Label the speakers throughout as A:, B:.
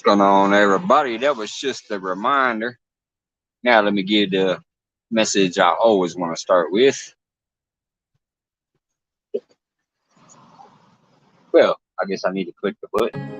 A: Going on, everybody? That was just a reminder. Now let me give the message I always want to start with. Well, I guess I need to click the button.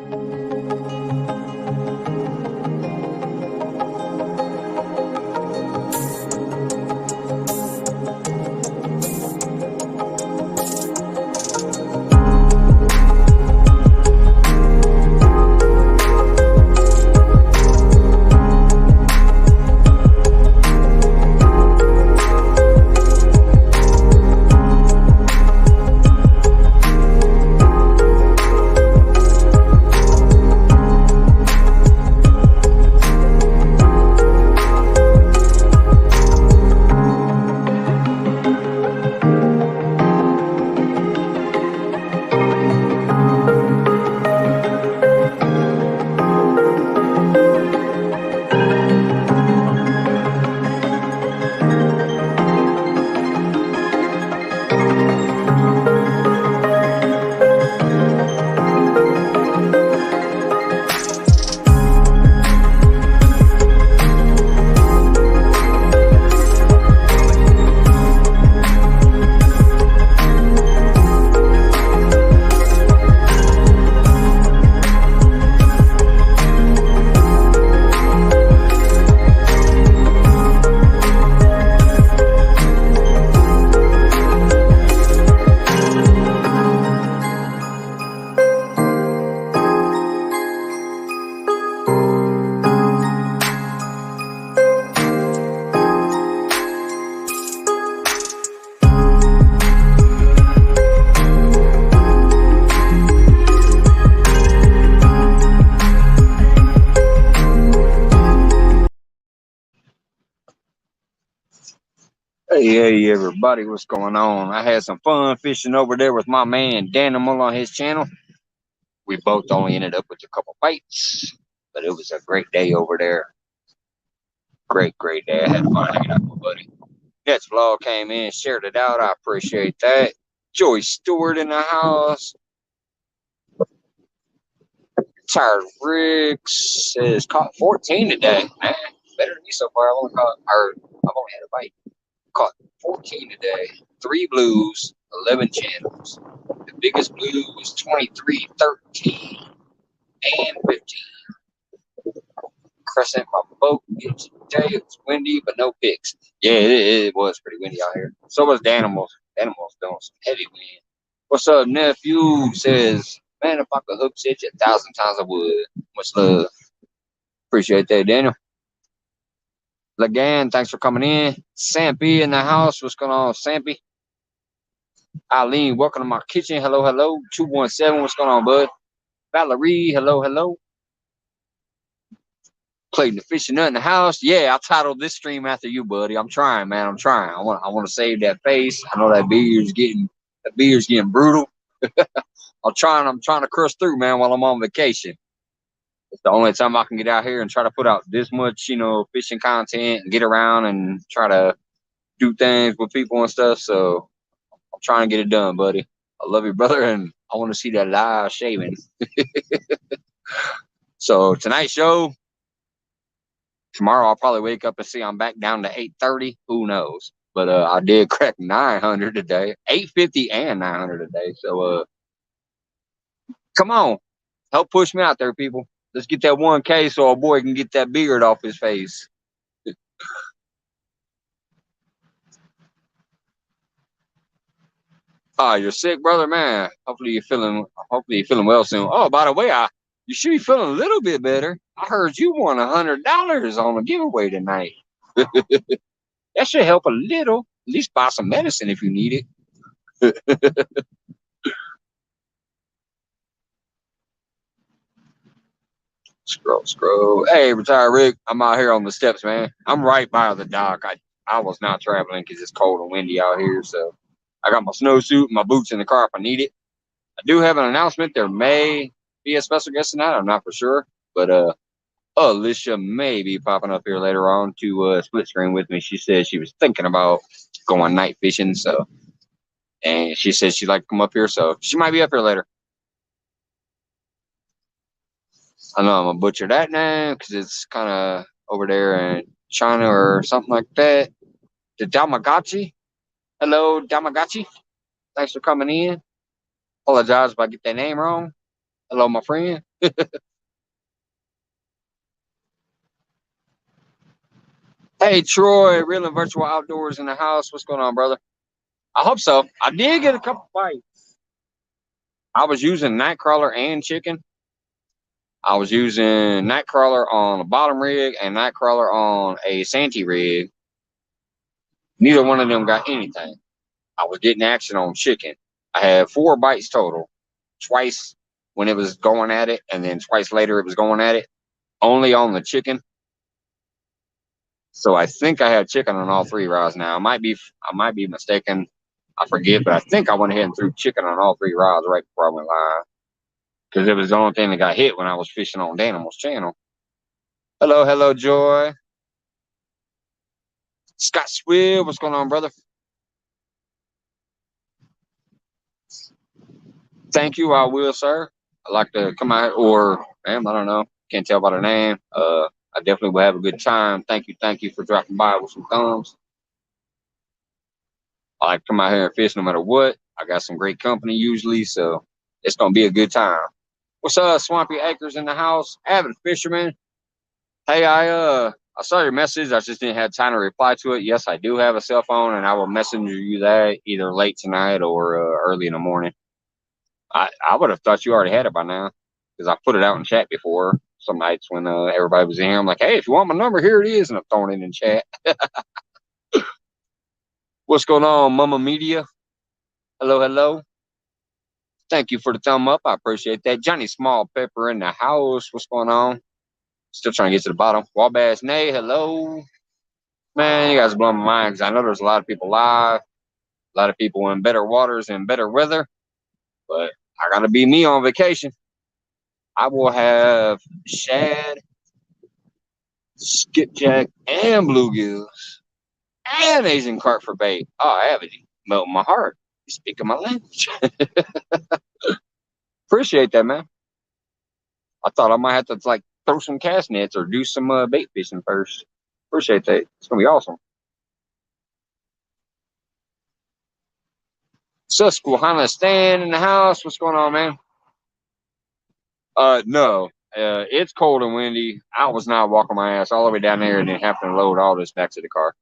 A: Hey, everybody, what's going on? I had some fun fishing over there with my man Danimal on his channel. We both only ended up with a couple bites, but it was a great day over there. Great day. I had fun hanging out with my buddy. Next vlog came in, shared it out. I appreciate that. Joy Stewart in the house. Tired Rick says caught 14 today. Man, better than me so far. I've only had a bite. Caught 14 today. 3 blues, 11 channels. The biggest blue was 23, 13, and 15. Crescent my boat today. It was windy, but no picks. Yeah, it was pretty windy out here. So was Danimals. Danimals doing some heavy wind. What's up, nephew? Says, man, if I could hook set you 1,000 times, I would. Much love. Appreciate that, Daniel. Lagan, thanks for coming in. Sampy in the house. What's going on, Sampy? Eileen, welcome to my kitchen. Hello. 217, what's going on, bud? Valerie, hello. Clayton the fishing nut in the house. Yeah, I titled this stream after you, buddy. I'm trying, man. I'm trying. I want to save that face. I know that beard's getting brutal. I'm trying to crush through, man, while I'm on vacation. It's the only time I can get out here and try to put out this much, fishing content and get around and try to do things with people and stuff. So I'm trying to get it done, buddy. I love you, brother, and I want to see that live shaving. So tonight's show, tomorrow I'll probably wake up and see I'm back down to 830. Who knows? But I did crack 900 today, 850 and 900 today. So come on, help push me out there, people. Let's get that 1K so our boy can get that beard off his face. You're sick, brother, man. Hopefully you're feeling well soon. Oh, by the way, you should be feeling a little bit better. I heard you won $100 on a giveaway tonight. That should help a little. At least buy some medicine if you need it. Scroll. Hey, retired Rick, I'm out here on the steps, man. I'm right by the dock. I was not traveling because it's cold and windy out here, so I got my snowsuit and my boots in the car if I need it. I do have an announcement. There may be a special guest tonight. I'm not for sure, but Alicia may be popping up here later on to split screen with me. She said she was thinking about going night fishing, and she said she'd like to come up here, so she might be up here later. I know I'm gonna butcher that name because it's kind of over there in China or something like that. The Damagachi. Hello, Damagachi. Thanks for coming in. Apologize if I get that name wrong. Hello, my friend. Hey, Troy, real and virtual outdoors in the house. What's going on, brother? I hope so. I did get a couple bites. I was using Nightcrawler and chicken. I was using Nightcrawler on a bottom rig and Nightcrawler on a Santee rig. Neither one of them got anything. I was getting action on chicken. I had 4 bites total. Twice when it was going at it, and then twice later it was going at it. Only on the chicken. So I think I had chicken on all 3 rods now. I might be mistaken. I forget, but I think I went ahead and threw chicken on all 3 rods right before I went live. Because it was the only thing that got hit when I was fishing on Danimals channel. Hello, hello, Joy. Scott Swill, what's going on, brother? Thank you, I will, sir. I'd like to come out, or ma'am, I don't know. Can't tell by the name. I definitely will have a good time. Thank you for dropping by with some thumbs. I like to come out here and fish no matter what. I got some great company usually, so it's gonna be a good time. What's up, Swampy Acres in the house? Avid fisherman. Hey, I saw your message. I just didn't have time to reply to it. Yes, I do have a cell phone, and I will messenger you that either late tonight or early in the morning. I would have thought you already had it by now because I put it out in chat before. Some nights when everybody was in here, I'm like, hey, if you want my number, here it is, and I'm throwing it in chat. What's going on, Mama Media? Hello, hello. Thank you for the thumb up. I appreciate that. Johnny Small Pepper in the house. What's going on? Still trying to get to the bottom. Wabash Nay, hello. Man, you guys are blowing my mind because I know there's a lot of people live, a lot of people in better waters and better weather, but I got to be me on vacation. I will have shad, skipjack, and bluegills, and Asian carp for bait. Oh, Avid, melt my heart. You speaking my language. Appreciate that, man. I thought I might have to like throw some cast nets or do some bait fishing first. Appreciate that. It's gonna be awesome. Susquehanna Stan in the house. What's going on, man? No. It's cold and windy. I was not walking my ass all the way down there and then having to load all this back to the car.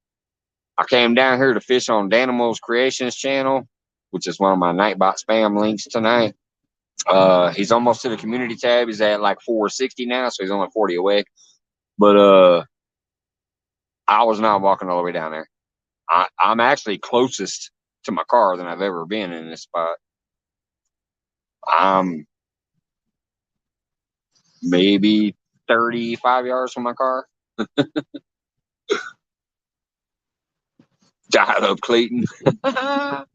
A: I came down here to fish on Danimals Creations channel, which is one of my Nightbot spam links tonight. He's almost to the community tab. He's at like 460 now, so he's only 40 away. But I was not walking all the way down there. I'm actually closest to my car than I've ever been in this spot. I'm maybe 35 yards from my car. Dial up Clayton. I'm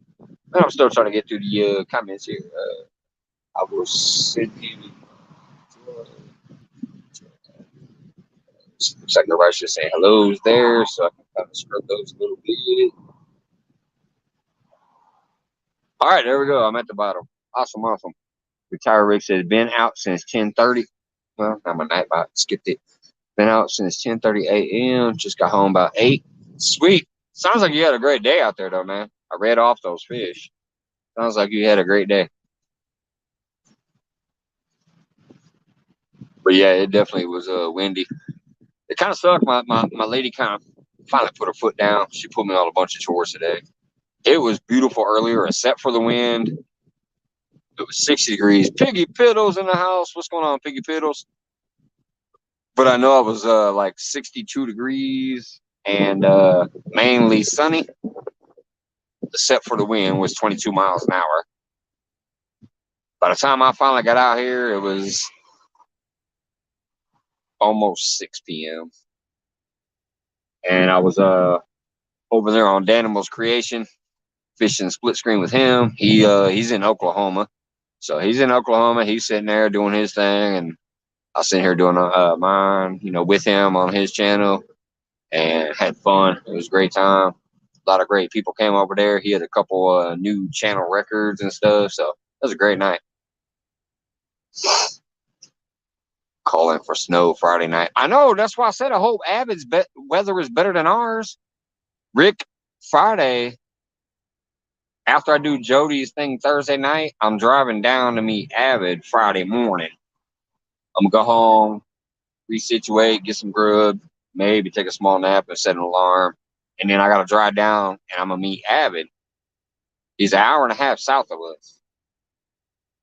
A: still trying to get through the comments here. I will send you. Looks like nobody's just saying hellos there, so I can kind of scrub those a little bit. All right, there we go. I'm at the bottom. Awesome, awesome. Retire Rick says been out since 10:30. Well, I'm a night bot. Skipped it. Been out since 10:30 a.m. Just got home about 8. Sweet. Sounds like you had a great day out there, though, man. I read off those fish. Sounds like you had a great day. But yeah, it definitely was windy. It kind of sucked. My lady kind of finally put her foot down. She put me on a bunch of chores today. It was beautiful earlier, except for the wind. It was 60 degrees. Piggy Piddles in the house. What's going on, Piggy Piddles? But I know it was like 62 degrees and mainly sunny, except for the wind was 22 miles an hour. By the time I finally got out here, it was almost 6 p.m. And I was over there on Danimals Creation, fishing split screen with him. He's in Oklahoma. So he's in Oklahoma. He's sitting there doing his thing, and I was sitting here doing mine, with him on his channel, and had fun. It was a great time. A lot of great people came over there. He had a couple new channel records and stuff, so it was a great night. calling for snow Friday night. I know. That's why I said I hope Avid's weather is better than ours. Rick, Friday, after I do Jody's thing Thursday night, I'm driving down to meet Avid Friday morning. I'm going to go home, resituate, get some grub, maybe take a small nap and set an alarm. And then I got to drive down and I'm going to meet Avid. He's an hour and a half south of us.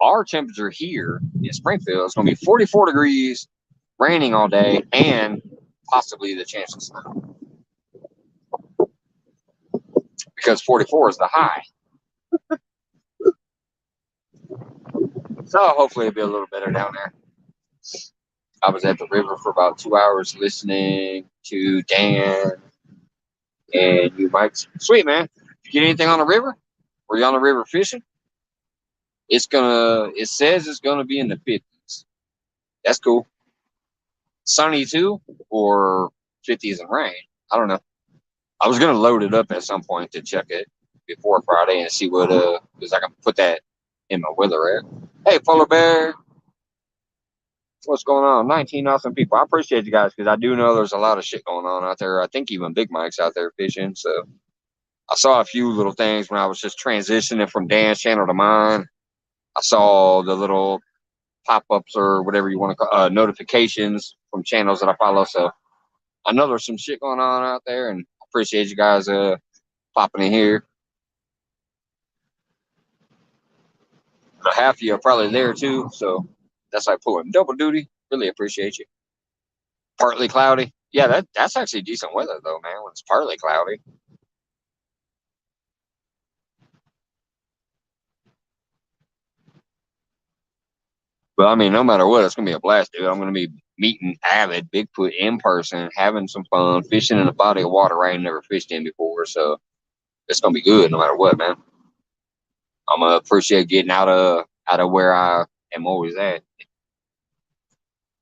A: Our temperature here in Springfield is going to be 44 degrees, raining all day, and possibly the chance of snow. Because 44 is the high. So hopefully it'll be a little better down there. I was at the river for about 2 hours listening to Dan and you, Mike. Sweet, man. Did you get anything on the river? Were you on the river fishing? It says it's gonna be in the 50s. That's cool. Sunny too, or 50s and rain. I don't know. I was gonna load it up at some point to check it before Friday and see what because I can put that in my weather app. Hey, polar bear, what's going on? 19 awesome people. I appreciate you guys because I do know there's a lot of shit going on out there. I think even Big Mike's out there fishing. So I saw a few little things when I was just transitioning from Dan's channel to mine. I saw the little pop-ups or whatever you want to call notifications from channels that I follow. So I know there's some shit going on out there, and I appreciate you guys popping in here. But half of you are probably there too, so that's like pulling double duty. Really appreciate you. Partly cloudy. Yeah, that's actually decent weather though, man, when it's partly cloudy. But I mean, no matter what, it's gonna be a blast, dude. I'm gonna be meeting Avid Bigfoot in person, having some fun, fishing in a body of water I ain't never fished in before. So it's gonna be good no matter what, man. I'm gonna appreciate getting out of where I am always at.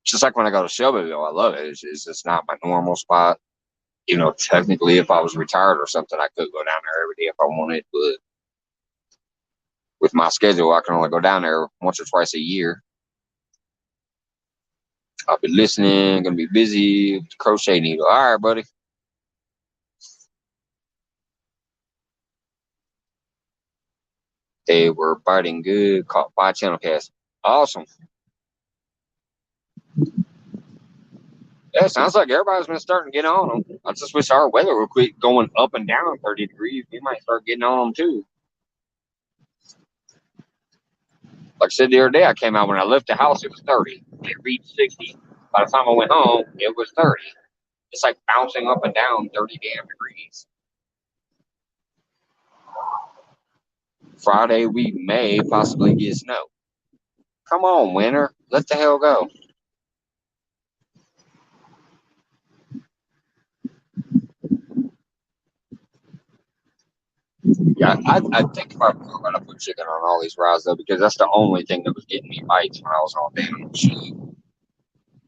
A: Just like when I go to Shelbyville, I love it. It's just not my normal spot. You know, technically, if I was retired or something, I could go down there every day if I wanted. But with my schedule, I can only go down there once or twice a year. I'll be listening, gonna be busy with the crochet needle. All right, buddy. They were biting good. Caught 5 channel casts. Awesome. Yeah, sounds like everybody's been starting to get on them. I just wish our weather would quit going up and down 30 degrees. We might start getting on them too. Like I said the other day, I came out when I left the house, it was 30. It reached 60. By the time I went home, it was 30. It's like bouncing up and down 30 damn degrees. Friday, we may possibly get snow. Come on, winter. Let the hell go. Yeah, I think I'm going to put chicken on all these rods, though, because that's the only thing that was getting me bites when I was on damn sheep.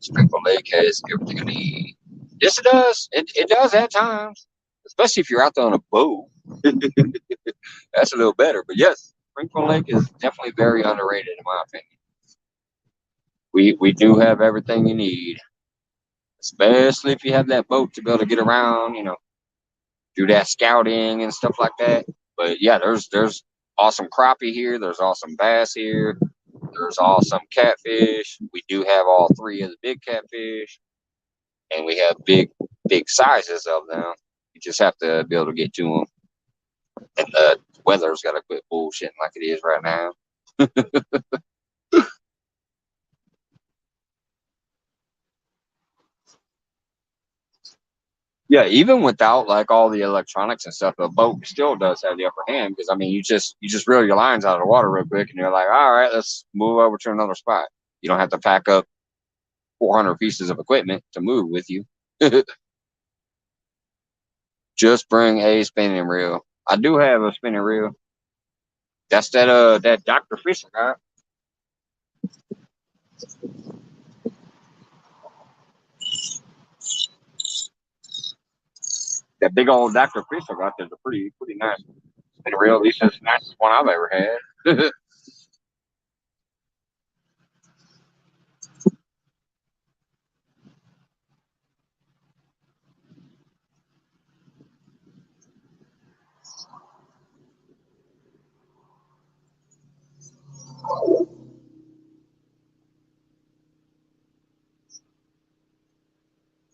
A: Sprinkle Lake has everything I need. Yes, it does. It does at times, especially if you're out there on a boat. That's a little better. But yes, Sprinkle Lake is definitely very underrated in my opinion. We do have everything you need, especially if you have that boat to be able to get around, do that scouting and stuff like that. But yeah, there's awesome crappie here. There's awesome bass here. There's awesome catfish. We do have all three of the big catfish, and we have big sizes of them. You just have to be able to get to them. And the weather's got to quit bullshitting like it is right now. Yeah, even without like all the electronics and stuff, the boat still does have the upper hand because I mean, you just reel your lines out of the water real quick, and you're like, all right, let's move over to another spot. You don't have to pack up 400 pieces of equipment to move with you. Just bring a spinning reel. I do have a spinning reel. That's that Dr. Fisher guy. That big old Dr. Fisher got there's a pretty nice spinning reel. At least it's the nicest one I've ever had.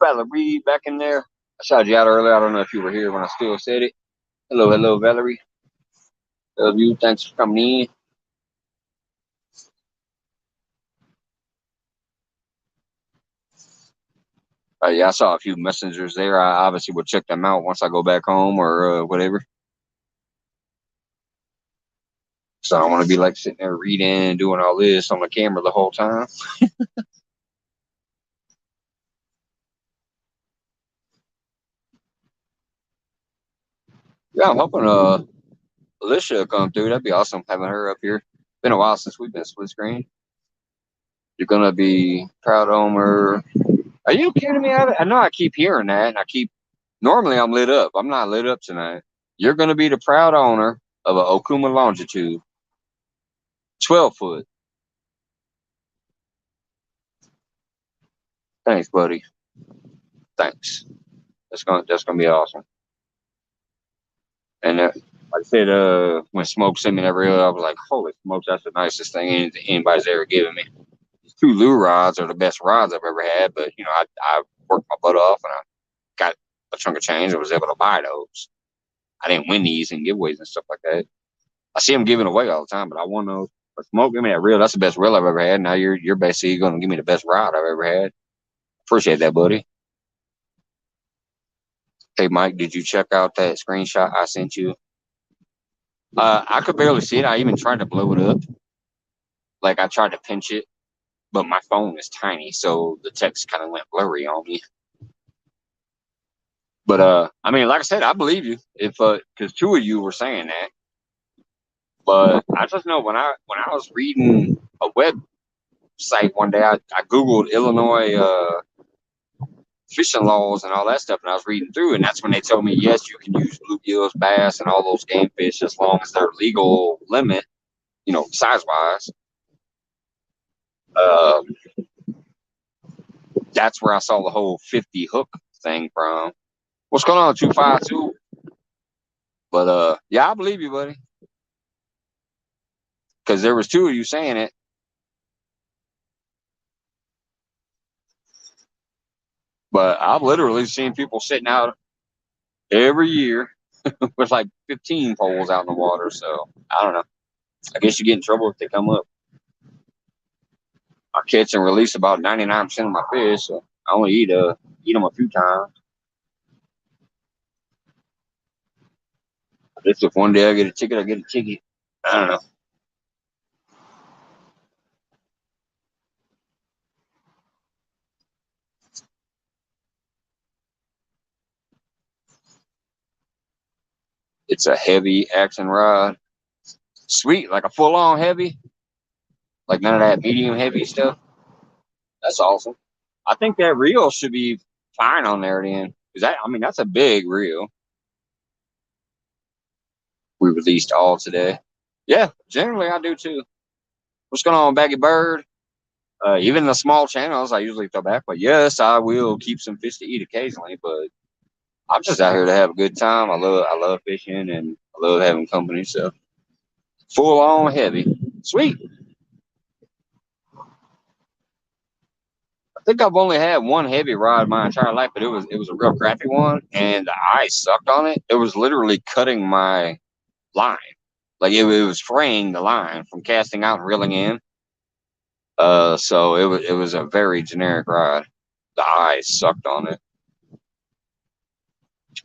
A: Valerie back in there. I shouted you out earlier. I don't know if you were here when I still said it. Hello, hello, Valerie. Love you. Thanks for coming in. Yeah, I saw a few messengers there. I obviously will check them out once I go back home or whatever. So I don't want to be like sitting there reading and doing all this on the camera the whole time. Yeah, I'm hoping Alicia will come through. That'd be awesome having her up here. Been a while since we've been split screen. You're gonna be proud owner. Are you kidding me? I know I keep hearing that, and I keep. Normally I'm lit up. I'm not lit up tonight. You're gonna be the proud owner of a Okuma longitude, 12 foot. Thanks, buddy. Thanks. That's gonna be awesome. And like I said, when Smoke sent me that reel, I was like, "Holy smokes, that's the nicest thing anybody's ever given me." These two lure rods are the best rods I've ever had, but I worked my butt off and I got a chunk of change and was able to buy those. I didn't win these in giveaways and stuff like that. I see them giving away all the time, but I won those. But Smoke, give me that reel. That's the best reel I've ever had. Now you're basically going to give me the best rod I've ever had. Appreciate that, buddy. Hey, Mike, did you check out that screenshot I sent you? I could barely see it. I even tried to blow it up. Like I tried to pinch it, but my phone is tiny, so the text kind of went blurry on me. But I mean, like I said, I believe you if because two of you were saying that. But I just know when I was reading a website one day, I googled Illinois fishing laws and all that stuff, and I was reading through, and that's when they told me yes, you can use bluegills, bass, and all those game fish as long as they're legal limit, size wise. Um, that's where I saw the whole 50 hook thing from. What's going on, 252? But yeah, I believe you, buddy, because there was two of you saying it. But I've literally seen people sitting out every year with like 15 poles out in the water. So I don't know. I guess you get in trouble if they come up. I catch and release about 99% of my fish. So I only eat them a few times. I guess if one day I get a ticket, I get a ticket. I don't know. It's a heavy action rod. Sweet, like a full on heavy, like none of that medium heavy stuff. That's awesome. I think that reel should be fine on there then. Cause that's a big reel. We released all today. Yeah, generally I do too. What's going on, Baggy Bird? Even the small channels I usually throw back, but yes, I will keep some fish to eat occasionally. But I'm just out here to have a good time. I love fishing and I love having company. So full on heavy, sweet. I think I've only had one heavy rod my entire life, but it was a real crappy one, and the ice sucked on it. It was literally cutting my line, like it was fraying the line from casting out and reeling in. So it was a very generic ride. The ice sucked on it,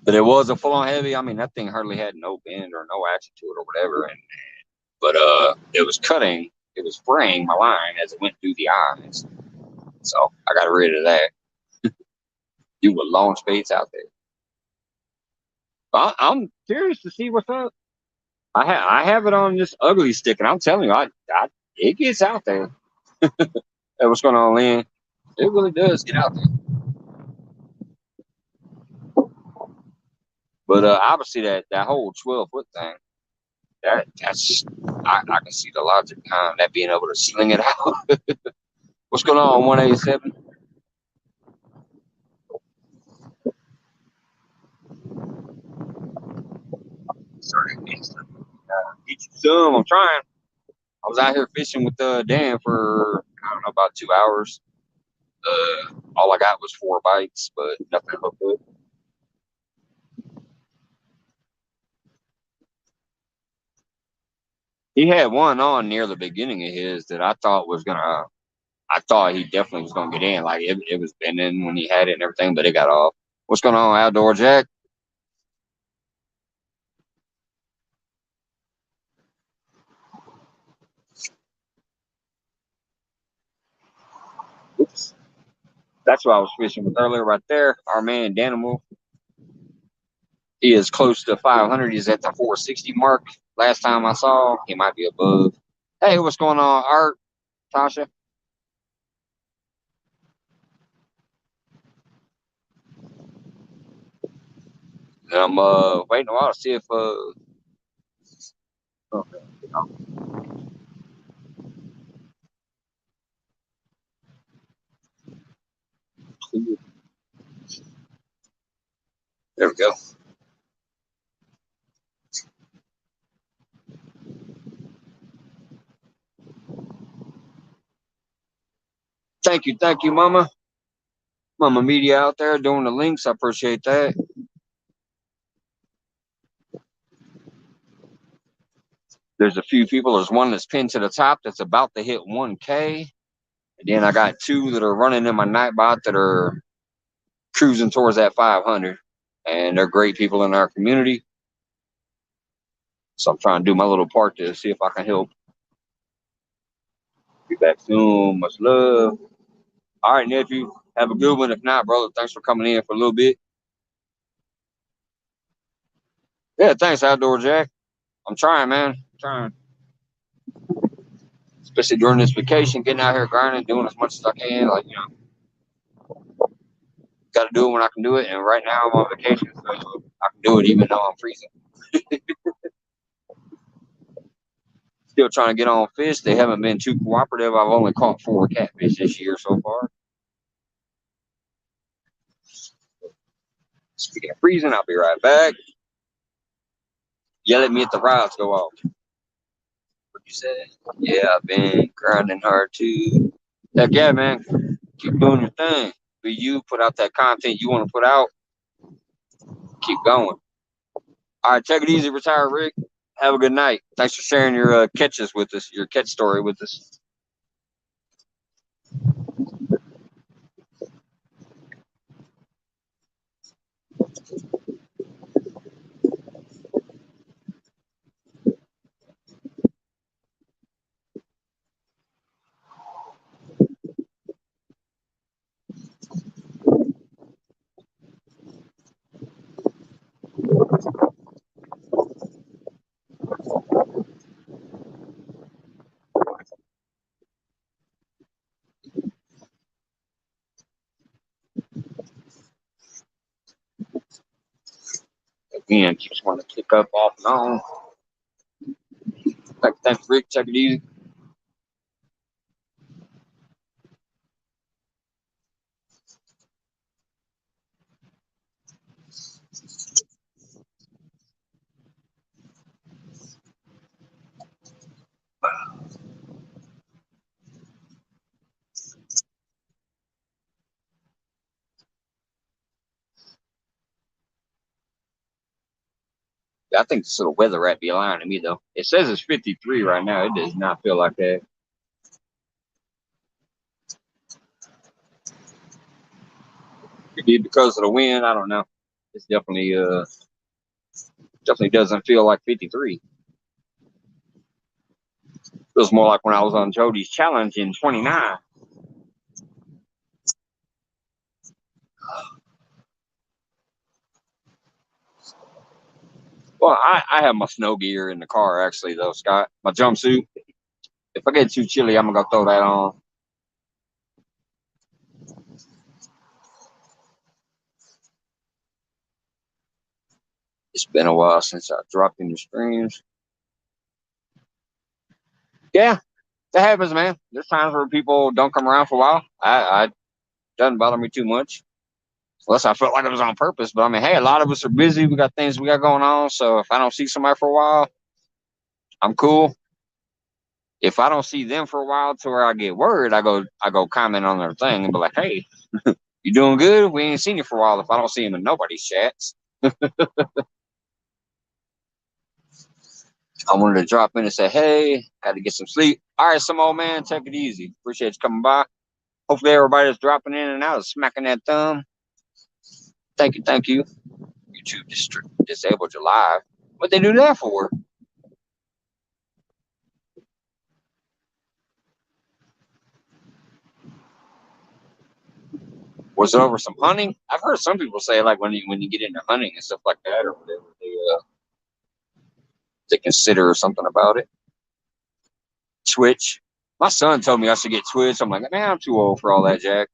A: but it was a full on heavy. I mean, that thing hardly had no bend or no action to it or whatever, but it was cutting. It was fraying my line as it went through the eyes. So I got rid of that. You would launch baits out there. I'm curious to see what's up. I have it on this ugly stick, and I'm telling you, it gets out there. Hey, what's going on, Lynn? It really does get out there. But obviously that whole 12 foot thing, that's I can see the logic behind that being able to sling it out. What's going on, 187? Sorry, get you some. I'm trying. I was out here fishing with Dan for I don't know about 2 hours. All I got was 4 bites, but nothing looked good. He had one on near the beginning of his that I thought was gonna. I thought he definitely was gonna get in. Like it was bending when he had it and everything, but it got off. What's going on, Outdoor Jack? Oops. That's what I was fishing with earlier, right there. Our man Danimal. He is close to 500. He's at the 460 mark. Last time I saw, he might be above. Hey, what's going on, Art? Tasha? I'm waiting a while to see if okay. There we go. Thank you, Mama. Mama Media out there doing the links. I appreciate that. There's a few people. There's one that's pinned to the top that's about to hit 1K. And then I got two that are running in my Nightbot that are cruising towards that 500. And they're great people in our community. So I'm trying to do my little part to see if I can help. Be back soon. Much love. All right, nephew. Have a good one. If not, brother, thanks for coming in for a little bit. Yeah, thanks, Outdoor Jack. I'm trying, man. I'm trying. Especially during this vacation, getting out here grinding, doing as much as I can. Like, got to do it when I can do it. And right now I'm on vacation, so I can do it even though I'm freezing. Still trying to get on fish. They haven't been too cooperative. I've only caught 4 catfish this year so far. Speaking of freezing, I'll be right back. Yell at me if the rods go off. What you said? Yeah, I've been grinding hard too. Heck yeah, man. Keep doing your thing. Be you, put out that content you want to put out. Keep going. All right, take it easy, retire Rick. Have a good night. Thanks for sharing your catches with us, your catch story with us. Again, keeps wanting to kick up off and on. Thanks, Rick. Take it easy. I think this little weather rat be lying to me though. It says it's 53 right now. It does not feel like that. Could be because of the wind. I don't know. It's definitely doesn't feel like 53. Feels more like when I was on Jody's challenge in 29. Well, I have my snow gear in the car actually though, Scott. My jumpsuit. If I get too chilly, I'm gonna go throw that on. It's been a while since I dropped in the streams. Yeah, that happens, man. There's times where people don't come around for a while. I doesn't bother me too much. Unless I felt like it was on purpose. But I mean, hey, a lot of us are busy. We got things we got going on. So if I don't see somebody for a while, I'm cool. if I don't see them for a while to where I get worried, I go comment on their thing and be like, hey, you doing good? We ain't seen you for a while. If I don't see them in nobody's chats, I wanted to drop in and say, hey, got to get some sleep. All right, some old man, take it easy. Appreciate you coming by. Hopefully everybody that's dropping in and out is smacking that thumb. Thank you, thank you. YouTube disabled your live. What they do that for? Was it over some hunting? I've heard some people say like when you get into hunting and stuff like that or whatever, they consider something about it. Twitch. My son told me I should get Twitch. I'm like, man, I'm too old for all that, Jack.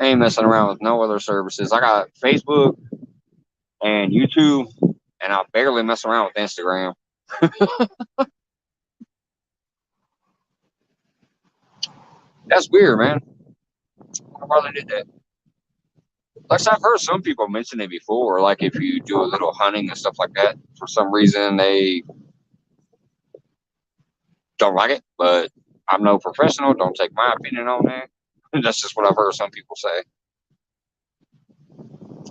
A: I ain't messing around with no other services. I got Facebook and YouTube, and I barely mess around with Instagram. That's weird, man. I probably did that. Like I've heard some people mention it before, like if you do a little hunting and stuff like that, for some reason they don't like it. But I'm no professional. Don't take my opinion on that. That's just what I've heard some people say.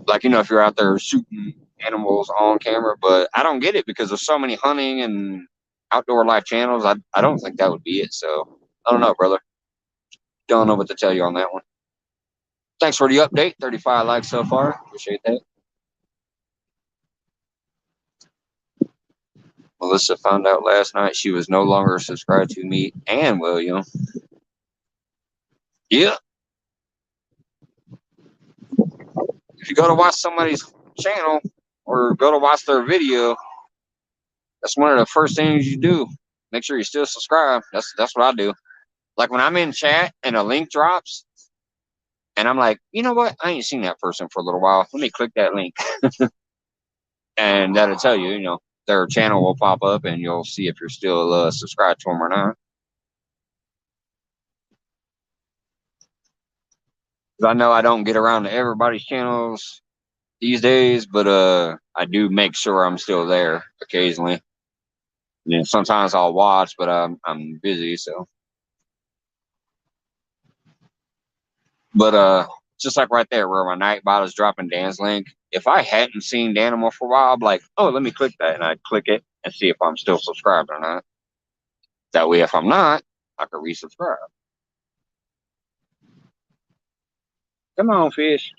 A: Like, if you're out there shooting animals on camera, but I don't get it because there's so many hunting and outdoor life channels. I don't think that would be it. So I don't know, brother. Don't know what to tell you on that one. Thanks for the update. 35 likes so far. Appreciate that. Melissa found out last night she was no longer subscribed to me and William. Yeah. If you go to watch somebody's channel or go to watch their video, that's one of the first things you do. Make sure you still subscribe. That's what I do. Like when I'm in chat and a link drops, and I'm like, you know what? I ain't seen that person for a little while. Let me click that link, and that'll tell you, their channel will pop up, and you'll see if you're still subscribed to them or not. Because I know I don't get around to everybody's channels these days, but I do make sure I'm still there occasionally. And sometimes I'll watch, but I'm busy, so. But just like right there where my Nightbot is dropping Dan's link, if I hadn't seen Danimal for a while, I'd be like, oh, let me click that, and I'd click it and see if I'm still subscribed or not. That way, if I'm not, I can resubscribe. Come on, fish.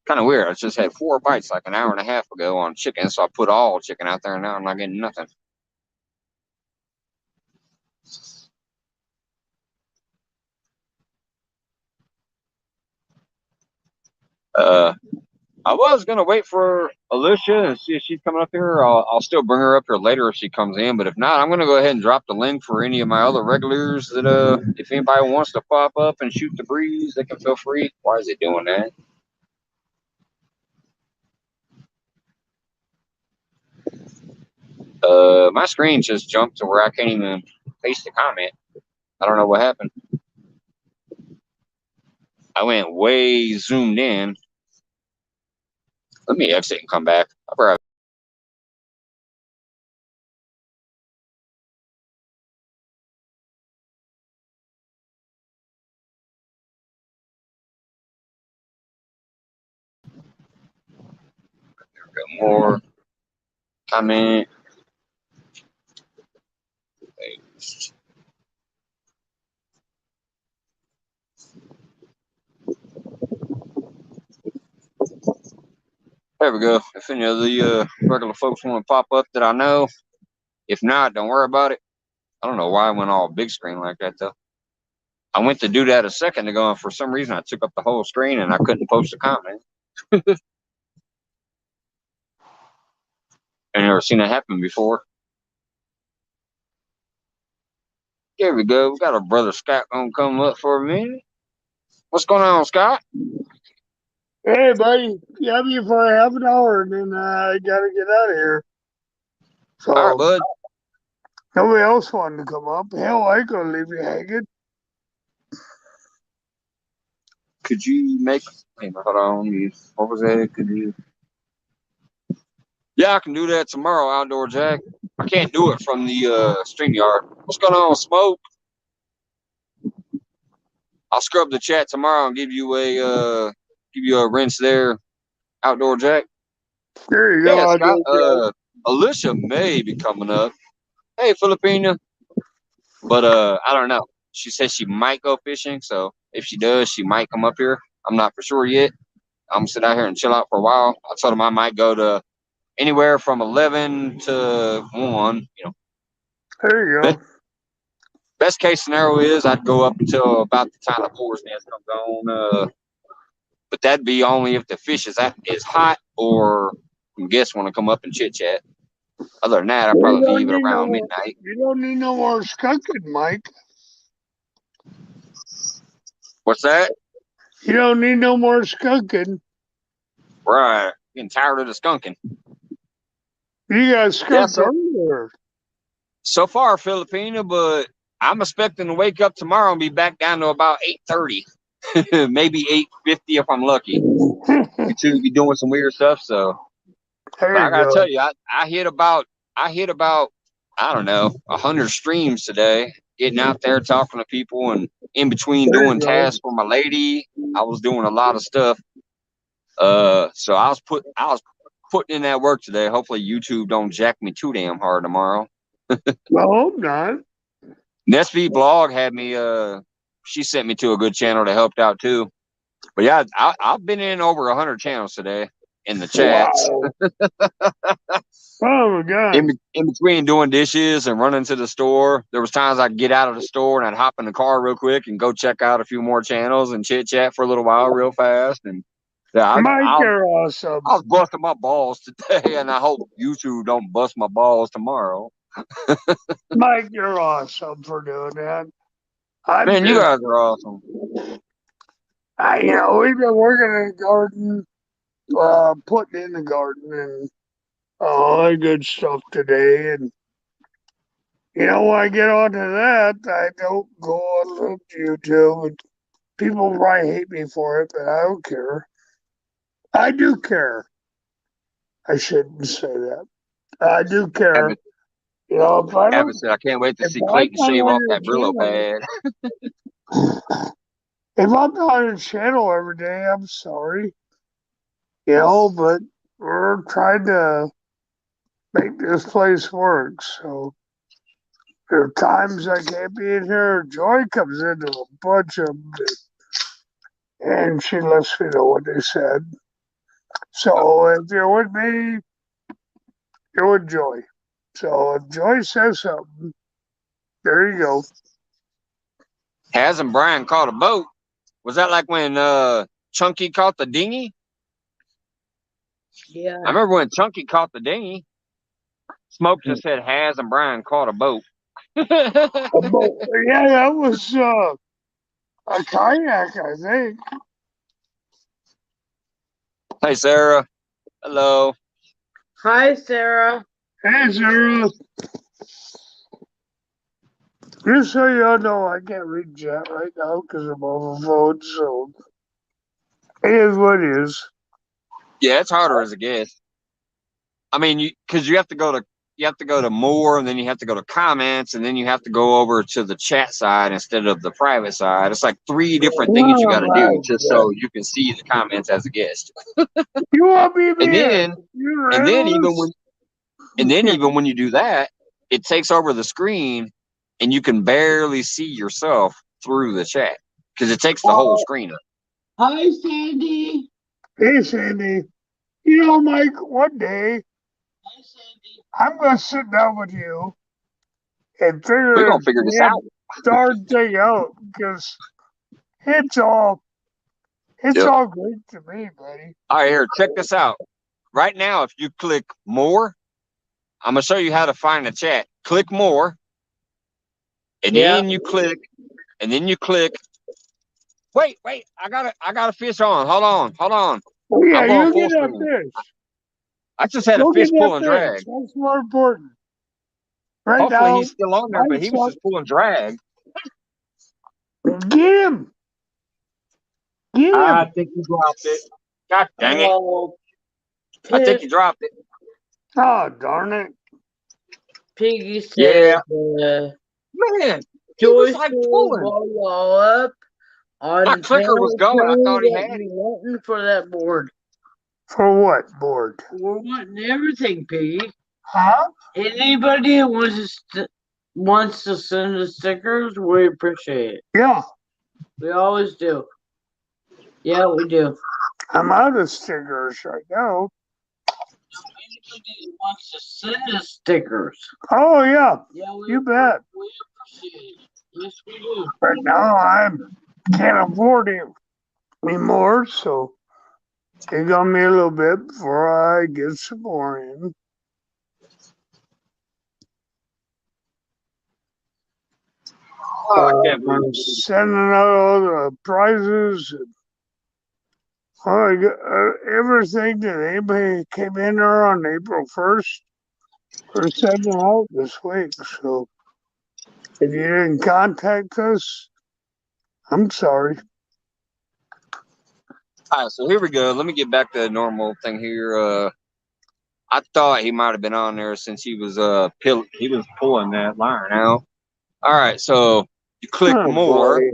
A: Kind of weird. I just had 4 bites like an hour and a half ago on chicken, so I put all chicken out there, and now I'm not getting nothing. Uh, I was gonna wait for Alicia and see if she's coming up here. I'll still bring her up here later if she comes in, but if not, I'm gonna go ahead and drop the link for any of my other regulars that if anybody wants to pop up and shoot the breeze, they can feel free. Why is it doing that? My screen just jumped to where I can't even paste a comment. I don't know what happened. I went way zoomed in. Let me exit and come back. I'll probably get more comment. There we go. If any of the regular folks want to pop up that I know, if not, don't worry about it. I don't know why I went all big screen like that though. I went to do that a second ago, and for some reason I took up the whole screen and I couldn't post a comment. I never seen that happen before. There we go. We got our brother Scott gonna come up for a minute. What's going on, Scott?
B: Hey, buddy. Yeah, I'm here for half an hour, and then I gotta get out of here.
A: All right,
B: So
A: bud.
B: nobody else wanted to come up. Hell, I ain't gonna leave you hanging.
A: Could you make? Wait, hold on. What was that? Could you? Yeah, I can do that tomorrow, Outdoor Jack. I can't do it from the StreamYard. What's going on, Smoke? I'll scrub the chat tomorrow and give you a rinse there, Outdoor Jack.
B: There you
A: Yeah,
B: go.
A: Scott. Alicia may be coming up. Hey, Filipina. But I don't know. She says she might go fishing, so if she does, she might come up here. I'm not for sure yet. I'm gonna sit out here and chill out for a while. I told him I might go to anywhere from 11 to 1.
B: There you
A: Best,
B: go.
A: best case scenario is I'd go up until about the time the boar's nest comes on. But that'd be only if the fish is hot or guests want to come up and chit chat. Other than that, I'd
B: You
A: probably
B: don't
A: leave it
B: need
A: around
B: no.
A: midnight.
B: You don't need no more skunking, Mike.
A: What's that?
B: You don't need no more skunking.
A: Right. Getting tired of the skunking.
B: You got
A: Yeah,
B: skunked earlier.
A: so far Filipina, but I'm expecting to wake up tomorrow and be back down to about 8:30, maybe 8:50 if I'm lucky. YouTube be doing some weird stuff, so.
B: There
A: But I
B: you
A: gotta
B: go.
A: tell you, I hit about I don't know 100 streams today, getting out there talking to people, and in between
B: There
A: doing
B: you go.
A: tasks for my lady, I was doing a lot of stuff. So I was putting in that work today. Hopefully YouTube don't jack me too damn hard tomorrow.
B: I hope not.
A: Nesby blog had me she sent me to a good channel that helped out too. But yeah, I've been in over 100 channels today in the chats.
B: Wow. Oh my God.
A: In between doing dishes and running to the store, there was times I'd get out of the store and I'd hop in the car real quick and go check out a few more channels and chit chat for a little while real fast. And yeah,
B: Mike, you're awesome.
A: I was busting my balls today, and I hope YouTube don't bust my balls tomorrow.
B: Mike, you're awesome for doing that. I'm
A: Man, you
B: just,
A: guys are awesome.
B: we've been working in the garden, putting in the garden and all that good stuff today. And, when I get onto that, I don't go on YouTube. And people probably hate me for it, but I don't care. I do care. I shouldn't say that. I do care.
A: Abbott,
B: If I
A: Abbott
B: don't,
A: said, I can't wait to
B: if
A: see
B: I'm
A: Clayton
B: not
A: shave
B: on
A: off
B: your
A: that Brillo
B: channel,
A: pad.
B: if I'm not on your channel every day, I'm sorry. But we're trying to make this place work. So there are times I can't be in here. Joy comes into a bunch of them, and she lets me know what they said. So if you're with me, you're with Joy. So if Joy says something, there you go.
A: Has and Brian caught a boat. Was that like when Chunky caught the dinghy?
C: Yeah.
A: I remember when Chunky caught the dinghy. Smoke just said Has and Brian caught a boat.
B: Yeah, that was a kayak, I think.
A: Hey, Sarah. Hello.
C: Hi, Sarah.
B: Hey, Sarah. Just so y'all know, I can't read chat right now because I'm on the phone, so it is what it is.
A: Yeah, it's harder as a guest. I mean, because you have to go to more, and then you have to go to comments, and then you have to go over to the chat side instead of the private side. It's like 3 different things you got to do just so you can see the comments as a guest.
B: You want me to
A: And
B: be a
A: then,
B: computer
A: and then
B: analyst?
A: even when you do that, it takes over the screen, and you can barely see yourself through the chat because it takes the whole screen up.
C: Hi, Sandy.
B: Hey, Sandy. Mike, one day
C: Hi, Sandy.
B: I'm going to sit down with you and
A: We're
B: figure
A: gonna
B: this
A: figure this
B: damn
A: out.
B: darn thing out because it's all
A: Yep.
B: great to me, buddy.
A: All right, here, check this out. Right now, if you click more, I'm gonna show you how to find the chat. Click more, and then you click, Wait, I got a fish on. Hold on.
B: Oh, yeah,
A: I'm going
B: you
A: full
B: get that
A: screen.
B: fish.
A: I just had a
B: Go get
A: fish
B: that
A: pull and
B: fish.
A: drag.
B: That's more important. Right
A: Hopefully
B: now,
A: he's still on there, but he was
B: Mike's
A: just pulling drag.
B: get him. Get him.
A: I think he dropped it. God dang it.
C: Oh,
A: I think
C: fish.
A: he dropped it.
B: Oh, darn it.
C: Piggy said,
A: Yeah, man, he was
C: Joyce
A: like
C: will
A: pulling.
C: blow y'all up
A: My
C: on
A: clicker was
C: channel
A: going. I
C: 2
A: thought he
C: that
A: had
C: you
A: it.
C: wanting for that board.
B: For what board?
C: We're wanting everything, Piggy.
B: Huh?
C: Anybody who wants to send us stickers, we appreciate it.
B: Yeah,
C: We always do. Yeah, we do.
B: I'm out of stickers right now.
C: Anybody who wants to send us stickers.
B: Oh, yeah,
C: Yeah,
B: you bet.
C: we appreciate it. Yes, we do.
B: But now I can't afford it anymore, so it got me a little bit before I get some more in.
A: Oh, I can't believe
B: I'm
A: it.
B: sending out all the prizes. And, I got, everything that anybody came in there on April 1st, we're sending out this week. So if you didn't contact us, I'm sorry.
A: All right, so here we go. Let me get back to the normal thing here. I thought he might have been on there since he was he was pulling that line out. All right, so you click
B: Oh,
A: more,
B: boy.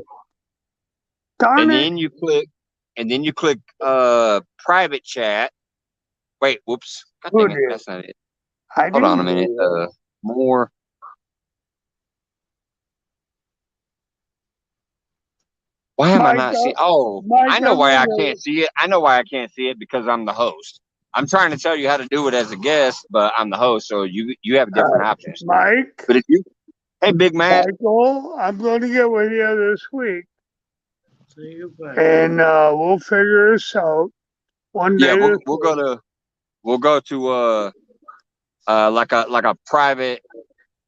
B: Darn
A: and
B: it.
A: then you click private chat. Wait, whoops. God
B: Who
A: dang it,
B: did?
A: that's not it.
B: I
A: Hold on
B: didn't
A: a minute.
B: do that.
A: More. Why am I
B: Mike,
A: not seeing? Oh, I
B: Mike,
A: know
B: I'm
A: why I
B: gonna.
A: can't see it. I know why I can't see it because I'm the host. I'm trying to tell you how to do it as a guest, but I'm the host, so you have different options.
B: Mike,
A: But if you, hey, Big Matt,
B: Michael, I'm going to get with you this week,
C: See you back.
B: and we'll figure this out one
A: yeah,
B: day this
A: we'll
B: week.
A: we'll go to like a private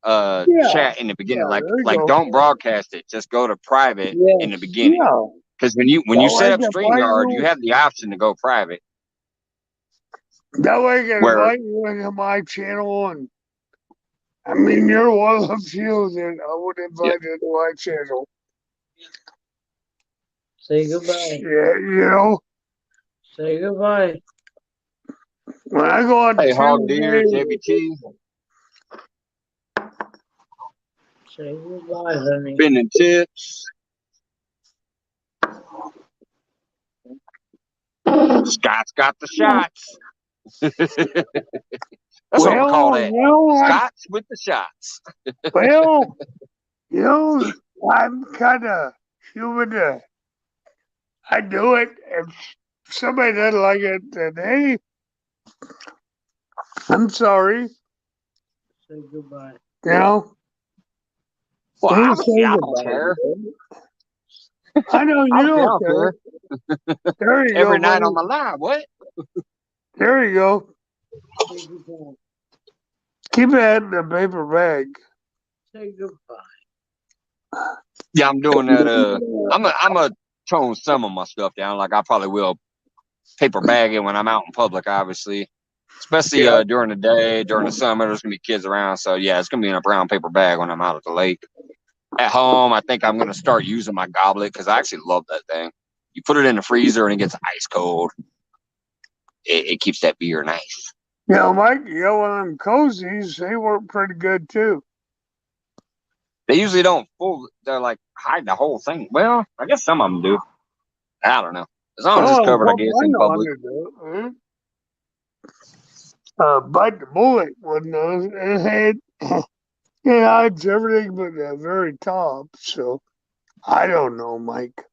B: Yeah,
A: chat in the beginning.
B: yeah, there you
A: Like
B: go.
A: don't broadcast it. Just go to private in the
C: Yes.
A: beginning.
B: Yeah,
A: Because when you
B: that way
A: set
B: I
A: up
B: can invite
A: StreamYard, you
B: you.
A: have the option to go private.
B: That way I can
A: Where
B: invite you into my channel, and I mean you're one of the few that I would
A: yeah,
B: invite into my channel.
C: Say goodbye.
B: Yeah, you know,
C: Say goodbye.
B: when I go on
A: hey, hog deer,
B: Tuesday,
A: JBT,
C: Say goodbye, honey.
A: spinning tips. Scott's got the shots. That's what we call
B: well,
A: that.
B: I
A: Scott's with the shots.
B: well, I'm kind of human. I do it. If somebody doesn't like it, then hey, I'm sorry.
C: Say goodbye.
B: You know,
A: Well,
B: don't
A: obviously,
B: say
A: I don't
B: goodbye.
A: care.
B: I know you
A: Obviously, I
B: don't
A: don't
B: care.
A: care.
B: There you
A: Every
B: go,
A: night on
B: buddy.
A: my live, what?
B: There you go.
C: Say goodbye.
B: Keep that in the paper bag.
C: Say goodbye.
A: Yeah, I'm doing that. I'm a tone some of my stuff down. Like I probably will paper bag it when I'm out in public, obviously. Especially
B: Yeah.
A: during the day, during the summer, there's gonna be kids around. So yeah, it's gonna be in a brown paper bag when I'm out at the lake. At home, I think I'm gonna start using my goblet because I actually love that thing. You put it in the freezer and it gets ice cold. It keeps that beer nice.
B: Mike, you got one of them cozies. They work pretty good too.
A: They usually don't full. They're like hide the whole thing. Well, I guess some of them do. I don't know. As long as it's
B: Oh,
A: covered, I
B: well,
A: guess
B: I
A: in
B: know
A: public.
B: how to do it. Bite the bullet one knows. It had, it's everything but the very top. So I don't know, Mike.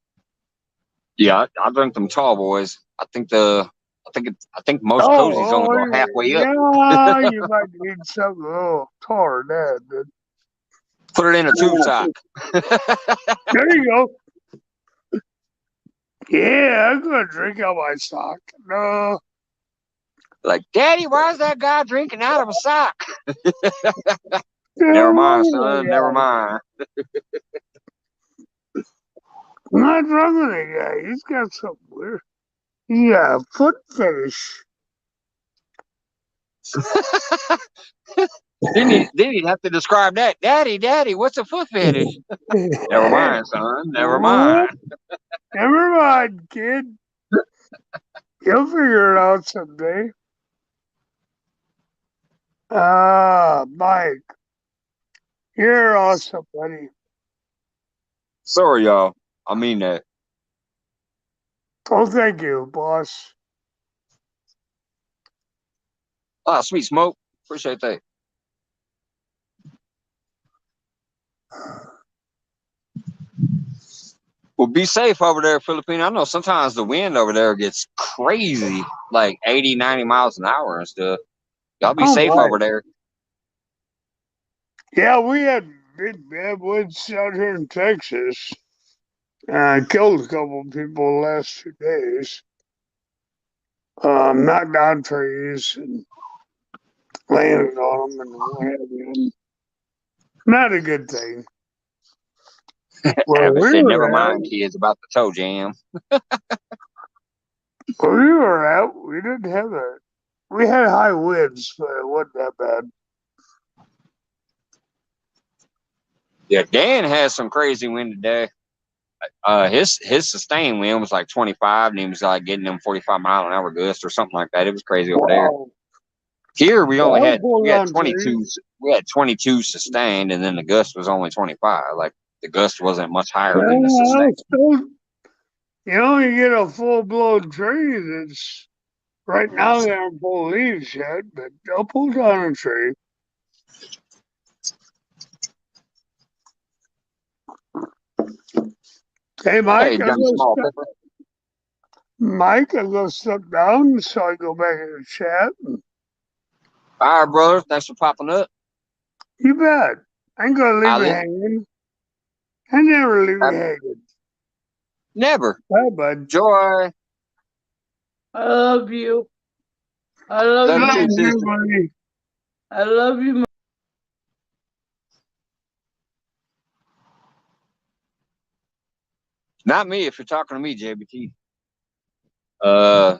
A: Yeah, I drink them tall boys. I think most cozies only
B: Oh,
A: go halfway up.
B: yeah, you might need something a little taller than that.
A: Put it in a tube sock.
B: There you go. Yeah, I'm gonna drink out my sock. No,
A: Like, Daddy, why is that guy drinking out of a sock? Never mind,
B: no,
A: son. Never mind.
B: I'm not drunk with that guy. He's got something weird. He got a foot fetish.
A: Then he'd have to describe that. Daddy, what's a foot fetish? Never mind, son. Never
B: Oh,
A: mind.
B: never mind, kid. You'll figure it out someday. Mike, you're awesome, buddy.
A: Sorry, y'all. I mean that.
B: Oh, thank you, boss.
A: Ah, sweet smoke. Appreciate that. Well, be safe over there, Philippine. I know sometimes the wind over there gets crazy, like 80, 90 miles an hour and stuff. Y'all be
B: Oh,
A: safe
B: my.
A: over there.
B: Yeah, we had big bad winds out here in Texas. Killed a couple of people the last 2 days. Knocked down trees and landed on them and what have you. Not a good thing. Where
A: Abbott
B: we
A: said,
B: were
A: never
B: at,
A: mind, kids, about the toe jam.
B: we didn't have that. We had high winds, but it wasn't that bad.
A: Yeah, Dan has some crazy wind today. His sustained wind was like 25, and he was like getting them 45-mile-an-hour gusts or something like that. It was crazy over there.
B: Wow.
A: Here we only
B: Well,
A: had
B: pulled on
A: 22.
B: trees.
A: We had 22 sustained, and then the gust was only 25. Like the gust wasn't much higher than the
B: Well,
A: sustained.
B: still, you get a full blown tree that's right now they aren't full leaves yet, but they'll pull down a tree. Hey,
A: Hey,
B: Mike,
A: Johnny Small Pepper.
B: I'm gonna step down so I go back in the chat.
A: All right, brother. Thanks for popping up.
B: You bet. I ain't gonna leave
A: I
B: you
A: li-
B: hanging. I never leave
A: I
B: you hanging.
A: never.
B: Bye, bud.
A: Joy.
C: I love you. I love
A: Love you
C: you.
A: too,
B: Love you,
A: sister.
B: buddy.
C: I love you.
A: Not me. If you're talking to me, JBT. Uh,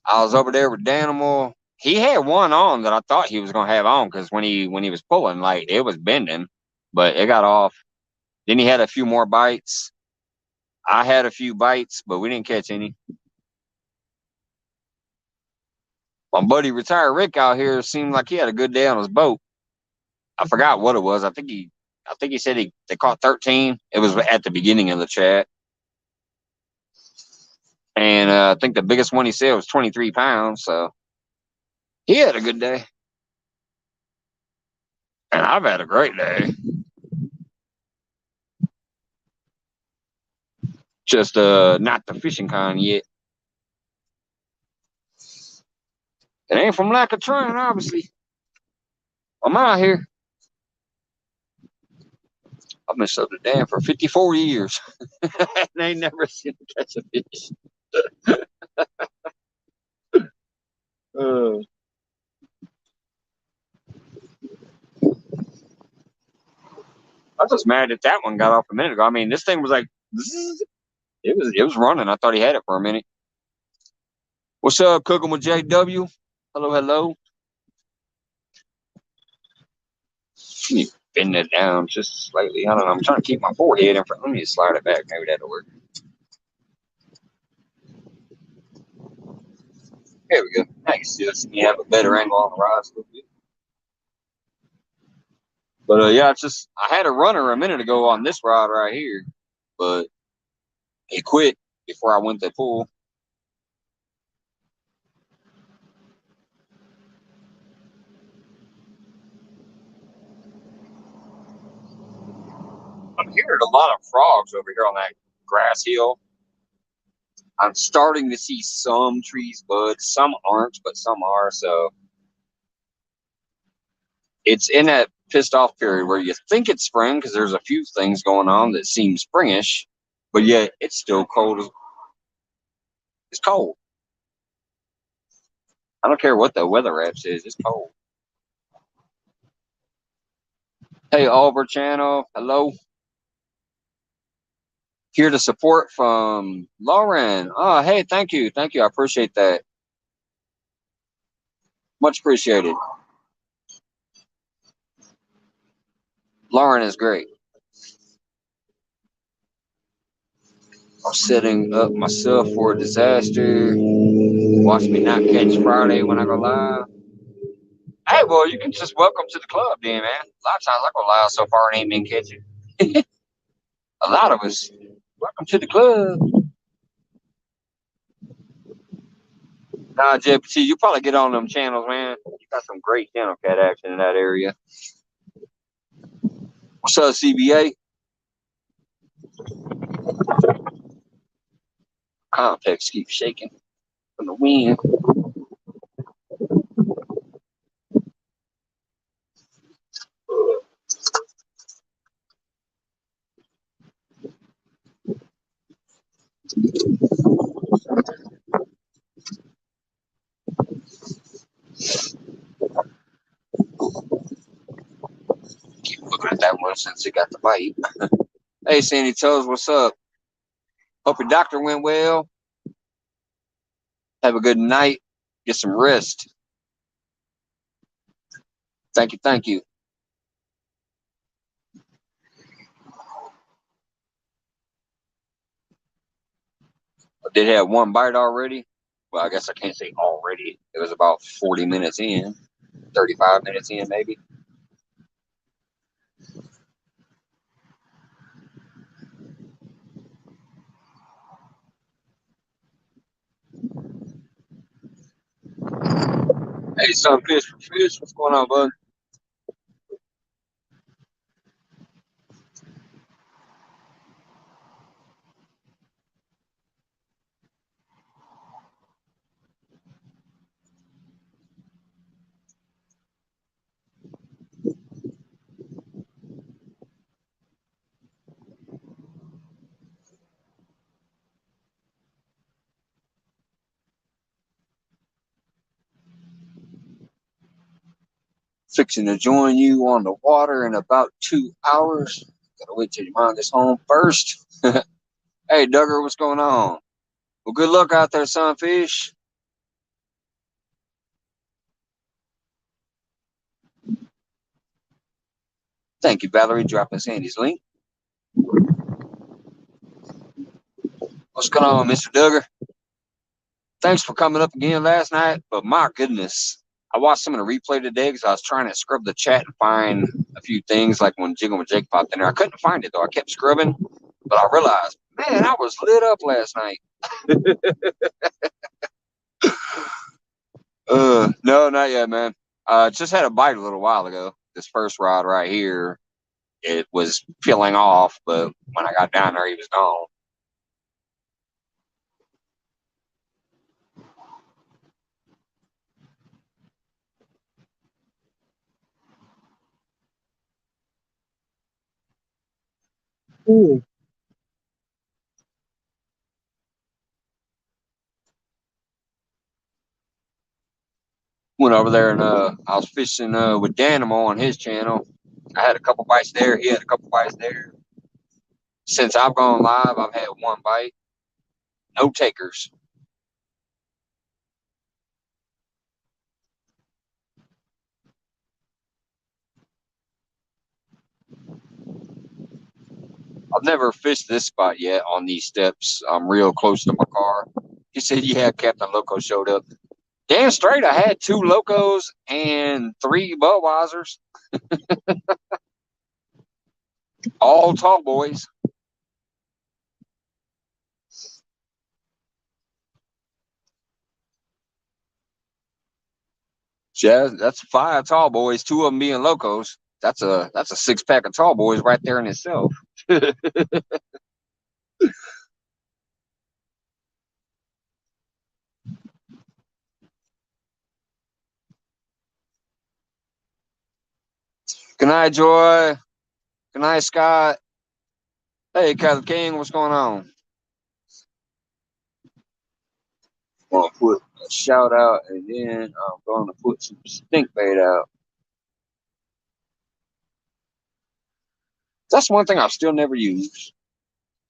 A: I was over there with Danimal. He had one on that I thought he was gonna have on because when he was pulling, like it was bending, but it got off. Then he had a few more bites. I had a few bites, but we didn't catch any. My buddy retired Rick out here seemed like he had a good day on his boat. I forgot what it was. I think he said they caught 13. It was at the beginning of the chat, and I think the biggest one he said was 23 pounds. So he had a good day, and I've had a great day. Just not the fishing kind yet. It ain't from lack of trying, obviously. I'm out here. I've been sub to dam for 54 years. And I ain't never seen him catch a fish. Uh, I'm just mad that that one got off a minute ago. I mean, this thing was like, it was running. I thought he had it for a minute. What's up, cooking with JW? Hello, hello. Let me bend that down just slightly. I don't know. I'm trying to keep my forehead in front. Let me slide it back. Maybe that'll work. There we go. Now you see us. You have a better angle on the rod. But yeah, it's just I had a runner a minute ago on this rod right here, but he quit before I went to pull. I'm hearing a lot of frogs over here on that grass hill. I'm starting to see some trees bud. Some aren't, but some are. So it's in that pissed off period where you think it's spring because there's a few things going on that seem springish, but yet it's still cold. It's cold. I don't care what the weather app says. It's cold. Hey, Oliver Channel. Hello. Here to support from Lauren. Oh, hey, thank you. Thank you. I appreciate that. Much appreciated. Lauren is great. I'm setting up myself for a disaster. Watch me not catch Friday when I go live. Hey, well, you can just welcome to the club, then, man. A lot of times I go live so far and ain't been catching. A lot of us. Welcome to the club. Nah, JPT, you probably get on them channels, man. You got some great channel cat action in that area. What's up, CBA? Context keeps shaking from the wind. Keep looking at that one since it got the bite. Hey, Sandy Toes, what's up? Hope your doctor went well. Have a good night. Get some rest. Thank you, thank you. I did have one bite already. Well, I guess I can't say already. It was about 40 minutes in, 35 minutes in, maybe. Hey, Sunfish for Fish, what's going on, bud? Fixing to join you on the water in about 2 hours. Gotta wait till your mom gets home first. Hey, Duggar, what's going on? Well, good luck out there, Sunfish. Thank you, Valerie, dropping Sandy's link. What's going on, Mr. Duggar? Thanks for coming up again last night, but my goodness, I watched some of the replay today because I was trying to scrub the chat and find a few things like when Jiggle and Jake popped in there. I couldn't find it though. I kept scrubbing, but I realized, man, I was lit up last night. No, not yet, man. Just had a bite a little while ago. This first rod right here, it was peeling off, but when I got down there, he was gone. Ooh. Went over there and I was fishing with Danimal on his channel. I had a couple bites there. He had a couple bites there. Since I've gone live, I've had one bite. No takers. I've never fished this spot yet on these steps. I'm real close to my car. He said, yeah, Captain Loco showed up. Damn straight, I had 2 locos and 3 Budweisers. All tall boys. Yeah, that's 5 tall boys, 2 of them being locos. That's a 6-pack of tall boys right there in itself. Good night, Joy. Good night, Scott. Hey, Captain King, what's going on? I'm going to put a shout out and then I'm going to put some stink bait out. That's one thing I've still never used,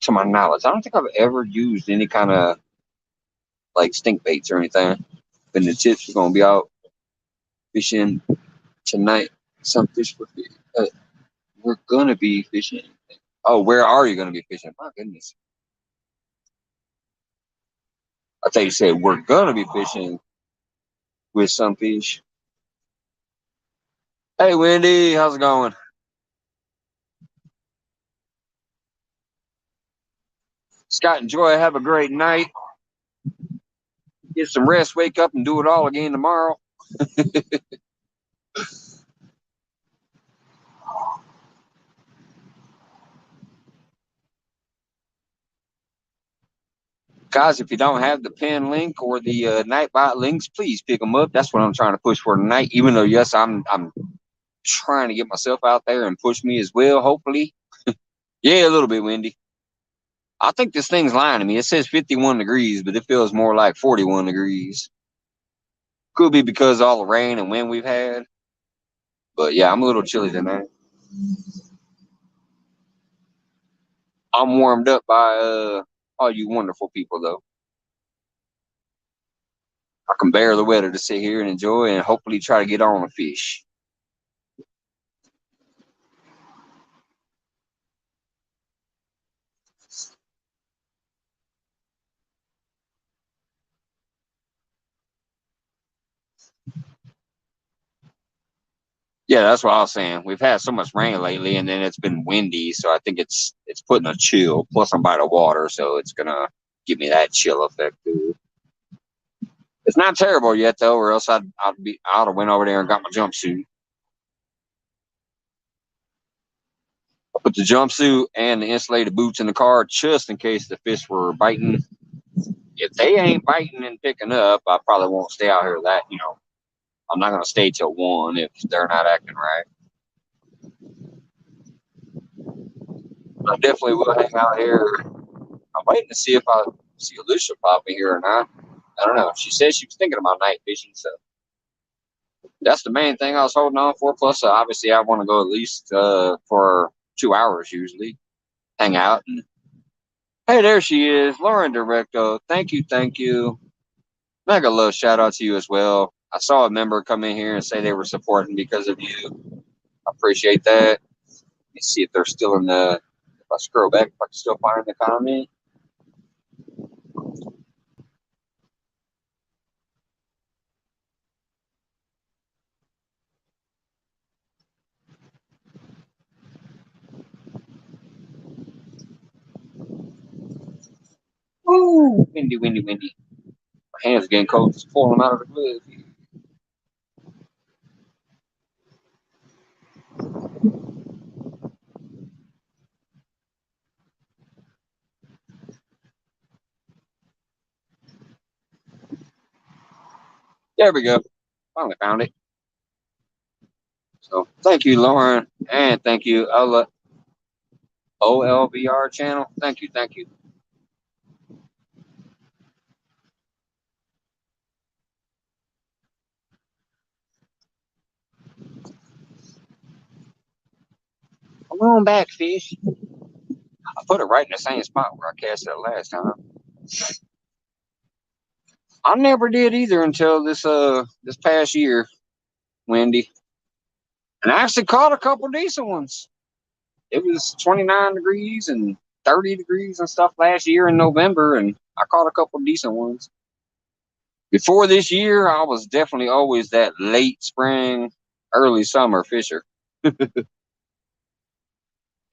A: to my knowledge. I don't think I've ever used any kind of like stink baits or anything. But the tips are going to be out fishing tonight. Some fish for fish. We're going to be fishing. Oh, where are you going to be fishing? My goodness. I thought you said we're going to be fishing with some fish. Hey, Wendy, how's it going? Scott and Joy, have a great night. Get some rest, wake up, and do it all again tomorrow. Guys, if you don't have the pin link or the Nightbot links, please pick them up. That's what I'm trying to push for tonight. Even though, yes, I'm trying to get myself out there and push me as well, hopefully. Yeah, a little bit windy. I think this thing's lying to me. It says 51 degrees, but it feels more like 41 degrees. Could be because of all the rain and wind we've had. But yeah, I'm a little chilly tonight. I'm warmed up by all you wonderful people, though. I can bear the weather to sit here and enjoy and hopefully try to get on a fish. Yeah, that's what I was saying. We've had so much rain lately, and then it's been windy, so I think it's putting a chill. Plus, I'm by the water, so it's gonna give me that chill effect too. It's not terrible yet though, or else I'd have went over there and got my jumpsuit. I put the jumpsuit and the insulated boots in the car just in case the fish were biting. If they ain't biting and picking up, I probably won't stay out here that, I'm not gonna stay till 1 if they're not acting right. I definitely will hang out here. I'm waiting to see if I see Alicia pop in here or not. I don't know. She said she was thinking about night fishing, so that's the main thing I was holding on for. Plus, obviously, I want to go at least for 2 hours usually, hang out. And hey, there she is, Lauren Directo. Thank you, thank you. Mega love shout out to you as well. I saw a member come in here and say they were supporting because of you. I appreciate that. Let me see if they're still in the. If I scroll back, if I can still find the comment. Ooh, windy, windy, windy. My hands are getting cold. Just pulling them out of the glove. There we go. Finally found it. So thank you, Lauren, and thank you, OLVR channel. Thank you, thank you. Come on back, fish. I put it right in the same spot where I cast it last time. I never did either until this past year, Wendy. And I actually caught a couple decent ones. It was 29 degrees and 30 degrees and stuff last year in November, and I caught a couple decent ones. Before this year, I was definitely always that late spring, early summer fisher.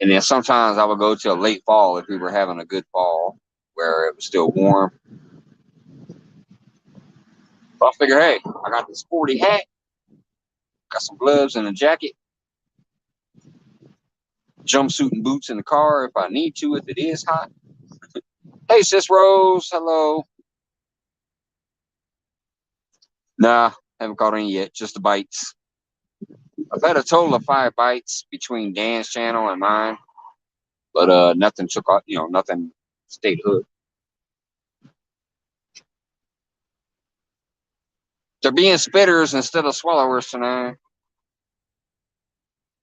A: And then sometimes I would go till late fall if we were having a good fall where it was still warm. But I figure, hey, I got this sporty hat, got some gloves and a jacket, jumpsuit and boots in the car if I need to, if it is hot. Hey, Sis Rose, hello. Nah, haven't caught any yet, just the bites. I've had a total of 5 bites between Dan's channel and mine, but nothing took off, nothing stayed hooked. They're being spitters instead of swallowers tonight.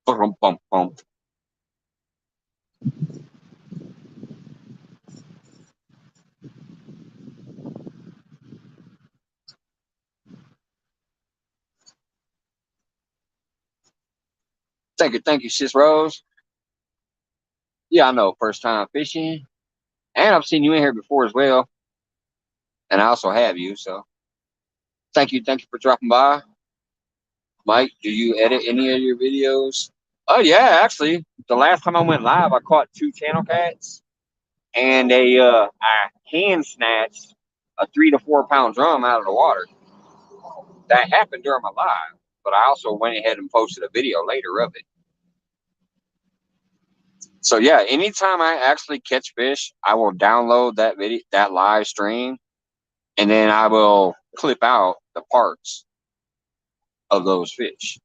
A: Bum, bum, bum. Thank you, Sis Rose. Yeah, I know, first time fishing. And I've seen you in here before as well. And I also have you, so thank you for dropping by. Mike, do you edit any of your videos? Oh yeah, actually, the last time I went live, I caught 2 channel cats, and I hand snatched a 3 to 4 pound drum out of the water. That happened during my live, but I also went ahead and posted a video later of it. So yeah, anytime I actually catch fish, I will download that video, that live stream, and then I will clip out the parts of those fish.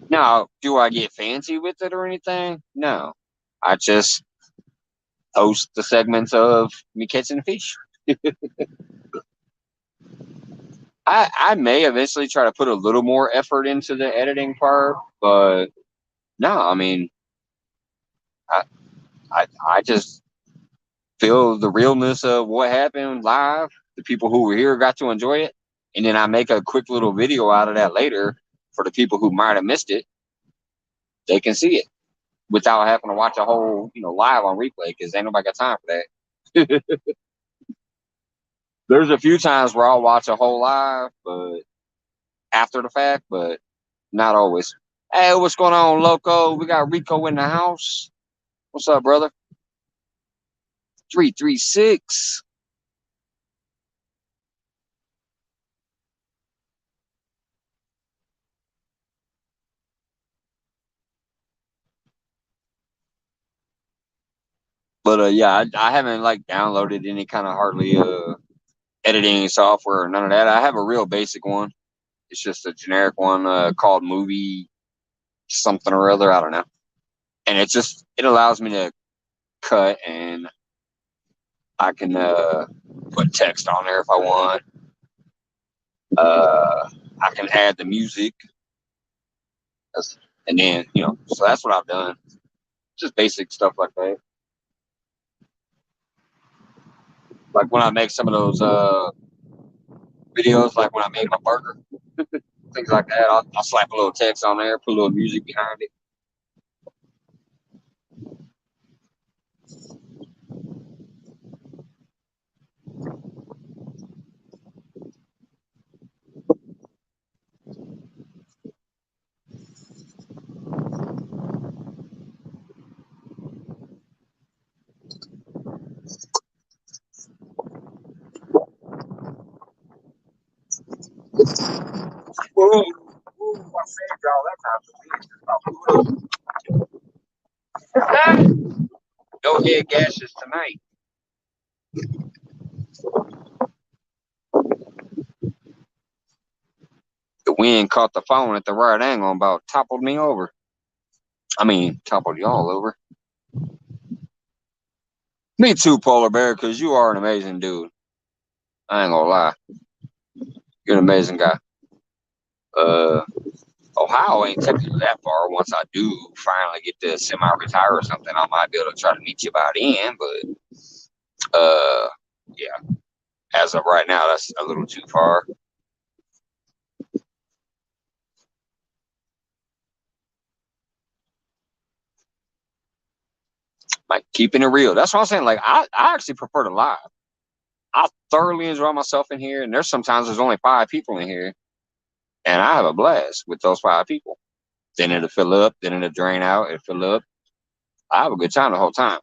A: Now, do I get fancy with it or anything? No. I just post the segments of me catching fish. I may eventually try to put a little more effort into the editing part, but no, I mean, I, I just feel the realness of what happened live. The people who were here got to enjoy it, and then I make a quick little video out of that later for the people who might have missed it. They can see it without having to watch a whole, live on replay, because ain't nobody got time for that. There's a few times where I'll watch a whole live, but after the fact, but not always. Hey, what's going on, Loco? We got Rico in the house. What's up, brother? 336. But yeah, I haven't like downloaded any kind of hardly editing software or none of that. I have a real basic one. It's just a generic one called Movie something or other. I don't know. And it allows me to cut, and I can put text on there if I want. I can add the music, and then so that's what I've done. Just basic stuff like that. Like when I make some of those videos, like when I made my burger, things like that. I'll slap a little text on there, put a little music behind it. Ooh, I saved y'all that time. No head gashes tonight. The wind caught the phone at the right angle and about toppled me over. I mean, toppled y'all over. Me too, Polar Bear, because you are an amazing dude. I ain't gonna lie. You're an amazing guy. Ohio ain't technically that far. Once I do finally get to semi-retire or something, I might be able to try to meet you by then. But yeah, as of right now, that's a little too far. Like keeping it real. That's what I'm saying. Like I actually prefer to live. I thoroughly enjoy myself in here, and there's only 5 people in here, and I have a blast with those 5 people. Then it'll fill up, then it'll drain out, it'll fill up. I have a good time the whole time.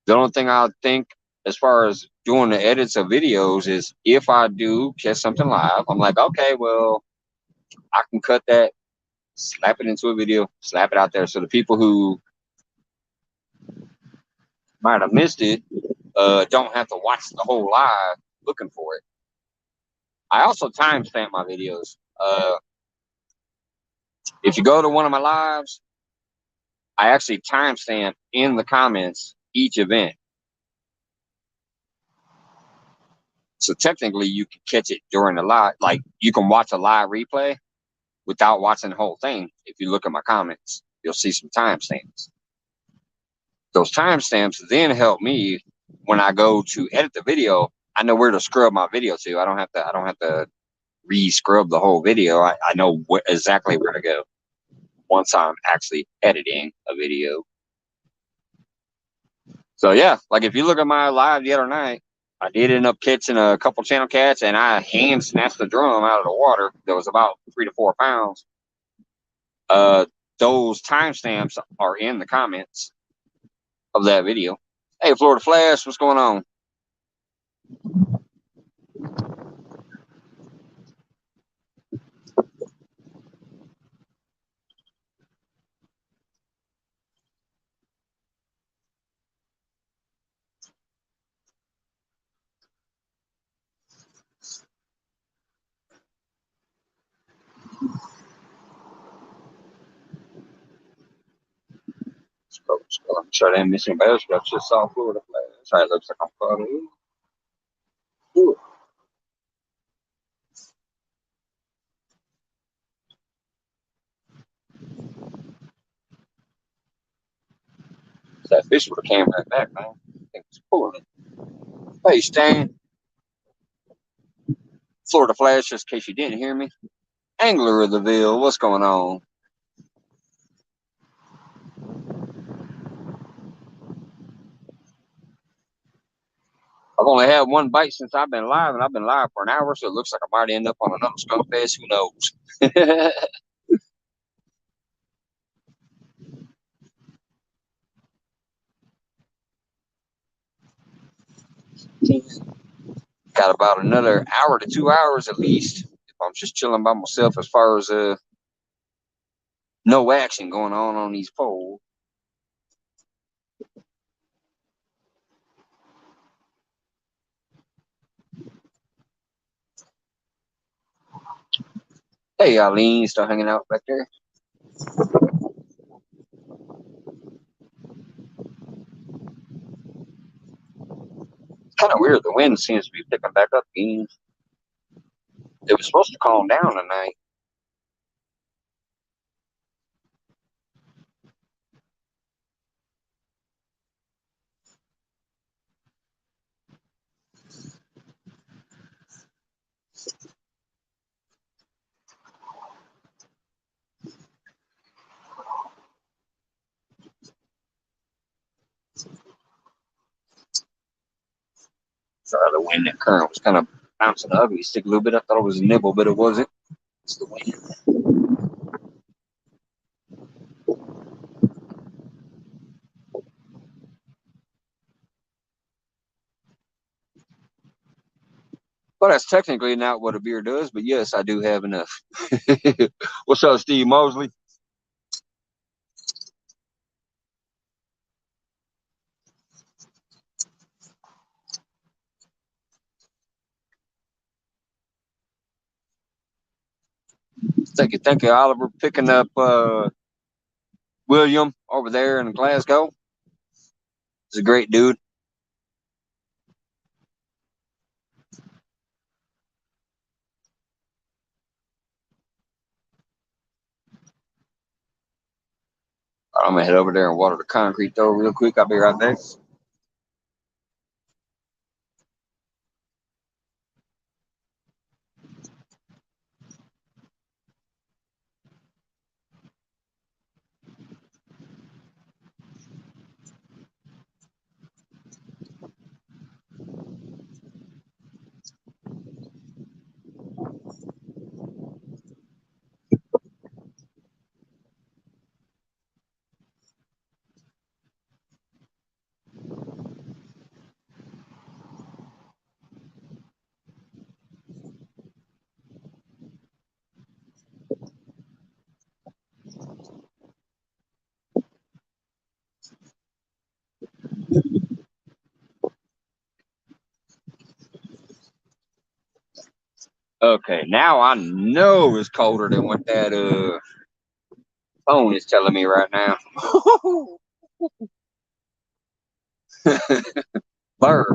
A: The only thing I think as far as doing the edits of videos is if I do catch something live, I'm like, okay, well, I can cut that, slap it into a video, slap it out there. So the people who might have missed it don't have to watch the whole live looking for it. I also timestamp my videos. If you go to one of my lives, I actually timestamp in the comments each event. So technically, you can catch it during the live. Like you can watch a live replay without watching the whole thing. If you look at my comments, you'll see some timestamps. Those timestamps then help me when I go to edit the video. I know where to scrub my video to. I don't have to re-scrub the whole video. I know exactly where to go once I'm actually editing a video. So yeah, like if you look at my live the other night, I did end up catching a couple channel cats, and I hand snatched the drum out of the water that was about 3 to 4 pounds. Those timestamps are in the comments of that video. Hey, Florida Flash, what's going on? I'm sure they ain't missing bells, but I just saw Florida Flash. Sorry, it looks like I'm funny. Ooh. That fish would have came right back, man. I think it's pulling it. Hey, Stan. Florida Flash, just in case you didn't hear me. Angler of the Ville, what's going on? I've only had one bite since I've been live, and I've been live for an hour, so it looks like I might end up on another skunk fest. Who knows? Got about another hour to 2 hours at least. If I'm just chilling by myself, as far as no action going on these poles. Hey, Eileen, still hanging out back there? It's kind of weird. The wind seems to be picking back up again. It was supposed to calm down tonight. Sorry, the wind and current was kind of bouncing the ugly stick a little bit. I thought it was a nibble, but it wasn't. It's the wind. Well, that's technically not what a beer does, but yes, I do have enough. What's up, Steve Mosley? Thank you, Oliver, picking up William over there in Glasgow. He's a great dude. I'm gonna head over there and water the concrete though real quick. I'll be right back. Okay, now I know it's colder than what that phone is telling me right now. Burr.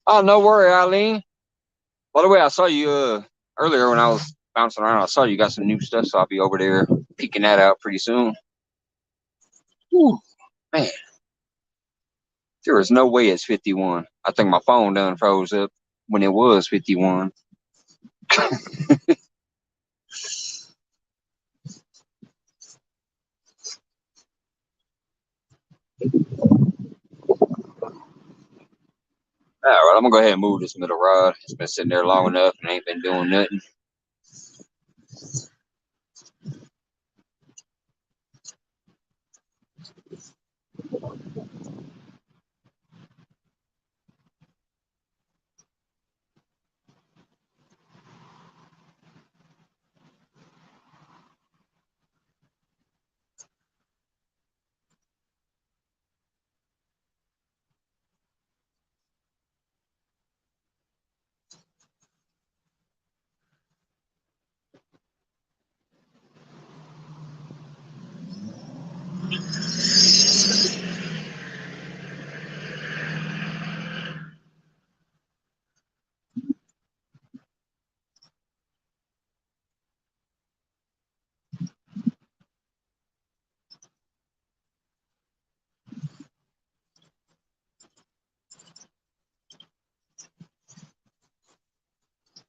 A: Oh, no worry, Eileen. By the way, I saw you earlier when I was bouncing around. I saw you got some new stuff, so I'll be over there peeking that out pretty soon. Whew, man, there is no way it's 51. I think my phone done froze up when it was 51. All right, I'm gonna go ahead and move this middle rod. It's been sitting there long enough and ain't been doing nothing.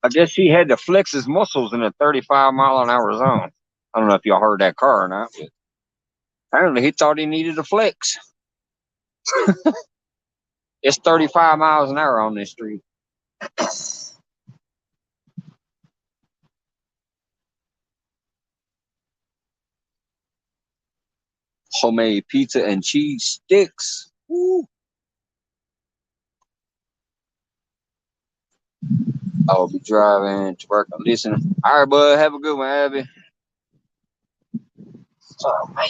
A: I guess he had to flex his muscles in a 35-mile-an-hour zone. I don't know if y'all heard that car or not, but apparently he thought he needed a flex. It's 35 miles an hour on this street. Homemade pizza and cheese sticks. Woo. I'll be driving to work and listening. All right, bud. Have a good one, Abby. Oh, man.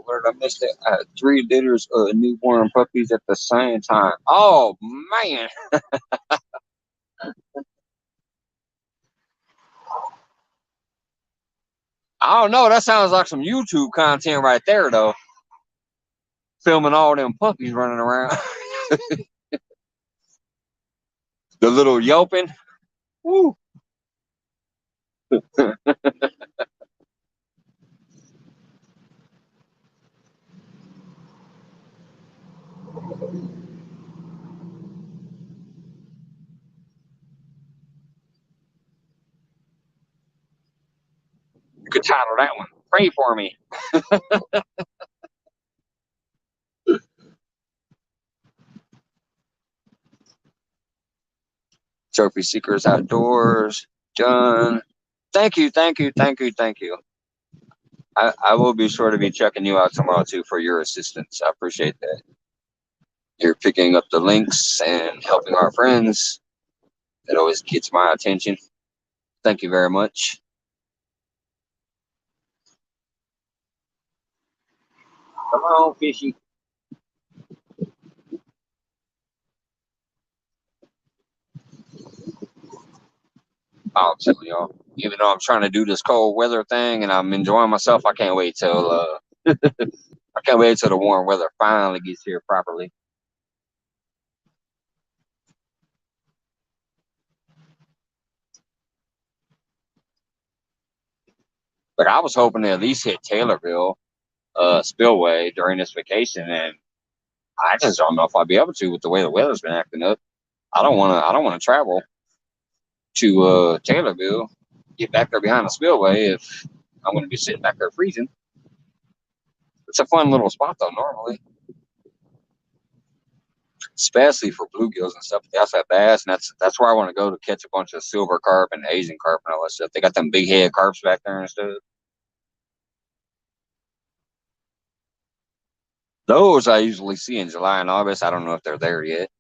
A: Where did I miss that? I had 3 litters of newborn puppies at the same time. Oh, man. I don't know. That sounds like some YouTube content right there, though. Filming all them puppies running around. The little yelping. Woo. You could title that one. Pray for me. Trophy Seekers Outdoors. Done. Thank you, thank you, thank you, thank you. I will be sure to be checking you out tomorrow too for your assistance. I appreciate that. You're picking up the links and helping our friends. That always gets my attention. Thank you very much. Come on, fishy. I'm telling y'all, even though I'm trying to do this cold weather thing and I'm enjoying myself, I can't wait till I can't wait till the warm weather finally gets here properly. But I was hoping to at least hit Taylorville Spillway during this vacation, and I just don't know if I'll be able to with the way the weather's been acting up. I don't wanna travel to Taylorville, get back there behind the spillway if I'm gonna be sitting back there freezing. It's a fun little spot though, normally. Especially for bluegills and stuff. That's that bass, and that's where I want to go to catch a bunch of silver carp and Asian carp and all that stuff. They got them big head carps back there and stuff. Those I usually see in July and August. I don't know if they're there yet.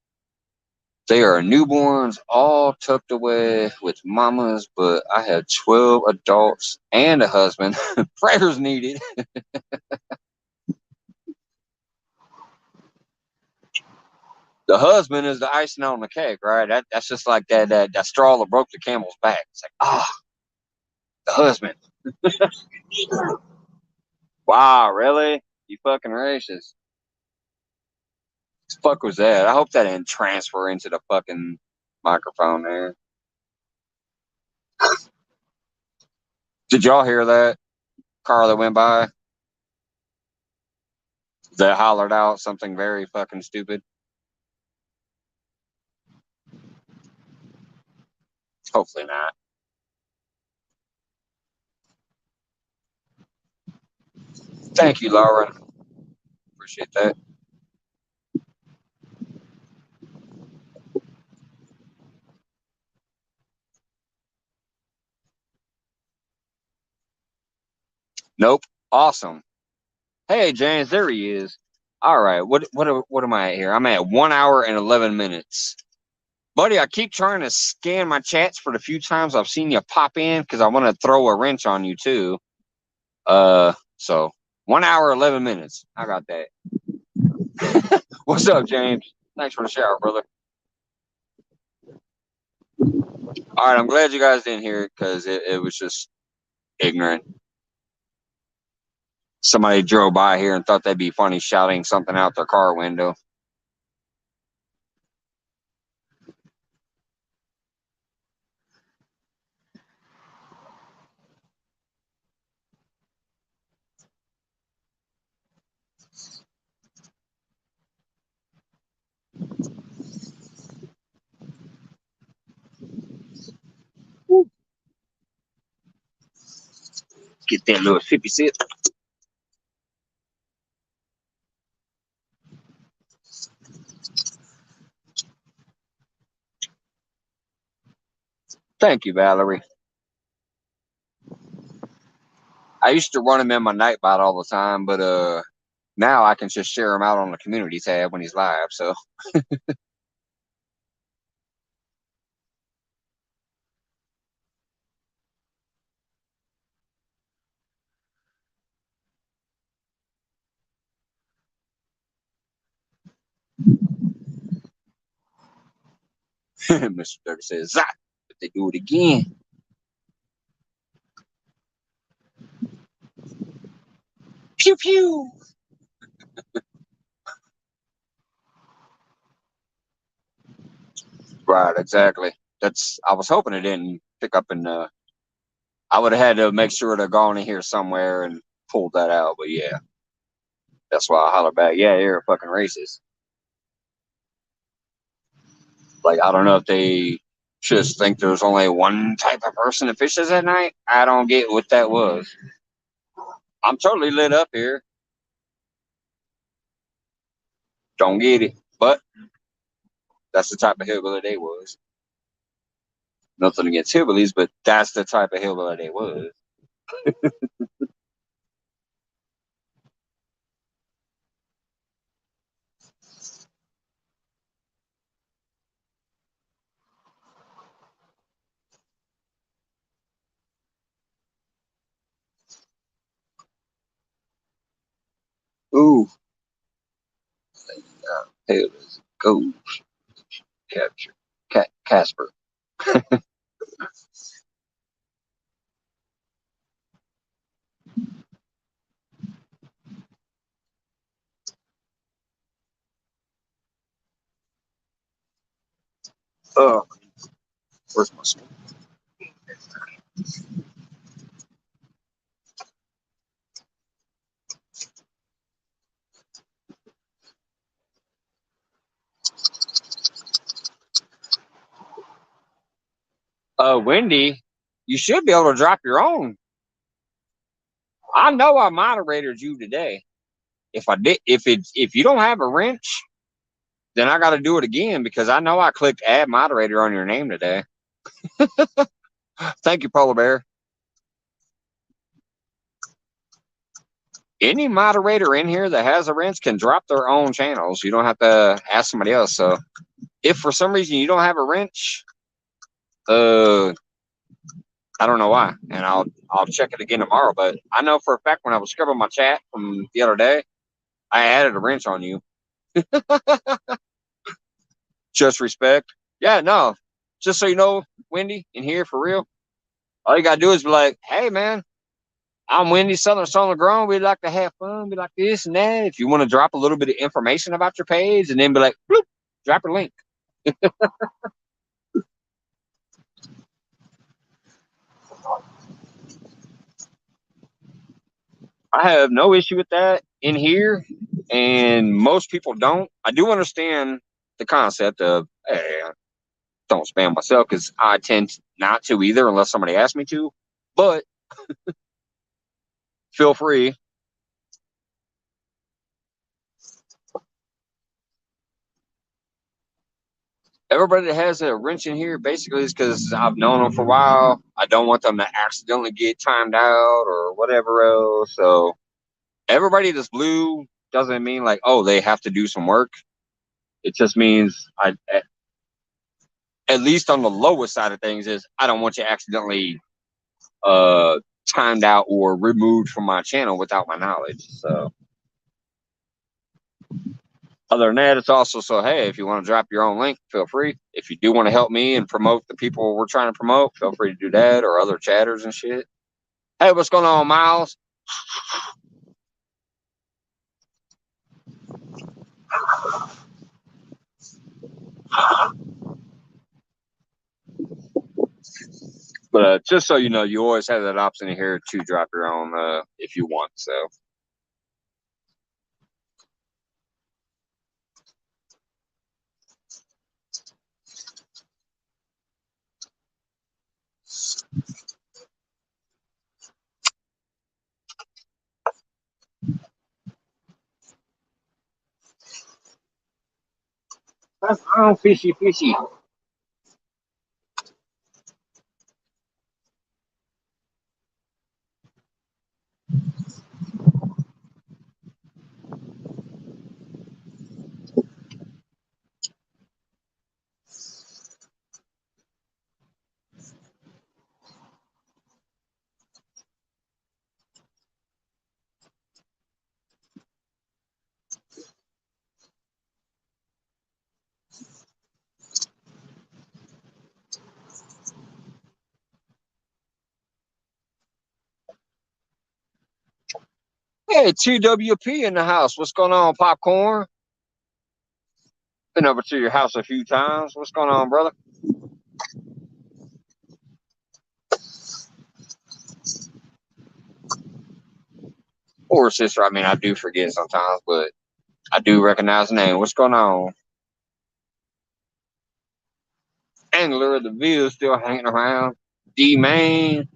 A: They are newborns, all tucked away with mamas, but I have 12 adults and a husband. Prayers needed. The husband is the icing on the cake, right? That's just like that straw that broke the camel's back. It's like, the husband. Wow, really? You fucking racist. What the fuck was that? I hope that didn't transfer into the fucking microphone there. Did y'all hear that car that went by? That hollered out something very fucking stupid. Hopefully not. Thank you, Lauren. Appreciate that. Nope. Awesome. Hey, James, there he is. All right. What am I at here? I'm at 1 hour and 11 minutes. Buddy, I keep trying to scan my chats for the few times I've seen you pop in because I want to throw a wrench on you too. So 1 hour, 11 minutes. I got that. What's up, James? Thanks for the shower, brother. All right, I'm glad you guys didn't hear it because it was just ignorant. Somebody drove by here and thought that'd be funny shouting something out their car window. Get that little 50 cent. Thank you, Valerie. I used to run him in my Nightbot all the time, but now I can just share him out on the community tab when he's live. So Mr. Dirty says, Zah! If they do it again. Pew pew. Right, exactly. I was hoping it didn't pick up in I would have had to make sure to go in here somewhere and pull that out, but yeah. That's why I holler back, yeah, you're a fucking racist. Like, I don't know if they just think there's only one type of person that fishes at night. I don't get what that was. I'm totally lit up here. Don't get it. But that's the type of hillbilly they was. Nothing against hillbillies, but that's the type of hillbilly they was. Ooh. Hillbillies. Go. Capture. Casper. Oh, where's my smoke? Wendy, you should be able to drop your own. I know I moderated you today. If you don't have a wrench, then I got to do it again because I know I clicked add moderator on your name today. Thank you, Polar Bear. Any moderator in here that has a wrench can drop their own channels. You don't have to ask somebody else. So if for some reason you don't have a wrench, I don't know why, and I'll check it again tomorrow. But I know for a fact when I was scrubbing my chat from the other day, I added a wrench on you. Just respect. Yeah, no. Just so you know, Wendy, in here for real. All you gotta do is be like, hey man, I'm Wendy Southern Solar Grown. We'd like to have fun. We like this and that. If you want to drop a little bit of information about your page and then be like, bloop, drop your link. I have no issue with that in here, and most people don't. I do understand the concept of, hey, don't spam myself because I tend not to either unless somebody asks me to. But feel free. Everybody that has a wrench in here basically is because I've known them for a while. I don't want them to accidentally get timed out or whatever else. So everybody that's blue doesn't mean like, oh, they have to do some work. It just means at least on the lowest side of things is I don't want you accidentally uh timed out or removed from my channel without my knowledge. So other than that, it's also so hey, if you want to drop your own link, feel free. If you do want to help me and promote the people we're trying to promote, feel free to do that, or other chatters and shit. Hey, what's going on, Miles? But just so you know, you always have that option in here to drop your own if you want. So that's fishy, fishy. Hey, TWP in the house. What's going on, Popcorn? Been over to your house a few times. What's going on, brother? Or sister. I mean, I do forget sometimes, but I do recognize the name. What's going on? Angler of the Ville still hanging around. D Main.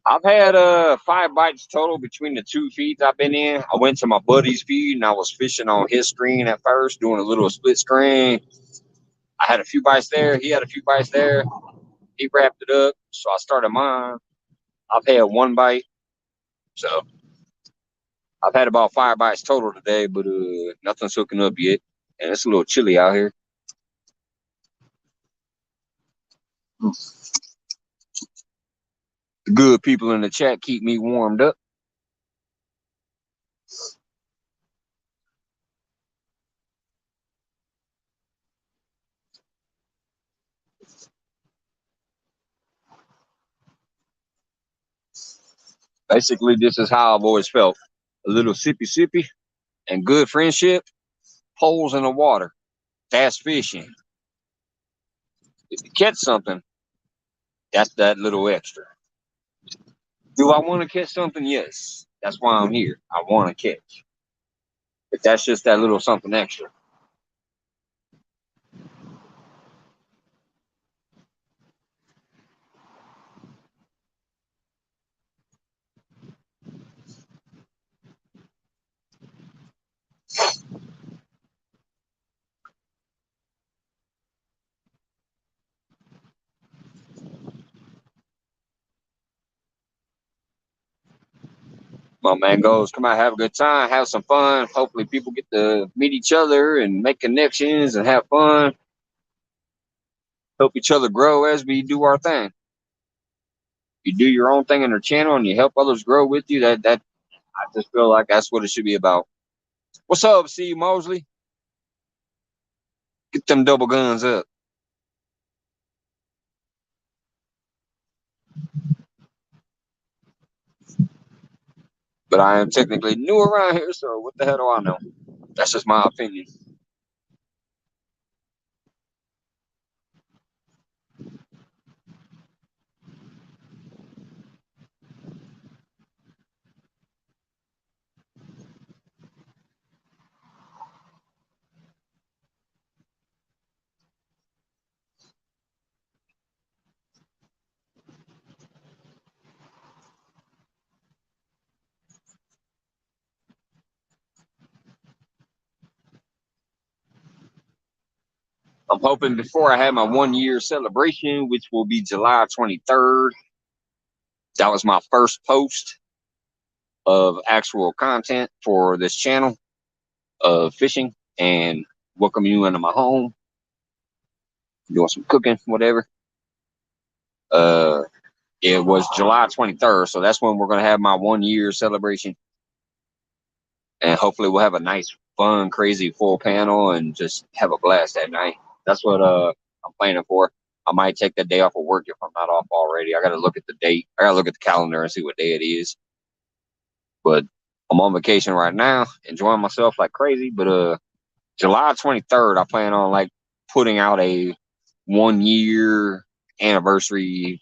A: I've had 5 bites total between the 2 feeds I've been in. I went to my buddy's feed and I was fishing on his screen at first, doing a little split screen. I had a few bites there. He had a few bites there. He wrapped it up, so I started mine. I've had 1 bite, so I've had about 5 bites total today, but nothing's hooking up yet, and it's a little chilly out here. The good people in the chat keep me warmed up. Basically, this is how I've always felt. A little sippy and good friendship, poles in the water. That's fishing. If you catch something, that's that little extra. Do I want to catch something? Yes. That's why I'm here. I want to catch. But that's just that little something extra. My man goes, come out, have a good time, have some fun. Hopefully people get to meet each other and make connections and have fun. Help each other grow as we do our thing. You do your own thing in your channel and you help others grow with you. That I just feel like that's what it should be about. What's up, C. Mosley? Get them double guns up. But I am technically new around here, so what the hell do I know? That's just my opinion. I'm hoping before I have my 1 year celebration, which will be July 23rd. That was my first post of actual content for this channel of fishing and welcoming you into my home, doing some cooking, whatever. It was July 23rd, so that's when we're gonna have my 1 year celebration, and hopefully we'll have a nice, fun, crazy full panel and just have a blast that night. That's what I'm planning for. I might take the day off of work if I'm not off already. I gotta look at the date. I gotta look at the calendar and see what day it is. But I'm on vacation right now, enjoying myself like crazy. But July 23rd, I plan on like putting out a 1 year anniversary,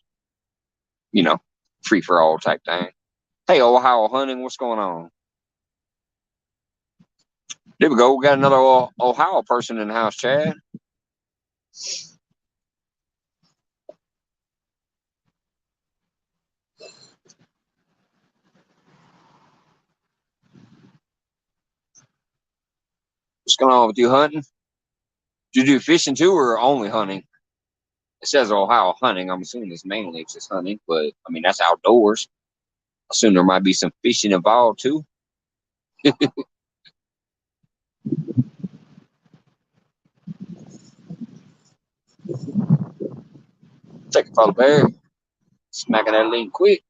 A: you know, free for all type thing. Hey, Ohio Hunting, what's going on? There we go. We got another Ohio person in the house, Chad. What's going on with you hunting? Do you do fishing too or only hunting? It says Ohio Hunting. I'm assuming it's mainly just hunting, but I mean, that's outdoors. I assume there might be some fishing involved too. Take a photo, bear. Smacking that link quick.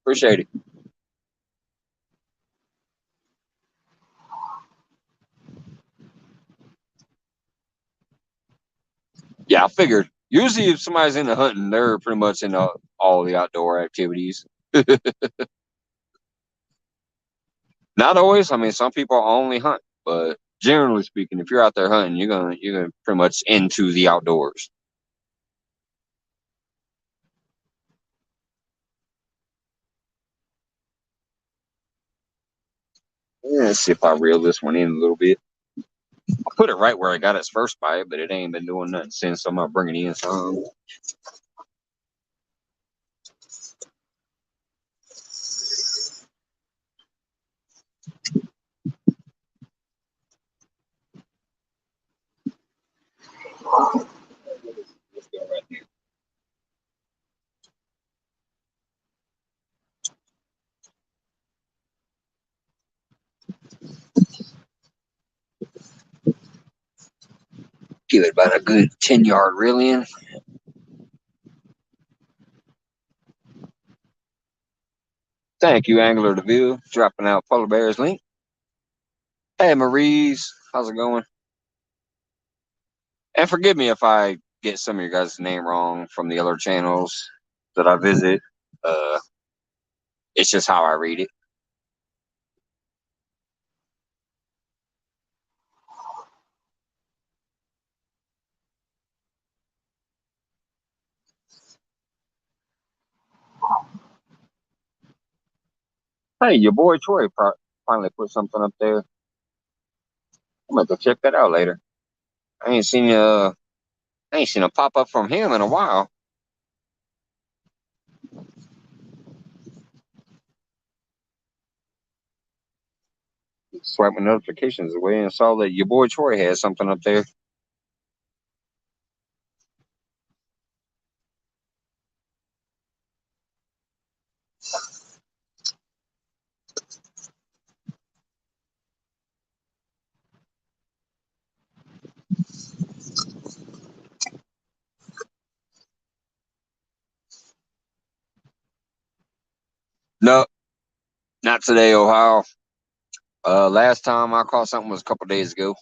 A: Appreciate it. Yeah, I figured. Usually, if somebody's into hunting, they're pretty much into all the outdoor activities. Not always. I mean, some people only hunt, but generally speaking, if you're out there hunting, you're gonna pretty much into the outdoors. Yeah, let's see if I reel this one in a little bit. I put it right where I got its first bite, but it ain't been doing nothing since. So I'm gonna bring it in some. Give it about a good 10-yard reel in. Thank you, Angler DeVille, dropping out Polar Bear's link. Hey, Maurice, how's it going? And forgive me if I get some of your guys' name wrong from the other channels that I visit. Uh, it's just how I read it. Hey, your boy Troy finally put something up there. I'm gonna go check that out later. I ain't seen I ain't seen a pop up from him in a while. Swipe my notifications away and saw that your boy Troy had something up there. No, not today, Ohio. Last time I caught something was a couple days ago.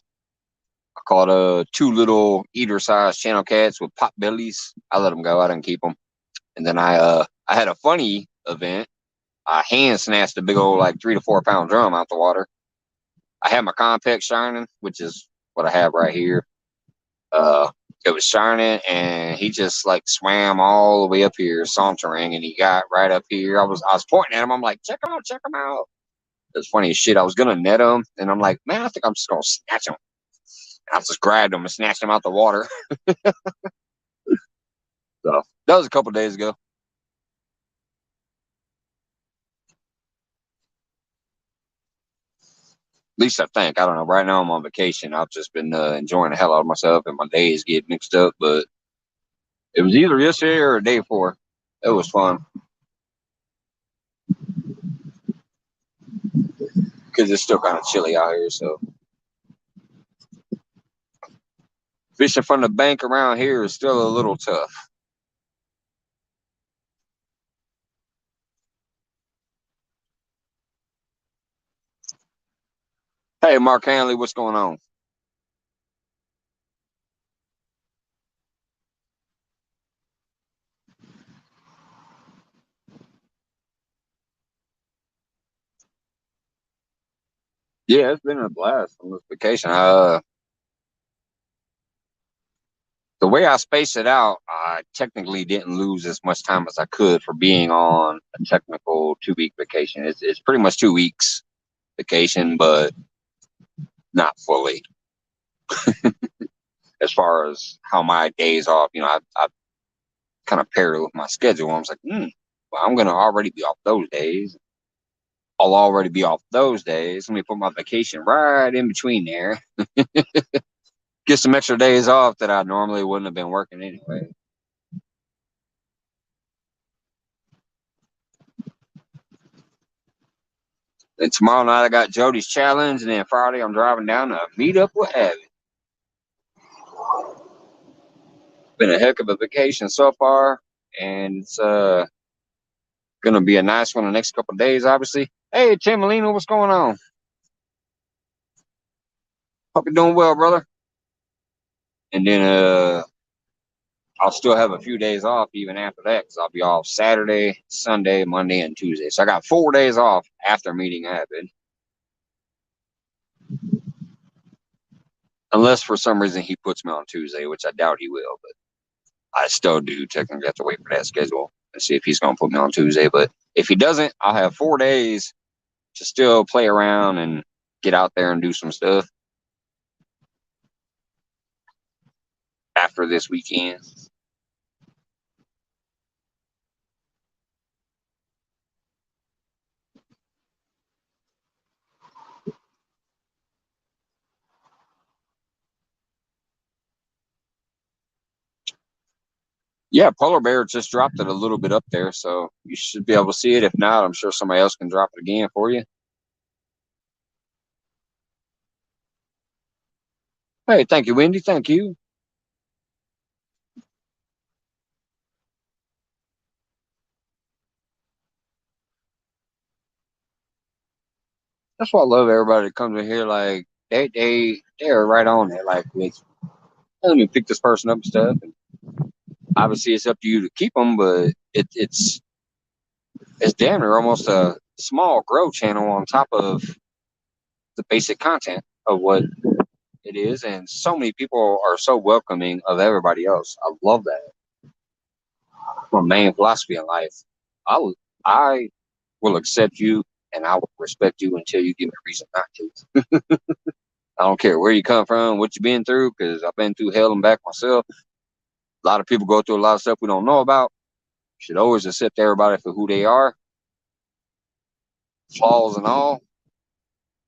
A: I caught two little eater-sized channel cats with pot bellies. I let them go. I didn't keep them. And then I had a funny event. I hand snatched a big old like 3 to 4 pound drum out the water. I had my Compex shining, which is what I have right here. It was shining, and he just like swam all the way up here, sauntering, and he got right up here. I was pointing at him. I'm like, check him out, check him out. It's funny as shit. I was gonna net him, and I'm like, man, I think I'm just gonna snatch him. And I just grabbed him and snatched him out the water. So that was a couple days ago. At least I think. I don't know. Right now I'm on vacation. I've just been enjoying the hell out of myself, and my days get mixed up. But it was either yesterday or a day before. It was fun because it's still kind of chilly out here. So fishing from the bank around here is still a little tough. Hey, Mark Hanley, what's going on? Yeah, it's been a blast on this vacation. The way I spaced it out, I technically didn't lose as much time as I could for being on a technical 2 week vacation. It's pretty much 2 weeks vacation, but not fully. As far as how my days off, I kind of paired it with my schedule. I was like, well, I'm going to already be off those days. I'll already be off those days. Let me put my vacation right in between there. Get some extra days off that I normally wouldn't have been working anyway. Then tomorrow night I got Jody's challenge, and then Friday I'm driving down to meet up with Abby. Been a heck of a vacation so far, and it's gonna be a nice one the next couple of days, obviously. Hey, Tim Molina, what's going on? Hope you're doing well, brother. And then I'll still have a few days off even after that because I'll be off Saturday, Sunday, Monday, and Tuesday. So I got 4 days off after meeting Abby. Unless for some reason he puts me on Tuesday, which I doubt he will, but I still do technically have to wait for that schedule and see if he's going to put me on Tuesday. But if he doesn't, I'll have 4 days to still play around and get out there and do some stuff after this weekend. Yeah, Polar Bear just dropped it a little bit up there, so you should be able to see it. If not, I'm sure somebody else can drop it again for you. Hey, thank you, Wendy. Thank you. That's why I love everybody that comes in here. Like they're right on it. Like, let me pick this person up and stuff. And obviously, it's up to you to keep them, but it's damn near almost a small grow channel on top of the basic content of what it is. And so many people are so welcoming of everybody else. I love that. My main philosophy in life. I will accept you and I will respect you until you give me a reason not to. I don't care where you come from, what you've been through, because I've been through hell and back myself. A lot of people go through a lot of stuff we don't know about. You should always accept everybody for who they are, flaws and all,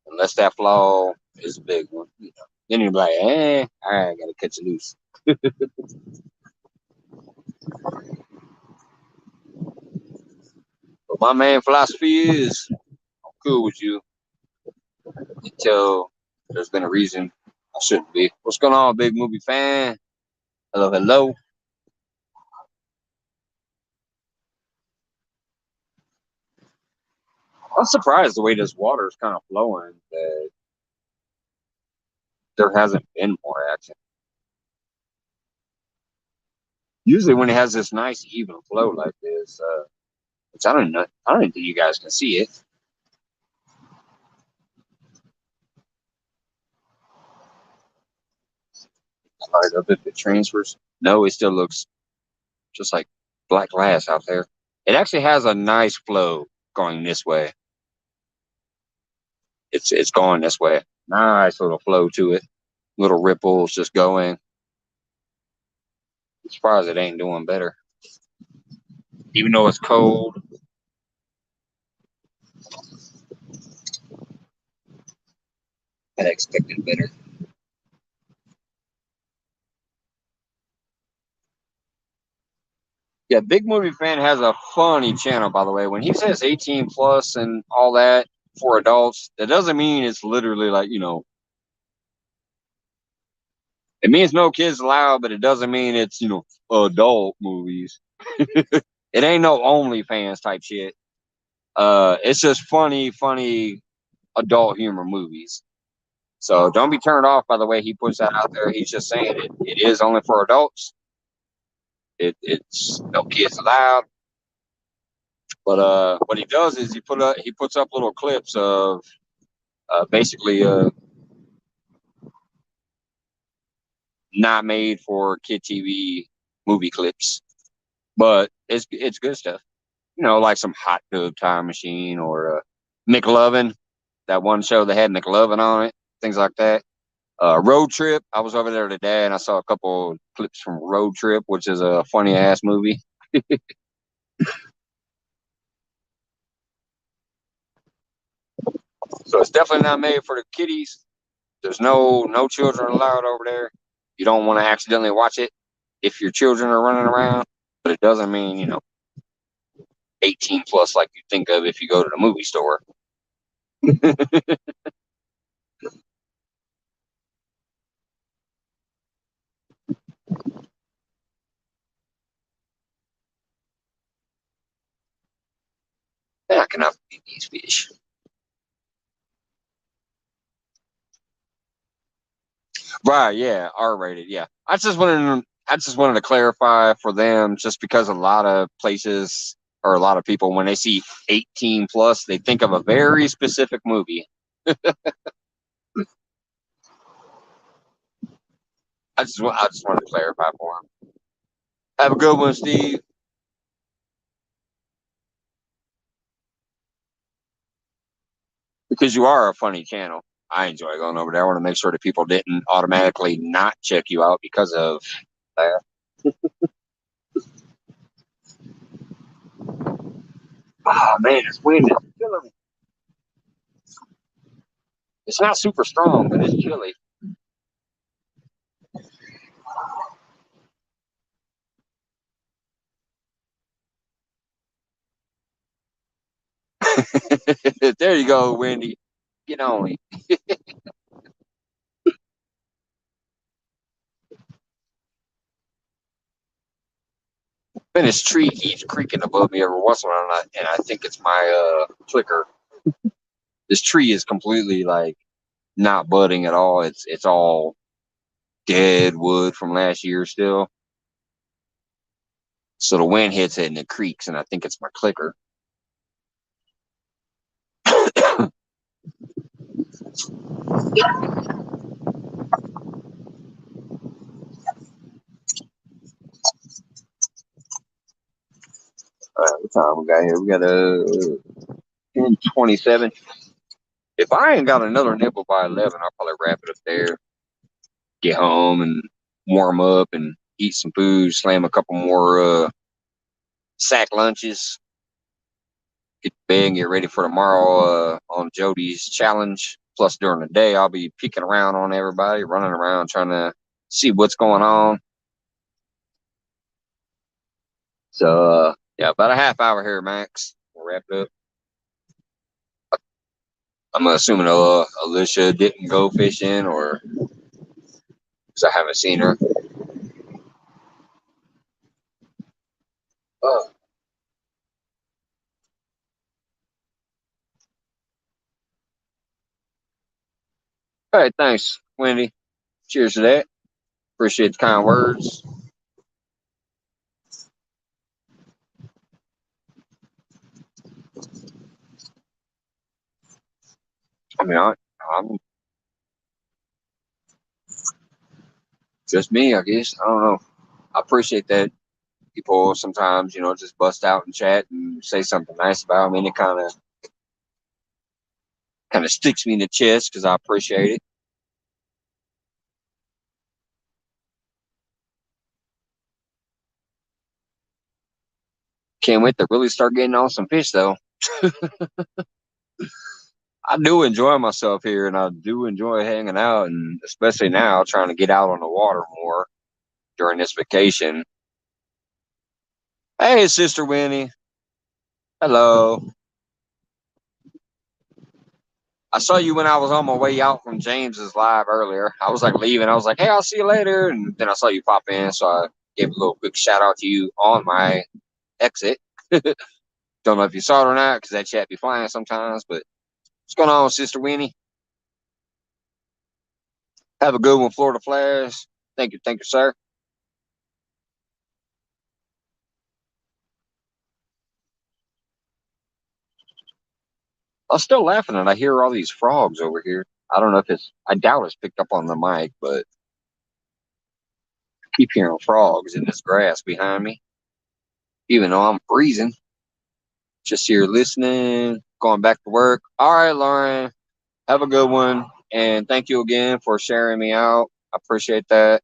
A: unless that flaw is a big one. Then you're like, all right, I gotta cut you loose. But my main philosophy is I'm cool with you until there's been a reason I shouldn't be. What's going on, big movie fan? Hello, hello. I'm surprised the way this water is kind of flowing. there hasn't been more action. Usually, when it has this nice even flow like this, which I don't know, I don't think you guys can see it. All right, up if it transfers. No, it still looks just like black glass out there. It actually has a nice flow going this way. It's going this way. Nice little flow to it. Little ripples just going. I'm surprised it ain't doing better. Even though it's cold. I expected better. Yeah, Big Movie Fan has a funny channel, by the way. When he says 18 plus and all that for adults, that doesn't mean it's literally like, it means no kids allowed, but it doesn't mean it's, adult movies. It ain't no OnlyFans type shit. It's just funny adult humor movies. So don't be turned off by the way he puts that out there. He's just saying it is only for adults. It's no kids allowed. But what he does is he puts up little clips of basically not made for kid TV movie clips, but it's good stuff. Like some Hot Tub Time Machine or McLovin, that one show that had McLovin on it, things like that. Road Trip. I was over there today and I saw a couple clips from Road Trip, which is a funny ass movie. So it's definitely not made for the kiddies. There's no children allowed over there. You don't want to accidentally watch it if your children are running around, but it doesn't mean 18 plus like you think of if you go to the movie store. I cannot feed these fish. Right, yeah, R-rated, yeah. I just wanted to clarify for them, just because a lot of places or a lot of people, when they see 18 plus, they think of a very specific movie. I just wanted to clarify for them. Have a good one, Steve. Because you are a funny channel. I enjoy going over there. I want to make sure that people didn't automatically not check you out because of that. Oh man, this wind is killing me. It's not super strong, but it's chilly. There you go, Wendy. Get on me. And this tree keeps creaking above me every once in a while, and I think it's my clicker. This tree is completely like not budding at all. It's all dead wood from last year still. So the wind hits it and it creaks, and I think it's my clicker. All right, what time we got here? We got a 10:27. If I ain't got another nibble by 11, I'll probably wrap it up there. Get home and warm up and eat some food. Slam a couple more sack lunches. Get to bed and get ready for tomorrow on Jody's challenge. Plus, during the day, I'll be peeking around on everybody, running around trying to see what's going on. So, yeah, about a half hour here, Max. We'll wrap it up. I'm assuming Alicia didn't go fishing, or because I haven't seen her. Oh, all right, thanks, Wendy. Cheers to that. Appreciate the kind words. I mean, I'm just me, I guess. I don't know. I appreciate that people sometimes, just bust out and chat and say something nice about me. And it kind of sticks me in the chest because I appreciate it. Can't wait to really start getting on some fish though. I do enjoy myself here, and I do enjoy hanging out, and especially now trying to get out on the water more during this vacation. Hey, Sister Winnie. Hello. I saw you when I was on my way out from James's live earlier. I was like leaving. I was like, hey, I'll see you later. And then I saw you pop in. So I gave a little quick shout out to you on my exit. Don't know if you saw it or not because that chat be flying sometimes. But what's going on, Sister Winnie? Have a good one, Florida Flash. Thank you, sir. I'm still laughing and I hear all these frogs over here. I don't know if I doubt it's picked up on the mic, but I keep hearing frogs in this grass behind me, even though I'm freezing. Just here listening, going back to work. All right, Lauren, have a good one. And thank you again for sharing me out. I appreciate that.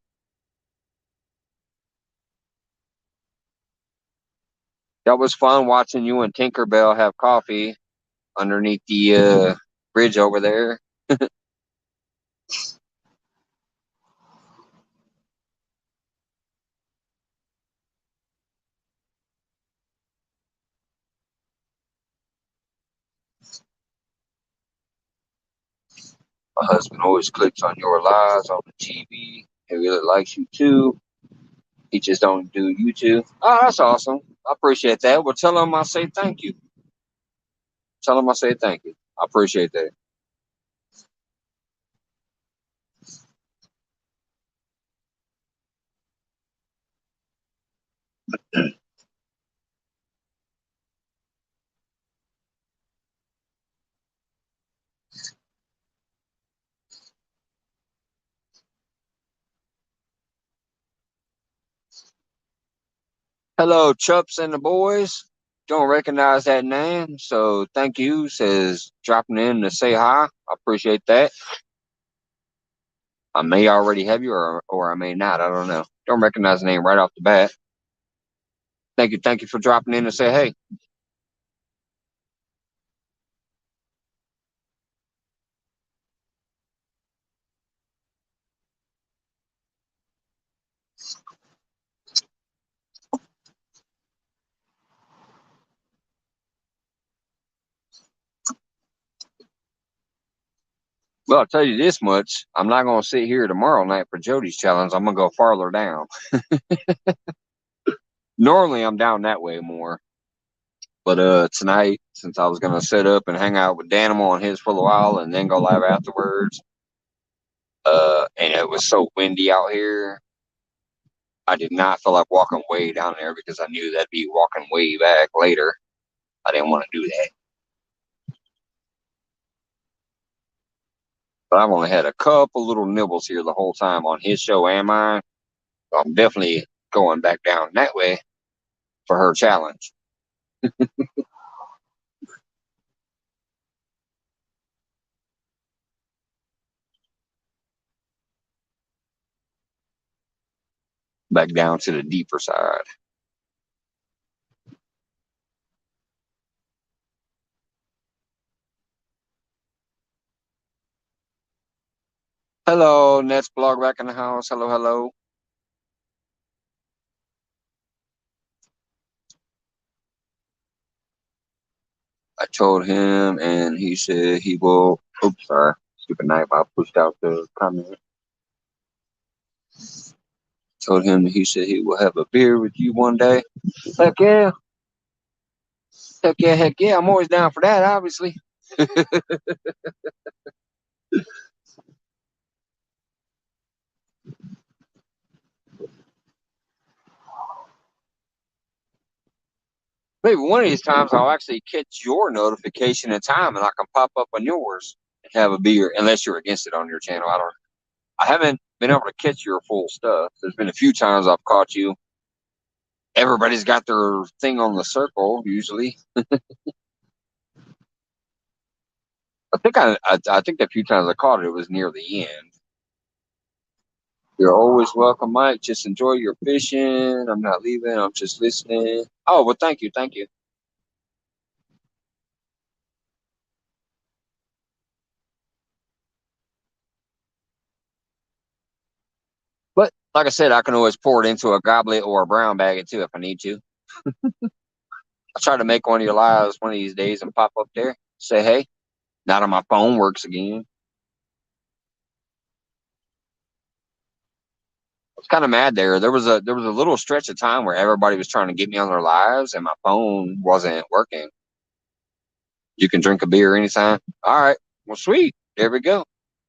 A: That was fun watching you and Tinkerbell have coffee underneath the bridge over there. My husband always clicks on your lives on the TV. He really likes you too. He just don't do YouTube. Oh, that's awesome. I appreciate that. Well, tell him I say thank you. Tell him I say thank you. I appreciate that. Hello, Chups and the boys. Don't recognize that name, so thank you. Says dropping in to say hi. I appreciate that. I may already have you, or I may not. I don't know. Don't recognize the name right off the bat. Thank you for dropping in to say hey. Well, I'll tell you this much. I'm not going to sit here tomorrow night for Jody's challenge. I'm going to go farther down. Normally, I'm down that way more. But tonight, since I was going to set up and hang out with Danimal on his for a while and then go live afterwards, and it was so windy out here, I did not feel like walking way down there because I knew that'd be walking way back later. I didn't want to do that. But I've only had a couple little nibbles here the whole time on his show and mine. So I'm definitely going back down that way for her challenge. Back down to the deeper side. Hello, Net's blog back in the house. Hello, hello. I told him, and he said he will. Oops, sorry. Stupid knife. I pushed out the comment. Told him he said he will have a beer with you one day. Heck yeah. Heck yeah, heck yeah. I'm always down for that, obviously. Maybe one of these times I'll actually catch your notification in time and I can pop up on yours and have a beer, unless you're against it on your channel. I haven't been able to catch your full stuff. There's been a few times I've caught you. Everybody's got their thing on the circle usually. I think the few times I caught it, it was near the end. You're always welcome, Mike. Just enjoy your fishing. I'm not leaving. I'm just listening. Oh, well, thank you. Thank you. But like I said, I can always pour it into a goblet or a brown bag too if I need to. I'll try to make one of your lives one of these days and pop up there. Say, hey, now that my phone works again. I was kind of mad there. There was a little stretch of time where everybody was trying to get me on their lives and my phone wasn't working. You can drink a beer anytime. All right. Well, sweet. There we go.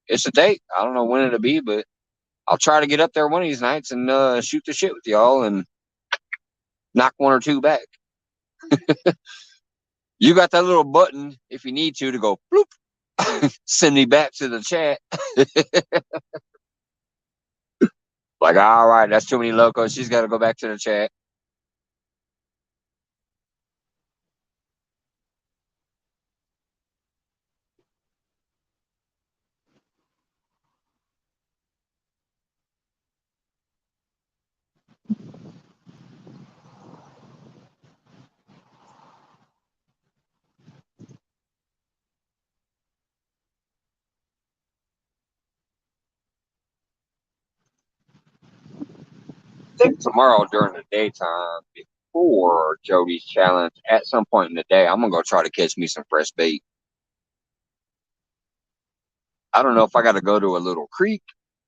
A: It's a date. I don't know when it'll be, but I'll try to get up there one of these nights and shoot the shit with y'all and knock one or two back. You got that little button if you need to go bloop, send me back to the chat. Like, all right, that's too many locos. She's got to go back to the chat. I think tomorrow during the daytime, before Jody's challenge, at some point in the day, I'm gonna go try to catch me some fresh bait. I don't know if I got to go to a little creek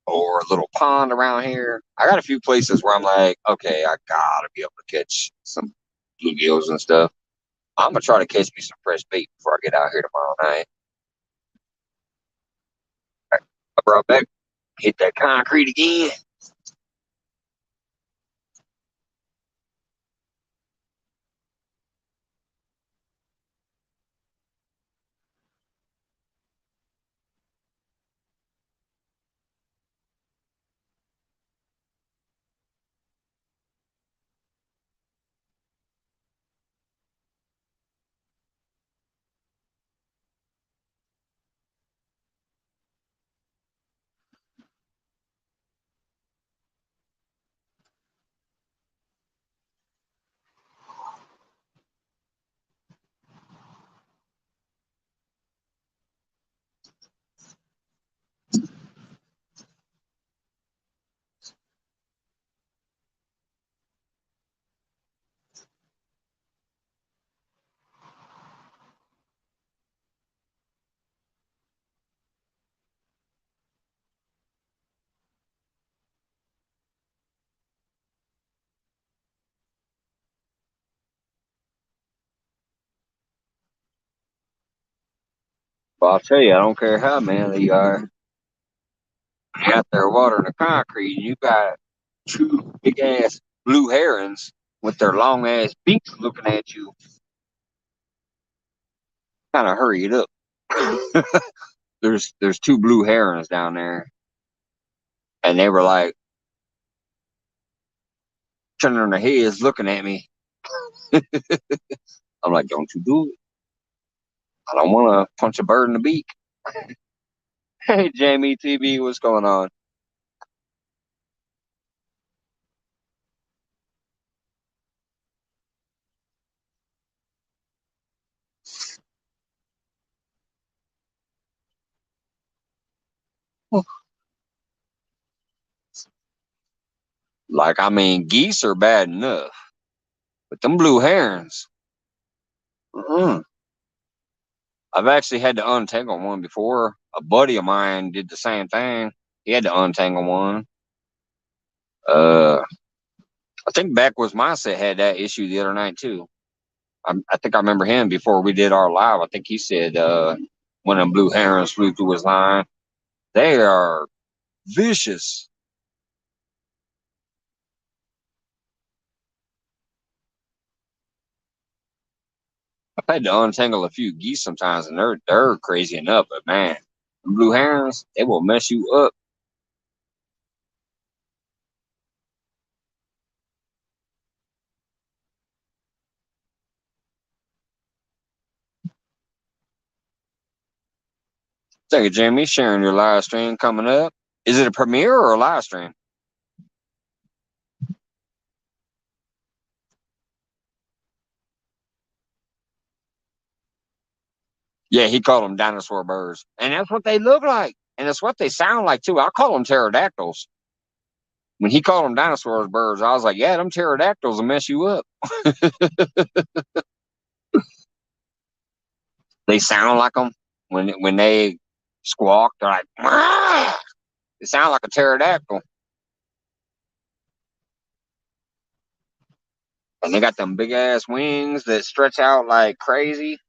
A: or a little pond around here. I got a few places where I'm like, okay, I gotta be able to catch some bluegills and stuff. I'm gonna try to catch me some fresh bait before I get out here tomorrow night. I brought back, hit that concrete again. Well, I'll tell you, I don't care how manly you are. You're out there watering the concrete, and you got two big ass blue herons with their long ass beaks looking at you. Kind of hurry it up. There's two blue herons down there, and they were like turning their heads looking at me. I'm like, don't you do it. I don't want to punch a bird in the beak. Hey, Jamie TV, what's going on? Like, I mean, geese are bad enough, but them blue herons, mm-mm. I've actually had to untangle one before. A buddy of mine did the same thing. He had to untangle one. I think Backwards Mindset had that issue the other night too. I think I remember him before we did our live. I think he said when them blue herons flew through his line, they are vicious. I've had to untangle a few geese sometimes, and they're crazy enough. But man, blue herons, they will mess you up. Thank you, Jimmy, sharing your live stream coming up. Is it a premiere or a live stream? Yeah, he called them dinosaur birds, and that's what they look like, and that's what they sound like too. I call them pterodactyls. When he called them dinosaur birds, I was like, yeah, them pterodactyls will mess you up. They sound like them when they squawk. They're like, ah! They sound like a pterodactyl, and they got them big ass wings that stretch out like crazy.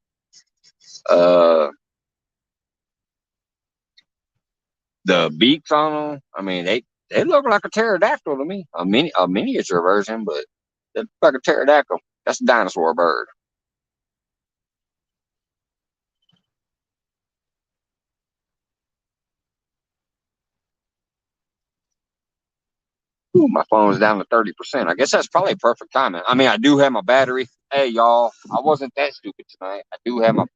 A: Uh, the beaks on them. I mean, they look like a pterodactyl to me. A miniature version, but they look like a pterodactyl. That's a dinosaur bird. Ooh, my phone's down to 30%. I guess that's probably perfect timing. I mean, I do have my battery. Hey, y'all, I wasn't that stupid tonight. I do have my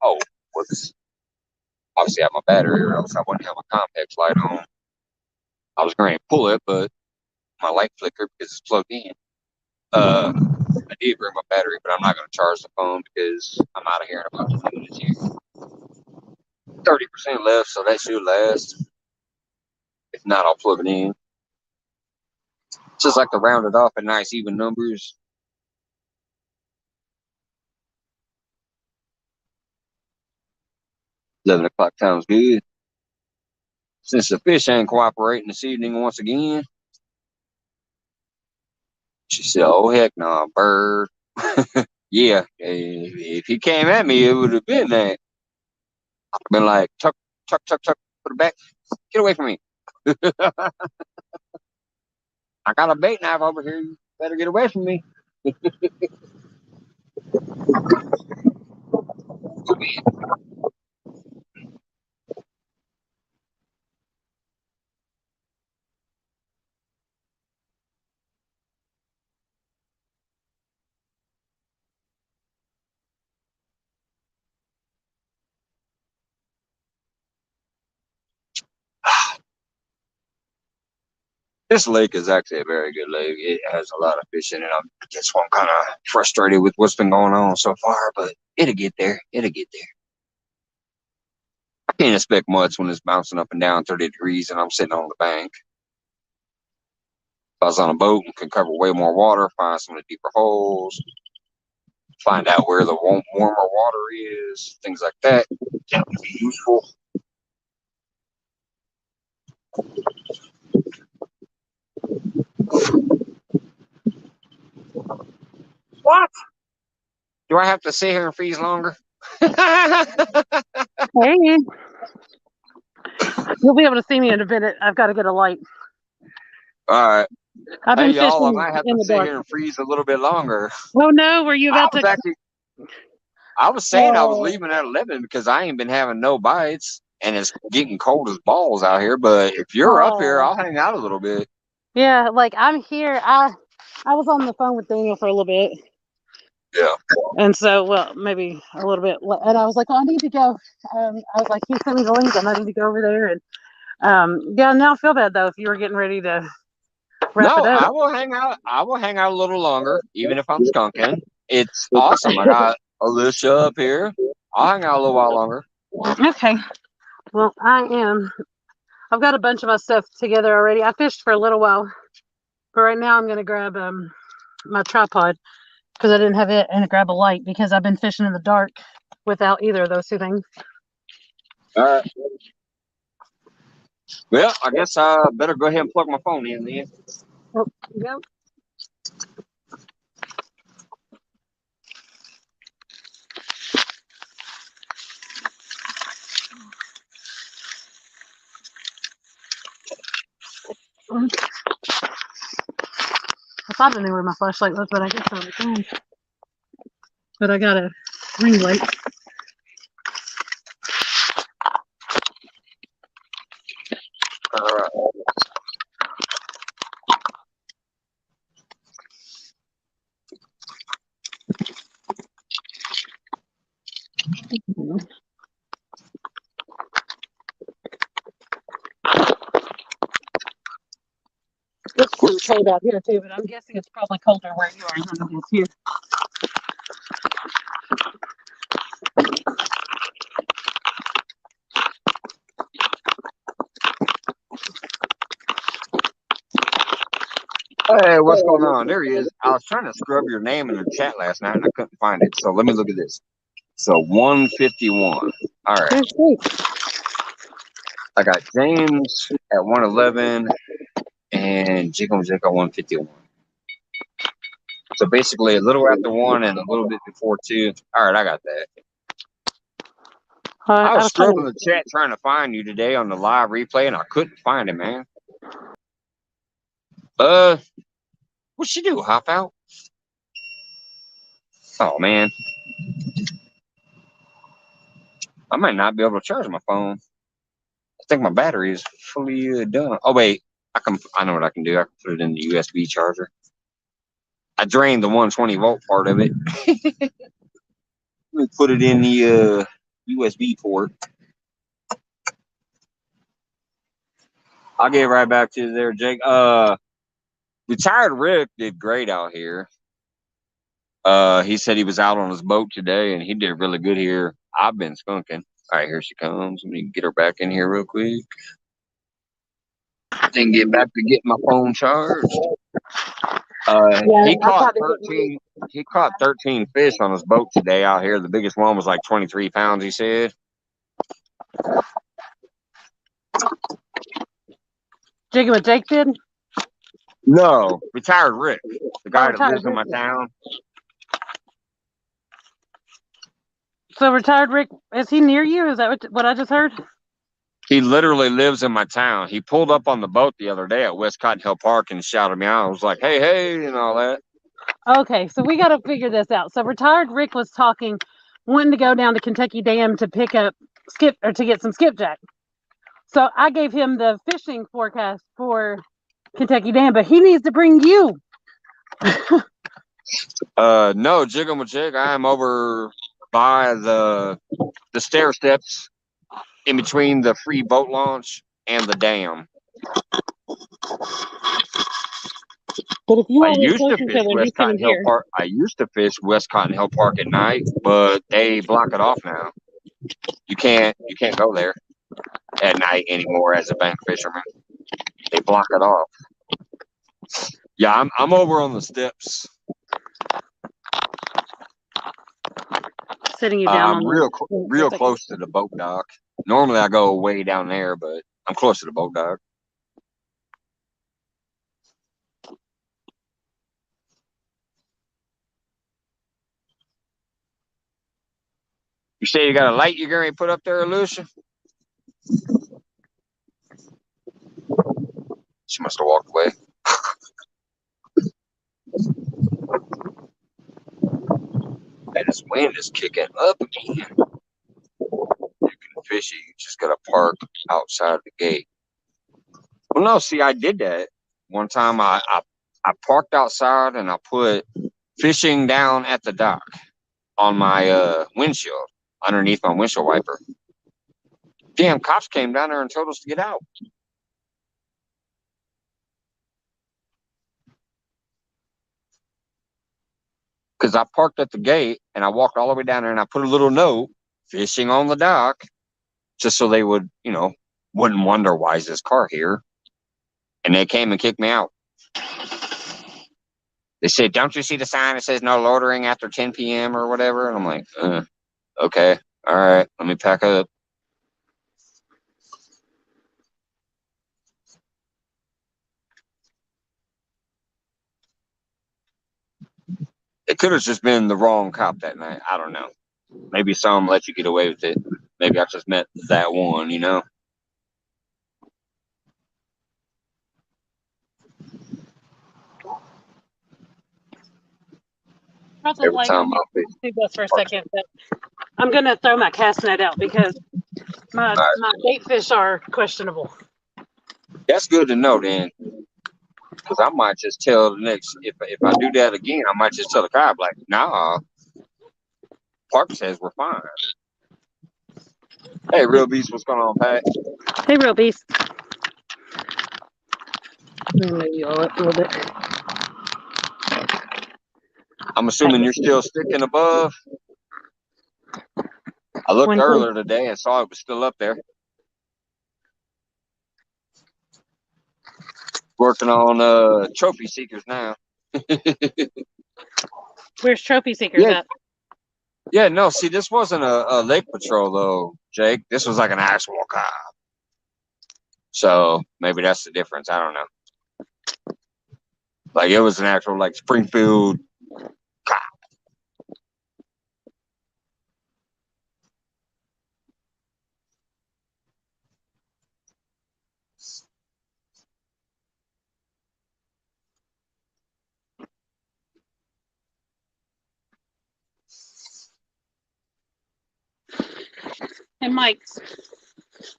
A: whoops. Obviously, I have my battery, or else I wouldn't have my complex light on. I was going to pull it, but my light flickered because it's plugged in. I did bring my battery, but I'm not going to charge the phone because I'm out of here in about 2 minutes here. 30% left, so that should last. If not, I'll plug it in. Just like to round it off at nice even numbers. 11 o'clock sounds good. Since the fish ain't cooperating this evening once again, she said, "Oh heck no, bird." Yeah, if he came at me, it would have been that. I've been like, tuck, tuck, tuck, tuck, put it back, get away from me. I got a bait knife over here. You better get away from me. This lake is actually a very good lake. It has a lot of fish in it. I'm just one kind of frustrated with what's been going on so far, but it'll get there. It'll get there. I can't expect much when it's bouncing up and down 30 degrees and I'm sitting on the bank. If I was on a boat and could cover way more water, find some of the deeper holes, find out where the warmer water is, things like that, that would be useful. What? Do I have to sit here and freeze longer?
D: Hey, you'll be able to see me in a minute. I've got to get a light.
A: All right.
D: I've
A: Hey,
D: been
A: y'all, I
D: fishing
A: might have
D: in
A: to
D: the
A: sit
D: dark.
A: here and freeze a little bit longer.
D: Oh no, were you about to?
A: I was saying I was
D: Oh,
A: leaving at 11 because I ain't been having no bites and it's getting cold as balls out here. But if you're up here,
D: oh,
A: I'll hang out a little bit.
D: yeah. Like I'm here. I was on the phone with Daniel for a little bit,
A: Yeah.
D: and so well maybe a little bit. And I was like, oh, I need to go. I was like, he sent me the link, and I need to go over there. And yeah, now I feel bad though. If you were getting ready to wrap
A: No,
D: it up.
A: I will hang out. I will hang out a little longer, even if I'm skunking. It's awesome. I got Alicia up here. I'll hang out a little while longer.
D: Okay. Well, I am. I've got a bunch of my stuff together already. I fished for a little while, but right now I'm gonna grab my tripod because I didn't have it and grab a light because I've been fishing in the dark without either of those two things.
A: All right. Well, I guess I better go ahead and plug my phone in then.
D: Oh, yeah. I thought I knew where my flashlight was, but I guess I was wrong. But I gotta green light.
A: All right.
D: It's pretty cold out here too, but I'm guessing it's probably colder where you are than it is here.
A: Hey, what's going on? There he is. I was trying to scrub your name in the chat last night and I couldn't find it. So let me look at this. So 151. All right.
D: That's great.
A: I got James at 111 and Jiggle Jig at 151. So basically a little after 1 and a little bit before 2. All right, I got that. I was scrubbing the chat trying to find you today on the live replay and I couldn't find it, man. What'd she do? Hop out? Oh, man. I might not be able to charge my phone. I think my battery is fully done. Oh, wait. I know what I can do. I can put it in the USB charger. I drained the 120 volt part of it. Let me put it in the USB port. I'll get right back to you there, Jake. Retired Rick did great out here. He said he was out on his boat today, and he did really good here. I've been skunking. All right, here she comes. Let me get her back in here real quick. Then get back to getting my phone charged. He caught 13. He caught 13 fish on his boat today out here. The biggest one was like 23 pounds. He said.
D: Jigging what Jake did?
A: No, retired Rick, the guy that lives in my town.
D: So retired Rick, is he near you? Is that what I just heard?
A: He literally lives in my town. He pulled up on the boat the other day at West Cotton Hill Park and shouted me out. I was like, hey, hey, and all that.
D: Okay, so we got to figure this out. So retired Rick was wanting to go down to Kentucky Dam to pick up to get some skipjack. So I gave him the fishing forecast for Kentucky Dam, but he needs to bring you.
A: No, Jig. I am over by the stair steps in between the free boat launch and the dam.
D: But if you
A: I
D: all
A: used to
D: close
A: fish West Cotton Hill Park. I used to fish West Cotton Hill Park at night, but they block it off now. You can't go there at night anymore as a bank fisherman. They block it off. Yeah, I'm over on the steps.
D: Sitting you down.
A: I'm real close to the boat dock. Normally I go way down there, but I'm close to the boat dock. You say you got a light you're going to put up there, Lucia? She must have walked away. And this wind is kicking up again. You can fish it. You just got to park outside the gate. Well, no, see, I did that. One time I parked outside and I put fishing down at the dock on my windshield, underneath my windshield wiper. Damn, cops came down there and told us to get out. Because I parked at the gate and I walked all the way down there and I put a little note, fishing on the dock, just so they would, wouldn't wonder why is this car here. And they came and kicked me out. They said, don't you see the sign that says no loitering after 10 p.m. or whatever? And I'm like, okay, all right, let me pack up. It could have just been the wrong cop that night. I don't know. Maybe some let you get away with it. Maybe I just met that one,
D: Russell's
A: every
D: like,
A: time I fish.
D: do this for a second, but I'm gonna throw my cast net out because my
A: All right.
D: my bait fish are questionable.
A: That's good to know then, because I might just tell the next if I do that again, I might just tell the guy like, nah, Parker says we're fine. Hey, Real Beast, what's going on, Pat?
D: Hey, Real Beast. Maybe all up a little bit.
A: I'm assuming you're still sticking above. I looked earlier today and saw it was still up there. Working on trophy seekers now.
D: Where's Trophy Seekers at?
A: Yeah, no, see, this wasn't a lake patrol though, Jake. This was like an actual cop. So maybe that's the difference. I don't know. Like it was an actual like Springfield cop.
D: And Mike,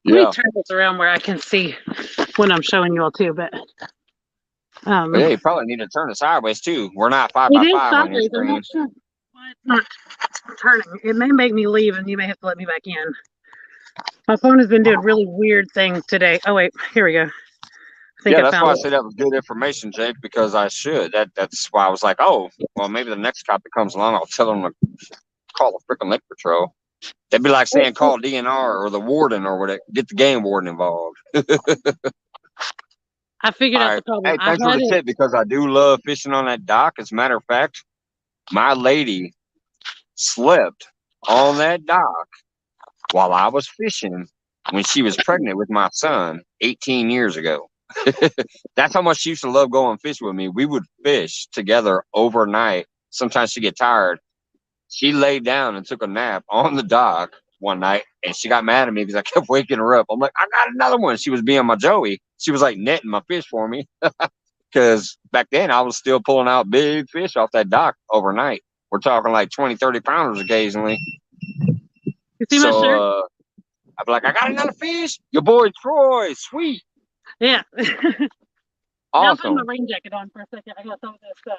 A: Yeah.
D: let me turn this around where I can see when I'm showing you all too. But
A: Yeah, you probably need to turn it sideways too. We're not 5
D: it
A: by
D: is
A: 5 on your
D: sideways. I'm
A: screen.
D: not sure why it's not turning. It may make me leave, and you may have to let me back in. My phone has been doing really weird things today. Oh wait, here we go. I think
A: Yeah,
D: I
A: that's
D: found
A: why I
D: it.
A: said that was good information, Jake, because I should. That's why I was like, oh, well, maybe the next cop that comes along, I'll tell them to call the freaking lake patrol. That'd be like saying call DNR or the warden or whatever. Get the game warden involved.
D: I figured
A: All
D: out
A: right.
D: the problem.
A: Hey,
D: I
A: thanks for
D: had
A: the
D: it.
A: tip because I do love fishing on that dock. As a matter of fact, my lady slept on that dock while I was fishing when she was pregnant with my son 18 years ago. That's how much she used to love going fishing with me. We would fish together overnight. Sometimes she'd get tired. She laid down and took a nap on the dock one night, and she got mad at me because I kept waking her up. I'm like, I got another one. She was being my Joey. She was like netting my fish for me because back then I was still pulling out big fish off that dock overnight. We're talking like 20, 30 pounders occasionally.
D: You see my shirt?
A: So I'd be like, I got another fish. Your boy Troy, sweet.
D: Yeah. Now I'm putting my
A: Awesome.
D: rain jacket on for a second. I got some of this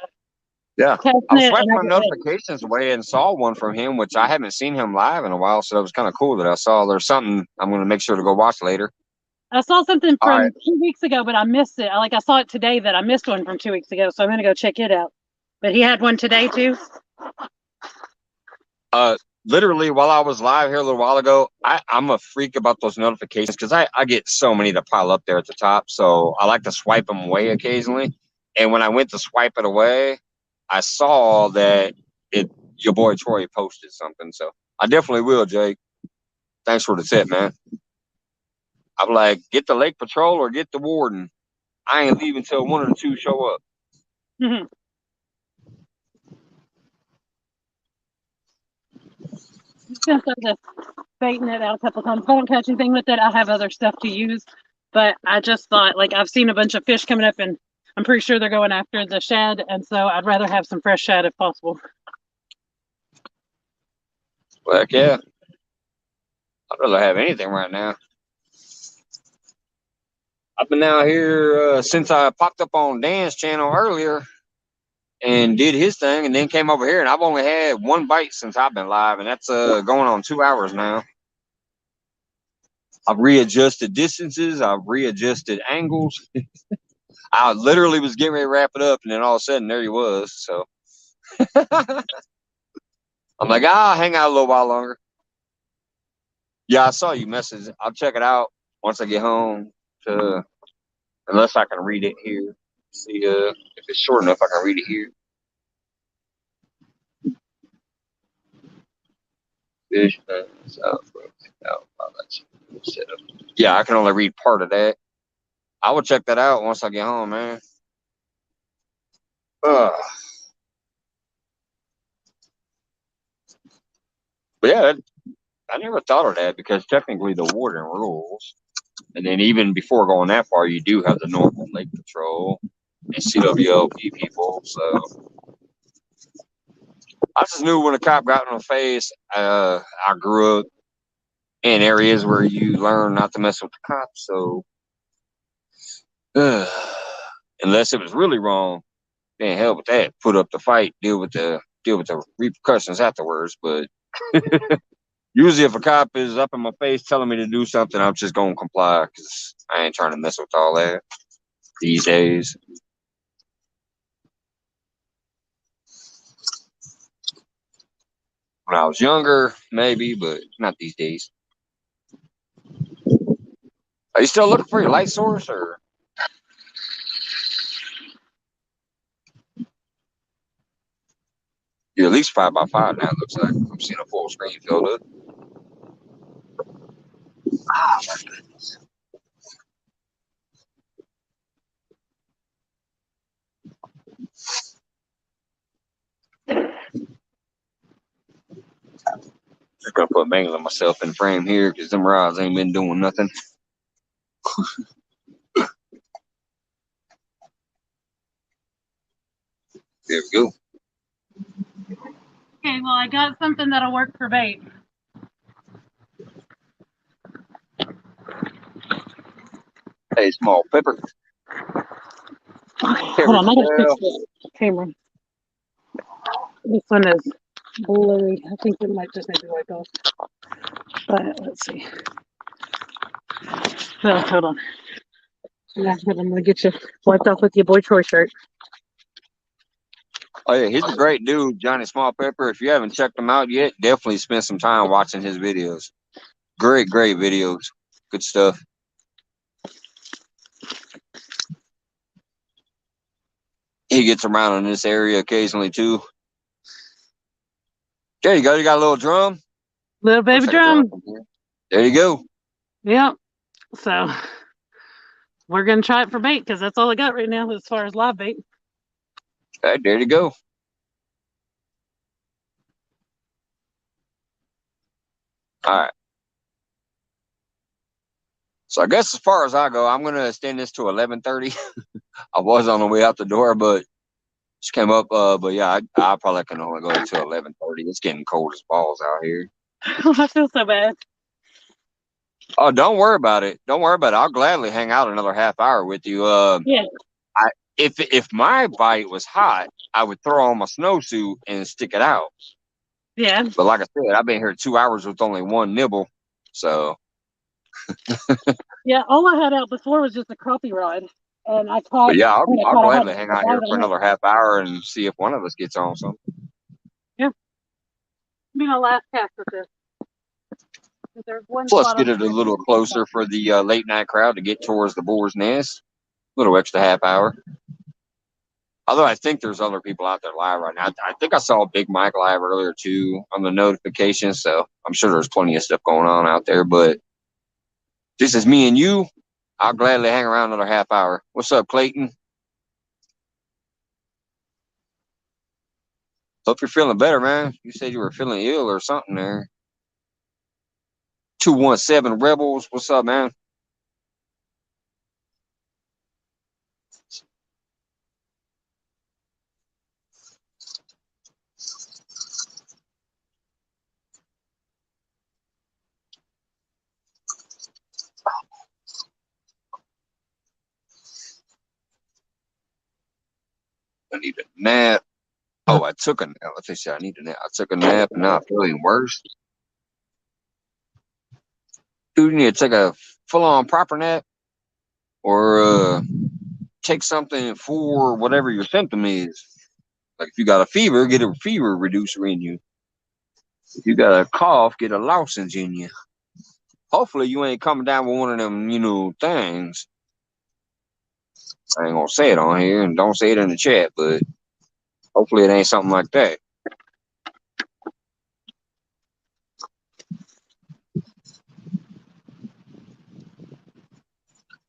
A: Yeah.
D: cast
A: I was
D: net
A: swiping
D: and I
A: my
D: got ready.
A: notifications away and saw one from him, which I haven't seen him live in a while. So it was kind of cool that I saw there's something I'm going to make sure to go watch later.
D: I saw something
A: All
D: from
A: right.
D: 2 weeks ago, but I missed it. I saw it today that I missed one from 2 weeks ago, so I'm gonna go check it out. But he had one today too.
A: Literally while I was live here a little while ago, I'm a freak about those notifications because I get so many that pile up there at the top. So I like to swipe them away occasionally. And when I went to swipe it away, I saw that your boy Troy posted something. So I definitely will, Jake. Thanks for the tip, man. I'm like, get the lake patrol or get the warden. I ain't leaving until one of the two show up.
D: Mhm. I'm just gonna throw the bait net out a couple times. If I don't catch anything with it, I have other stuff to use. But I just thought, like, I've seen a bunch of fish coming up, and I'm pretty sure they're going after the shad, and so I'd rather have some fresh shad if possible.
A: Well, heck yeah. I'd rather have anything right now. I've been out here since I popped up on Dan's channel earlier and did his thing and then came over here, and I've only had one bite since I've been live, and that's going on 2 hours now. I've readjusted distances. I've readjusted angles. I literally was getting ready to wrap it up, and then all of a sudden there he was. So I'm like, I'll hang out a little while longer. Yeah, I saw you message. I'll check it out once I get home. Unless I can read it here. See if it's short enough, I can read it here. Fish yeah, I can only read part of that. I will check that out once I get home, man. But yeah, I never thought of that because technically the warden rules. And then even before going that far, you do have the normal lake patrol and CWLP people. So I just knew when a cop got in my face. I grew up in areas where you learn not to mess with the cops. So, unless it was really wrong, then hell with that. Put up the fight, deal with the repercussions afterwards. But usually, if a cop is up in my face telling me to do something, I'm just gonna comply because I ain't trying to mess with all that these days. When I was younger, maybe, but not these days. Are you still looking for your light source, or you're at least 5x5 now? It looks like I'm seeing a full screen filled up. Ah, my goodness. Just gonna put mainly myself in frame here because them rods ain't been doing nothing. There we go.
D: Okay, well, I got something that'll work for bait.
A: Hey, small pepper.
D: Okay, hold on, I gotta fix the camera. This one is blurry. I think it might just need to wipe off. But let's see. No, hold on. Yeah, I'm gonna get you wiped off with your boy Troy shirt.
A: Oh yeah, he's a great dude, Johnny Small Pepper. If you haven't checked him out yet, definitely spend some time watching his videos. Great videos. Good stuff. He gets around in this area occasionally too. There you go. You got a little drum.
D: Little baby
A: Looks like
D: drum.
A: There you go.
D: Yep. So we're gonna try it for bait because that's all I got right now as far as live bait.
A: Okay, there you go. All right. So I guess as far as I go, I'm gonna extend this to 11:30. I was on the way out the door, but just came up. But yeah, I probably can only go to 11:30. It's getting cold as balls out here.
D: I feel so bad.
A: Oh, don't worry about it. Don't worry about it. I'll gladly hang out another half hour with you.
D: Yeah.
A: If my bite was hot, I would throw on my snowsuit and stick it out.
D: Yeah.
A: But like I said, I've been here 2 hours with only one nibble. So
D: Yeah, all I had out before was just a crappie rod. And I caught,
A: but yeah, I'll
D: I had
A: gladly hang out here for another half hour and see if one of us gets on something.
D: Yeah. Be my last cast with this. There's one
A: Plus,
D: spot
A: get it a little closer for the late night crowd to get towards the boar's nest. A little extra half hour. Although I think there's other people out there live right now. I think I saw Big Mike live earlier too on the notifications. So I'm sure there's plenty of stuff going on out there. But just as me and you, I'll gladly hang around another half hour. What's up, Clayton? Hope you're feeling better, man. You said you were feeling ill or something there. 217 Rebels. What's up, man? I need a nap. Oh, I took a nap. Let's see. I need a nap. I took a nap and now I'm feeling worse. Dude, you need to take a full-on proper nap or take something for whatever your symptom is. Like if you got a fever, get a fever reducer in you. If you got a cough, get a lozenge in you. Hopefully you ain't coming down with one of them, things. I ain't gonna say it on here and don't say it in the chat, but hopefully it ain't something like that.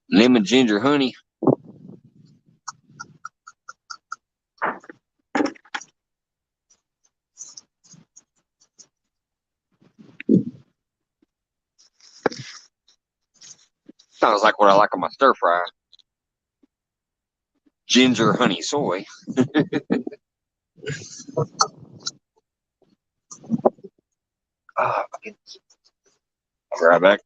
A: Lemon, ginger, honey. Sounds like what I like on my stir fry. Ginger, honey, soy. seconds. I'll be right back.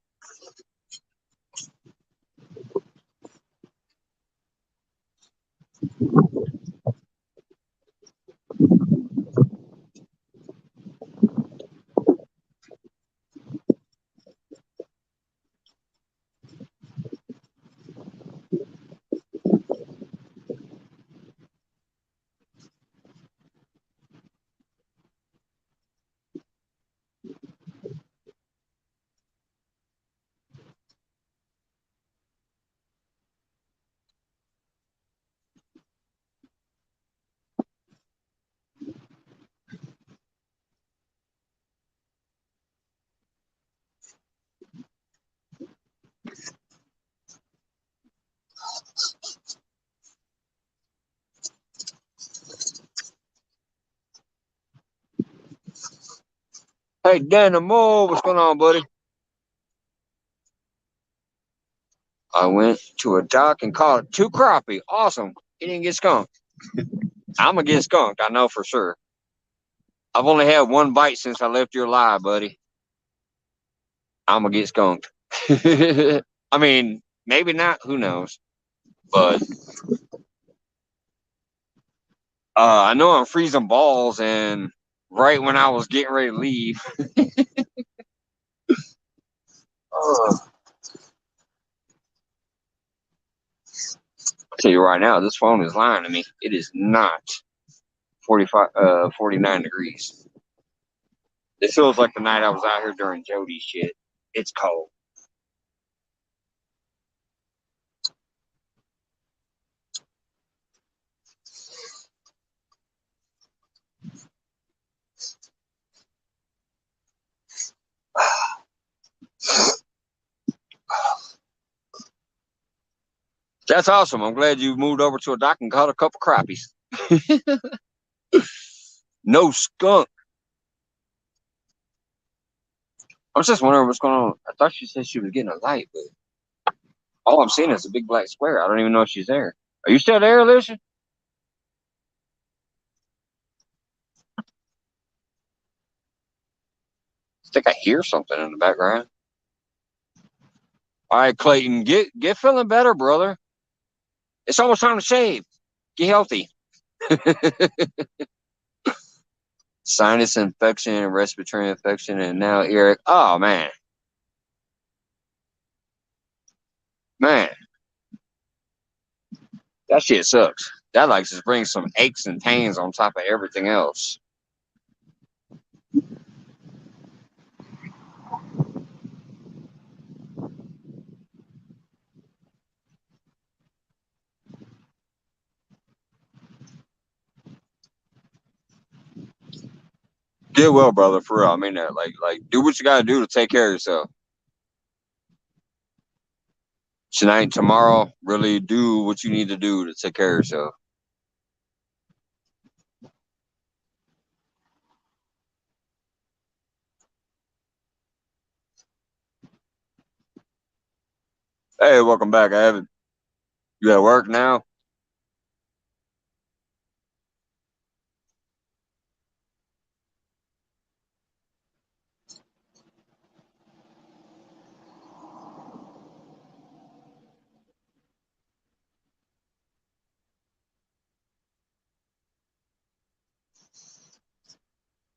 A: Hey, Danimals, what's going on, buddy? I went to a dock and caught 2 crappie. Awesome. He didn't get skunked. I'm going to get skunked. I know for sure. I've only had 1 bite since I left your live, buddy. I'm going to get skunked. I mean, maybe not. Who knows? But I know I'm freezing balls, and right when I was getting ready to leave. I'll tell you right now, this phone is lying to me. It is not 49 degrees. It feels like the night I was out here during Jody's shit. It's cold. That's awesome. I'm glad you moved over to a dock and caught a couple crappies. No skunk. I was just wondering what's going on. I thought she said she was getting a light, but all I'm seeing is a big black square. I don't even know if she's there. Are you still there, Alicia? I think I hear something in the background. All right, Clayton, get feeling better, brother. It's almost time to shave. Get healthy. Sinus infection, respiratory infection, and now ear. Oh man, man, that shit sucks. That like just brings some aches and pains on top of everything else. Get well, brother, for real. I mean that. Like, do what you gotta do to take care of yourself. Tonight, tomorrow, really do what you need to do to take care of yourself. Hey, welcome back, Evan. You at work now?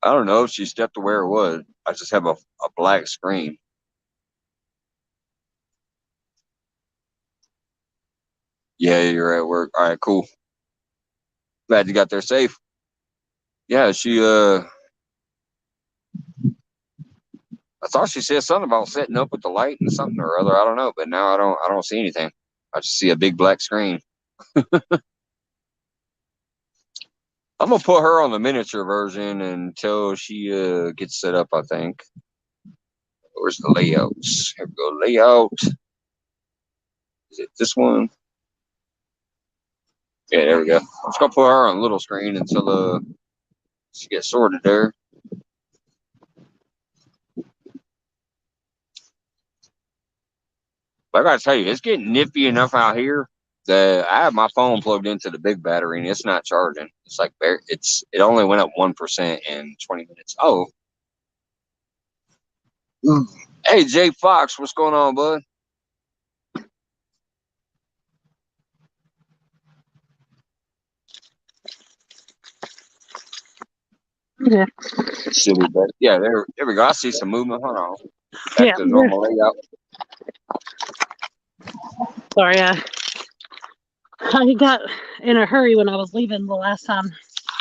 A: I don't know if she stepped to where it was. I just have a black screen. Yeah, you're at work. All right, cool. Glad you got there safe. Yeah, I thought she said something about setting up with the light and something or other. I don't know, but now I don't see anything. I just see a big black screen. I'm gonna put her on the miniature version until she gets set up, I think. Where's the layouts? Here we go. Layout. Is it this one? Yeah, there we go. I'm just gonna put her on a little screen until she gets sorted there. But I gotta tell you, it's getting nippy enough out here that I have my phone plugged into the big battery and it's not charging. It's like it only went up 1% in 20 minutes. Oh, Hey, Jay Fox, what's going on, bud?
D: Yeah.
A: Silly, but yeah, there we go. I see some movement. Hold on. Back
D: Yeah.
A: to the normal layout.
D: Sorry, I got in a hurry when I was leaving the last time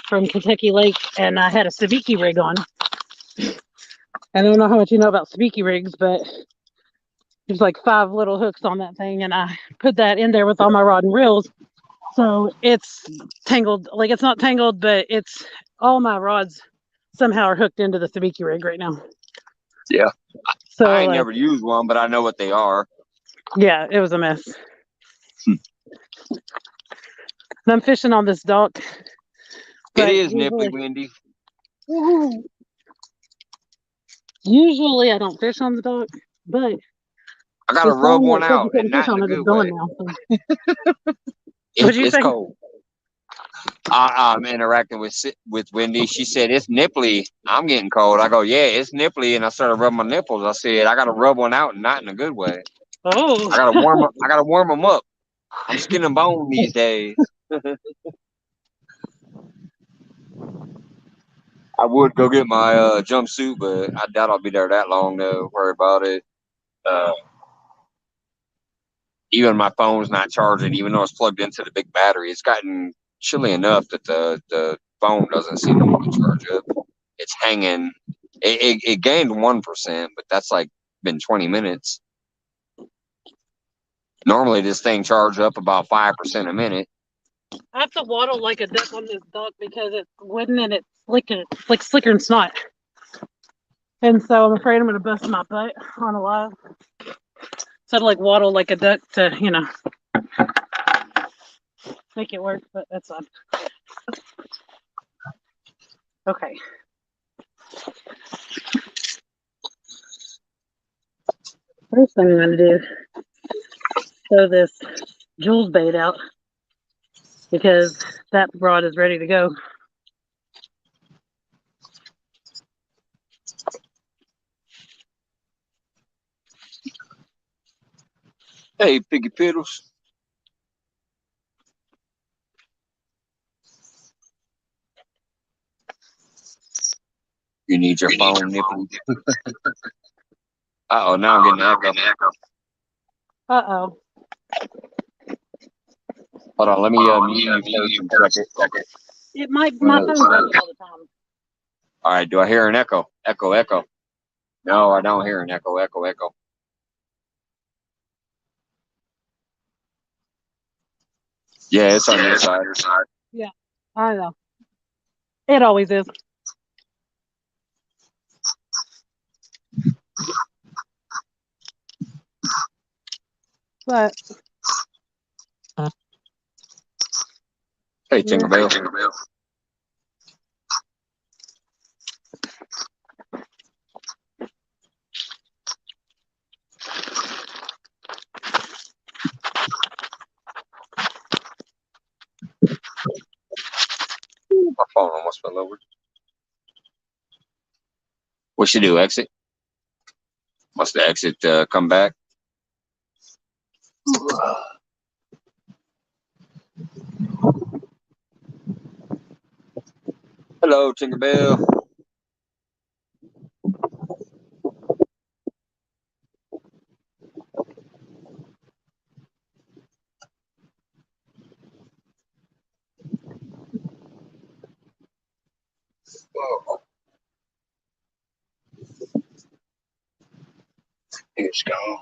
D: from Kentucky Lake, and I had a sabiki rig on. I don't know how much you know about sabiki rigs, but there's like 5 little hooks on that thing, and I put that in there with all my rod and reels. So it's tangled, like it's not tangled, but it's all my rods somehow are hooked into the sabiki rig right now.
A: Yeah.
D: So
A: I ain't never used one, but I know what they are.
D: yeah, it was a mess. And I'm fishing on this dock.
A: It is nipply windy.
D: Usually I don't fish on the dock, but
A: I gotta rub one out,
D: you
A: and
D: couldn't
A: not
D: fish
A: in
D: on
A: a
D: it is
A: good
D: going
A: way.
D: now. So. What'd you
A: It's
D: say?
A: cold. I'm interacting with Wendy. She said it's nipply. I'm getting cold. I go, yeah, it's nipply, and I started rubbing my nipples. I said I gotta rub one out, and not in a good way.
D: Oh,
A: I gotta warm them up. I'm skin and bone these days. I would go get my jumpsuit, but I doubt I'll be there that long to worry about it. Uh, Even my phone's not charging, even though it's plugged into the big battery. It's gotten chilly enough that the phone doesn't seem to want to charge up. It's hanging. It gained 1%, but that's like been 20 minutes. Normally, this thing charges up about 5% a minute.
D: I have to waddle like a duck on this dock because it's wooden and it's like slicker and snot. And so I'm afraid I'm going to bust my butt on a live. So I'd like waddle like a duck to, make it work, but that's fine. Okay. First thing I'm going to do, throw this Jules bait out because that rod is ready to go.
A: Hey, Piggy Piddles. You need your phone nipple. Uh-oh, now I'm getting an echo.
D: Uh-oh.
A: Hold on, let me mute you first and check it.
D: It might, my phone does it all the time.
A: All right, do I hear an echo? Echo, echo. No, I don't hear an echo, echo, echo. Yeah, it's on your side.
D: Yeah, I know. It always is. But
A: Hey, Tinkerbell. My phone almost fell over. What should do? Exit? Must the exit come back? Hello, Tinkerbell. It's gone.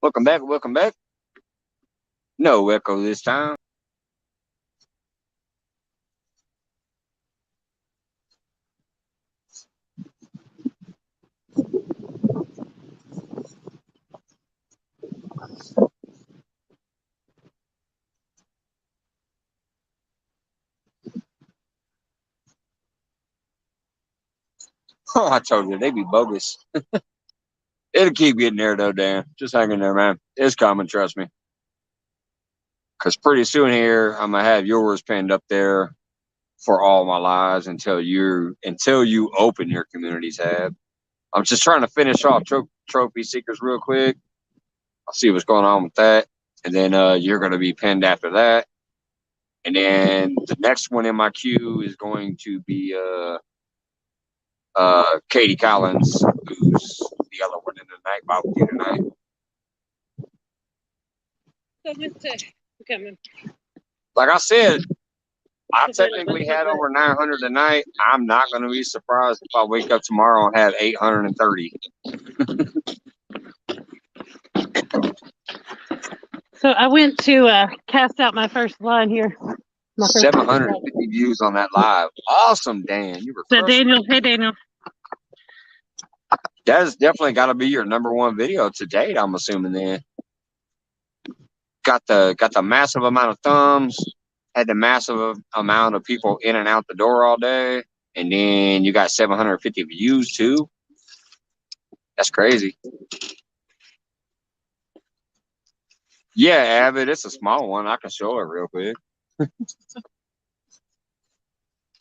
A: Welcome back, welcome back. No echo this time. Oh, I told you, they be bogus. It'll keep getting there, though, Dan. Just hang in there, man. It's coming, trust me. Because pretty soon here, I'm going to have yours pinned up there. for all my lives until you open your community tab. I'm just trying to finish off Trophy Seekers real quick. I'll see what's going on with that, and then you're going to be pinned after that. And then the next one in my queue is going to be Katie Collins, who's the other one in the night bot with you tonight. Like I said, I technically had over 900 tonight. I'm not going to be surprised if I wake up tomorrow and have 830.
D: So I went to cast out my first line here.
A: 750 views on that live. Awesome, Dan. You were
D: so Daniel, hey Daniel.
A: That's definitely got to be your #1 video to date, I'm assuming then. Got the massive amount of thumbs, had the massive amount of people in and out the door all day, and then you got 750 views too. That's crazy. Yeah, Avid, it's a small one. I can show it real quick.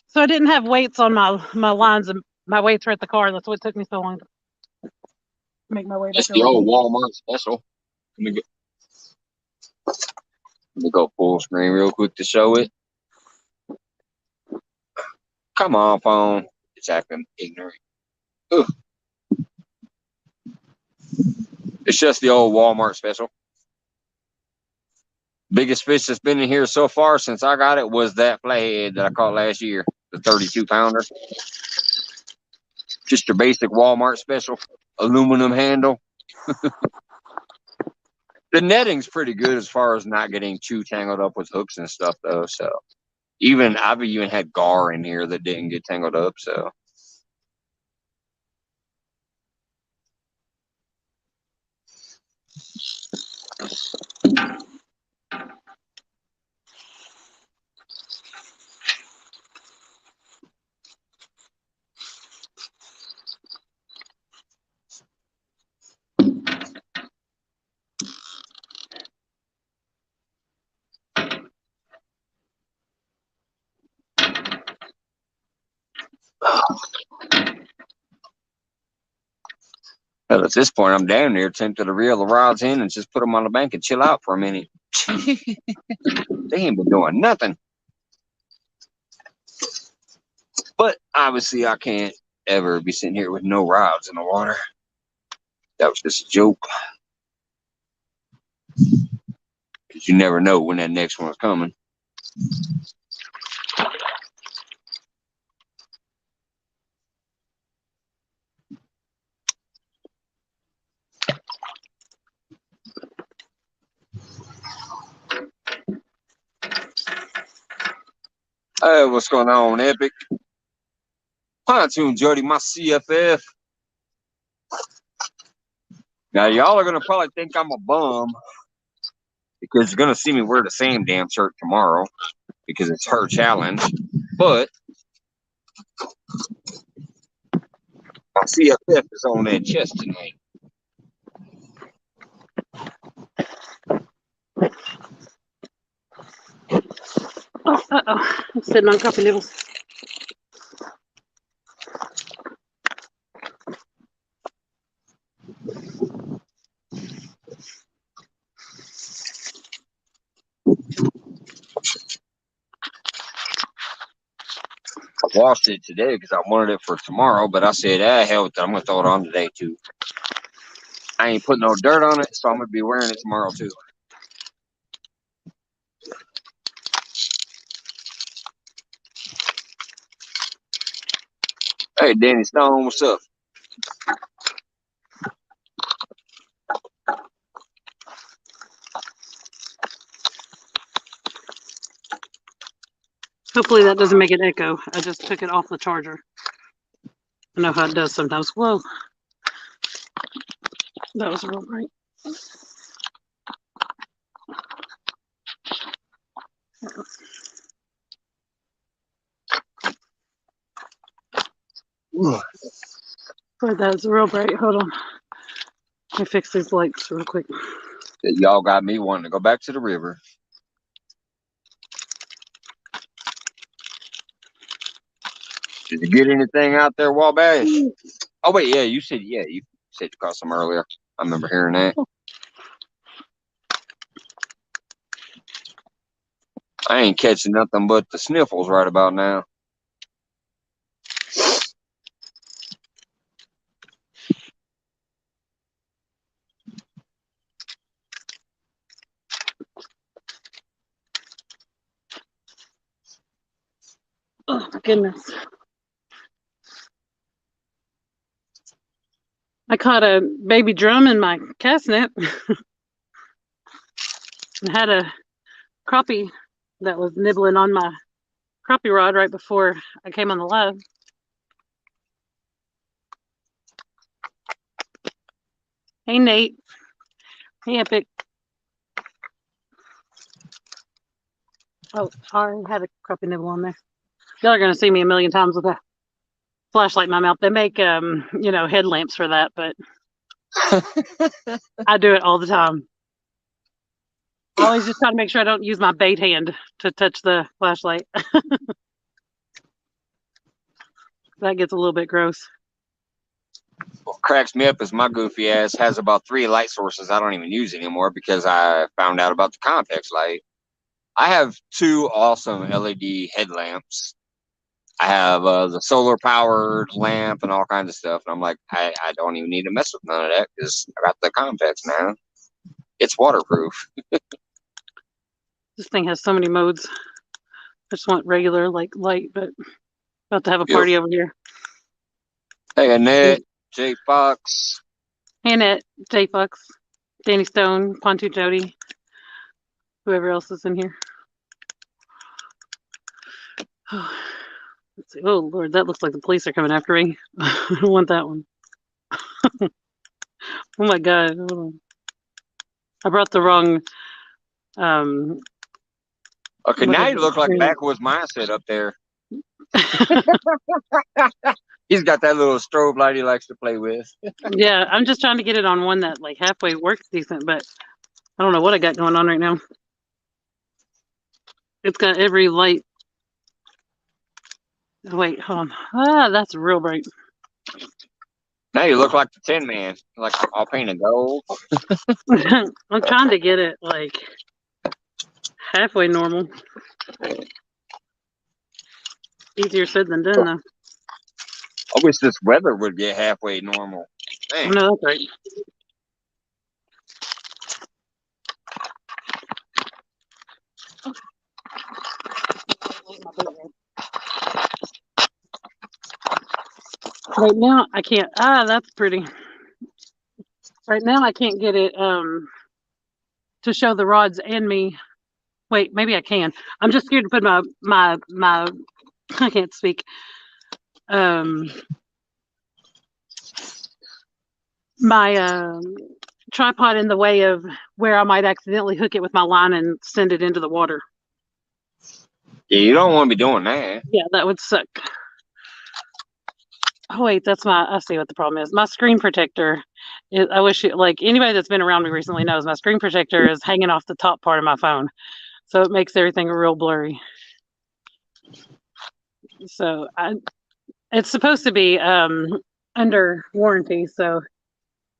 D: So I didn't have weights on my lines, and my weights were at the car. That's what took me so long to make my way back.
A: It's the old Walmart special. Let me go full screen real quick to show it. Come on, phone. It's acting ignorant. Ugh. It's just the old Walmart special. Biggest fish that's been in here so far since I got it was that flathead that I caught last year, the 32-pounder. Just your basic Walmart special, aluminum handle. The netting's pretty good as far as not getting too tangled up with hooks and stuff, though. So I've even had gar in here that didn't get tangled up. So. Well, at this point, I'm damn near tempted to reel the rods in and just put them on the bank and chill out for a minute. They ain't been doing nothing. But obviously, I can't ever be sitting here with no rods in the water. That was just a joke. Because you never know when that next one's coming. Hey, what's going on, Epic? Pontoon Jody, my CFF. Now, y'all are going to probably think I'm a bum because you're going to see me wear the same damn shirt tomorrow because it's her challenge. But my CFF is on that chest tonight.
D: Oh, I'm sitting on coffee nibbles.
A: I washed it today because I wanted it for tomorrow, but I said, hell with it. I'm going to throw it on today, too. I ain't putting no dirt on it, so I'm going to be wearing it tomorrow, too. Hey, Danny Stone, what's up?
D: Hopefully that doesn't make it echo. I just took it off the charger. I know how it does sometimes. Whoa. That was real bright. Boy, that's real bright. Hold on. Let me fix these lights real quick.
A: Y'all got me wanting to go back to the river. Did you get anything out there, Wabash? Oh wait, you said you caught some earlier. I remember hearing that. I ain't catching nothing but the sniffles right about now.
D: Oh my goodness. I caught a baby drum in my cast net and had a crappie that was nibbling on my crappie rod right before I came on the live. Hey, Nate. Hey, Epic. Oh, I had a crappie nibble on there. Y'all are going to see me a million times with a flashlight in my mouth. They make, headlamps for that, but I do it all the time. I always just try to make sure I don't use my bait hand to touch the flashlight. That gets a little bit gross.
A: What cracks me up is my goofy ass has about 3 light sources I don't even use anymore because I found out about the convex light. I have 2 awesome LED headlamps. I have the solar powered lamp and all kinds of stuff. And I'm like, I don't even need to mess with none of that because I got the convex now. It's waterproof.
D: This thing has so many modes. I just want regular light, but about to have a party over here.
A: Hey, Annette, Jay Fox.
D: Hey, Annette, Jay Fox, Danny Stone, Pontoon Jody, whoever else is in here. Let's see. Oh, Lord, that looks like the police are coming after me. I don't want that one. Oh, my God. Hold on. I brought the wrong...
A: Okay, now you look like Backwoods Mindset up there. He's got that little strobe light he likes to play with.
D: Yeah, I'm just trying to get it on one that like halfway works decent, but I don't know what I got going on right now. It's got every light. Oh, wait, hold on. That's real bright.
A: Now you look like the Tin Man, like all painted gold.
D: I'm trying to get it like halfway normal. Easier said than done, though.
A: I wish this weather would get halfway normal. Man.
D: No, that's right. Right now, I can't. That's pretty. Right now, I can't get it to show the rods and me. Wait, maybe I can. I'm just scared to put my I can't speak. My tripod in the way of where I might accidentally hook it with my line and send it into the water.
A: Yeah, you don't want to be doing that.
D: Yeah, that would suck. Oh wait, I see what the problem is. My screen protector is, I wish it, like anybody that's been around me recently knows my screen protector is hanging off the top part of my phone. So it makes everything real blurry. So it's supposed to be under warranty, so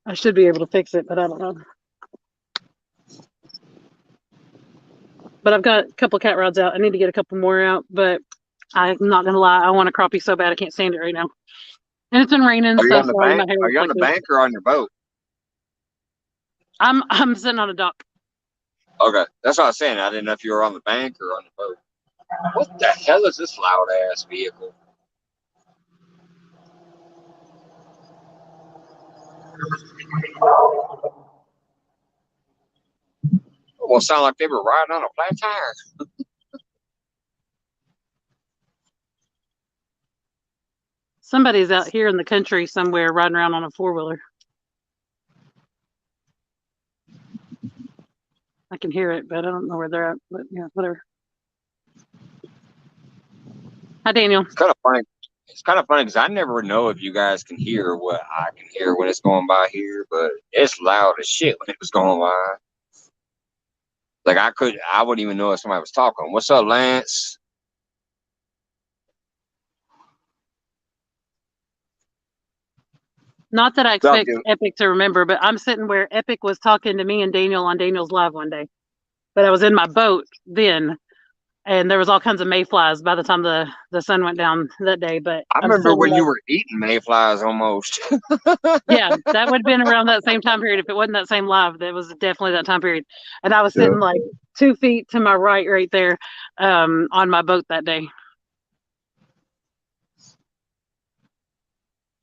D: I should be able to fix it, but I don't know. But I've got a couple cat rods out. I need to get a couple more out, but I'm not gonna lie, I want a crappie so bad I can't stand it right now. And it's been raining.
A: Are you on the bank? Are you on the bank or on your boat?
D: I'm sitting on a dock.
A: Okay, that's what I was saying. I didn't know if you were on the bank or on the boat. What the hell is this loud ass vehicle? Well, it sounded like they were riding on a flat tire.
D: Somebody's out here in the country somewhere riding around on a 4-wheeler. I can hear it, but I don't know where they're at. But yeah, whatever. Hi, Daniel.
A: It's kind of funny. It's kind of funny because I never know if you guys can hear what I can hear when it's going by here, but it's loud as shit when it was going by. Like I wouldn't even know if somebody was talking. What's up, Lance?
D: Not that I
A: Stop,
D: expect
A: dude.
D: Epic to remember, but I'm sitting where Epic was talking to me and Daniel on Daniel's live one day. But I was in my boat then, and there was all kinds of mayflies by the time the sun went down that day. But
A: I
D: I'm
A: remember
D: sitting
A: when you
D: like,
A: were eating mayflies almost.
D: yeah, that would have been around that same time period. If it wasn't that same live, that was definitely that time period. And I was
A: Yeah.
D: sitting like 2 feet to my right there, on my boat that day.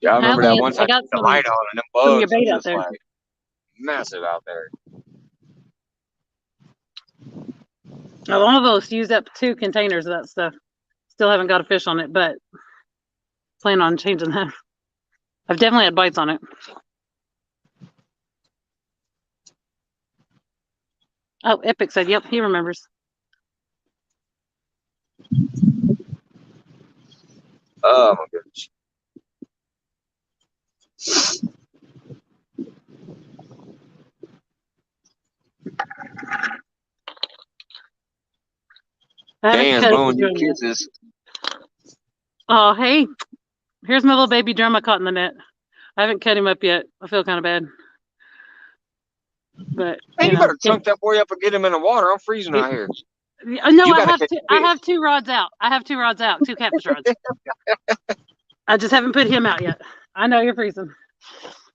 A: Yeah, I remember that
D: Lance,
A: once
D: I
A: I
D: got
A: took the light on and them
D: some of your
A: bugs was
D: bait out
A: just
D: there.
A: like massive out there.
D: A lot of those used up 2 containers of that stuff. Still haven't got a fish on it, but plan on changing that. I've definitely had bites on it. Oh, Epic said, yep, he remembers.
A: Oh my goodness.
D: I haven't
A: Dan's
D: cut up the
A: blowing you
D: drum yet.
A: kisses.
D: Oh, hey, here's my little baby drum I caught in the net. I haven't cut him up yet. I feel kind of bad. But
A: Man, you better chunk that boy up and get him in the water. I'm freezing out here.
D: No,
A: You
D: I
A: gotta
D: have
A: catch
D: two.
A: a
D: I
A: fish.
D: have 2 rods out. 2 catfish rods. I just haven't put him out yet. I know you're freezing.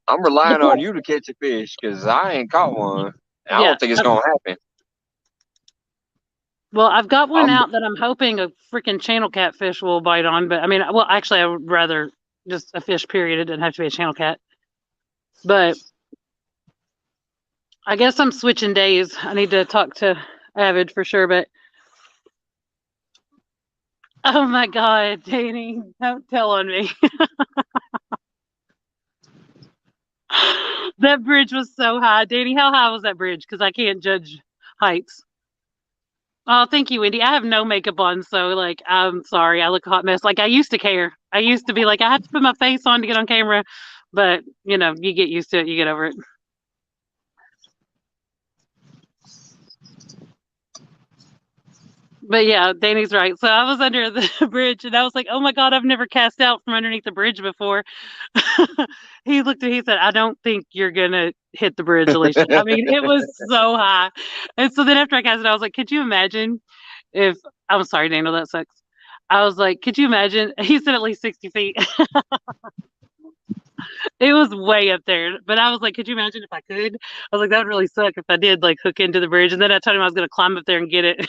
A: I'm relying on you to catch a fish because I ain't caught one. I
D: Yeah.
A: don't think it's gonna happen.
D: Well, I've got one out that I'm hoping a freaking channel catfish will bite on. But I mean, well, actually, I would rather just a fish. Period. It doesn't have to be a channel cat. But I guess I'm switching days. I need to talk to Avid for sure. But oh my God, Danny, don't tell on me. That bridge was so high. Danny, how high was that bridge? Because I can't judge heights. Oh, thank you, Wendy. I have no makeup on, so like I'm sorry. I look a hot mess. Like I used to care. I used to be like, I have to put my face on to get on camera. But you know, you get used to it, you get over it. But yeah, Danny's right. So I was under the bridge and I was like, oh my God, I've never cast out from underneath the bridge before. He looked at me, he said, I don't think you're gonna hit the bridge, Alicia. I mean, it was so high. And so then after I cast it, I was like, could you imagine if I'm sorry, Daniel, that sucks. I was like, could you imagine? He said at least 60 feet. It was way up there. But I was like, could you imagine if I could? I was like, that would really suck if I did like hook into the bridge. And then I told him I was gonna climb up there and get it.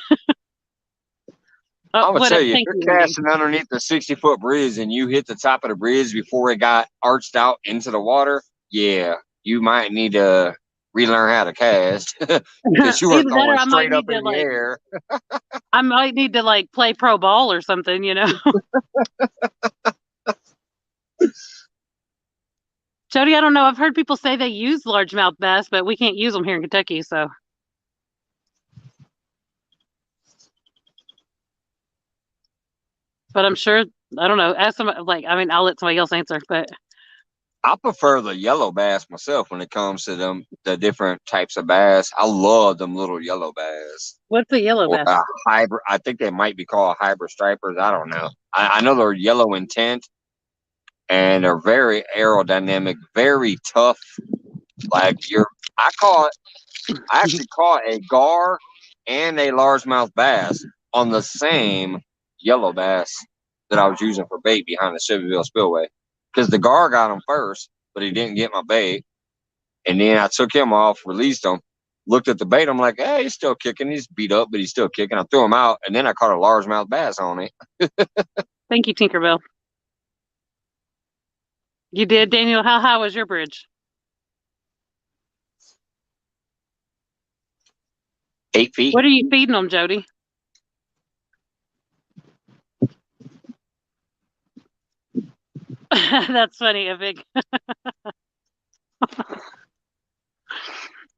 A: I'm gonna tell
D: Whatever.
A: you, if
D: Thank
A: you're
D: you, Wendy.
A: casting underneath the 60-foot bridge and you hit the top of the bridge before it got arched out into the water, yeah, you might need to relearn how to cast because you are
D: Either that or
A: throwing
D: I might
A: straight up
D: need to
A: in the
D: like
A: air.
D: I might need to like play pro ball or something, you know. Jody, I don't know. I've heard people say they use largemouth bass, but we can't use them here in Kentucky, so. But I'm sure I don't know. Ask somebody like I mean, I'll let somebody else answer, but
A: I prefer the yellow bass myself when it comes to the different types of bass. I love them little yellow bass.
D: what's the yellow
A: Or
D: bass?
A: a hybrid. I think they might be called hybrid stripers. I don't know. I know they're yellow in tint and they're very aerodynamic, very tough. Like I actually caught a gar and a largemouth bass on the same yellow bass that I was using for bait behind the Shelbyville Spillway. Because the gar got him first, but he didn't get my bait. And then I took him off, released him, looked at the bait. I'm like, hey, he's still kicking. He's beat up, but he's still kicking. I threw him out, and then I caught a largemouth bass on it.
D: Thank you, Tinkerbell. You did, Daniel. How high was your bridge?
A: 8 feet.
D: What are you feeding them, Jody? That's funny, a big.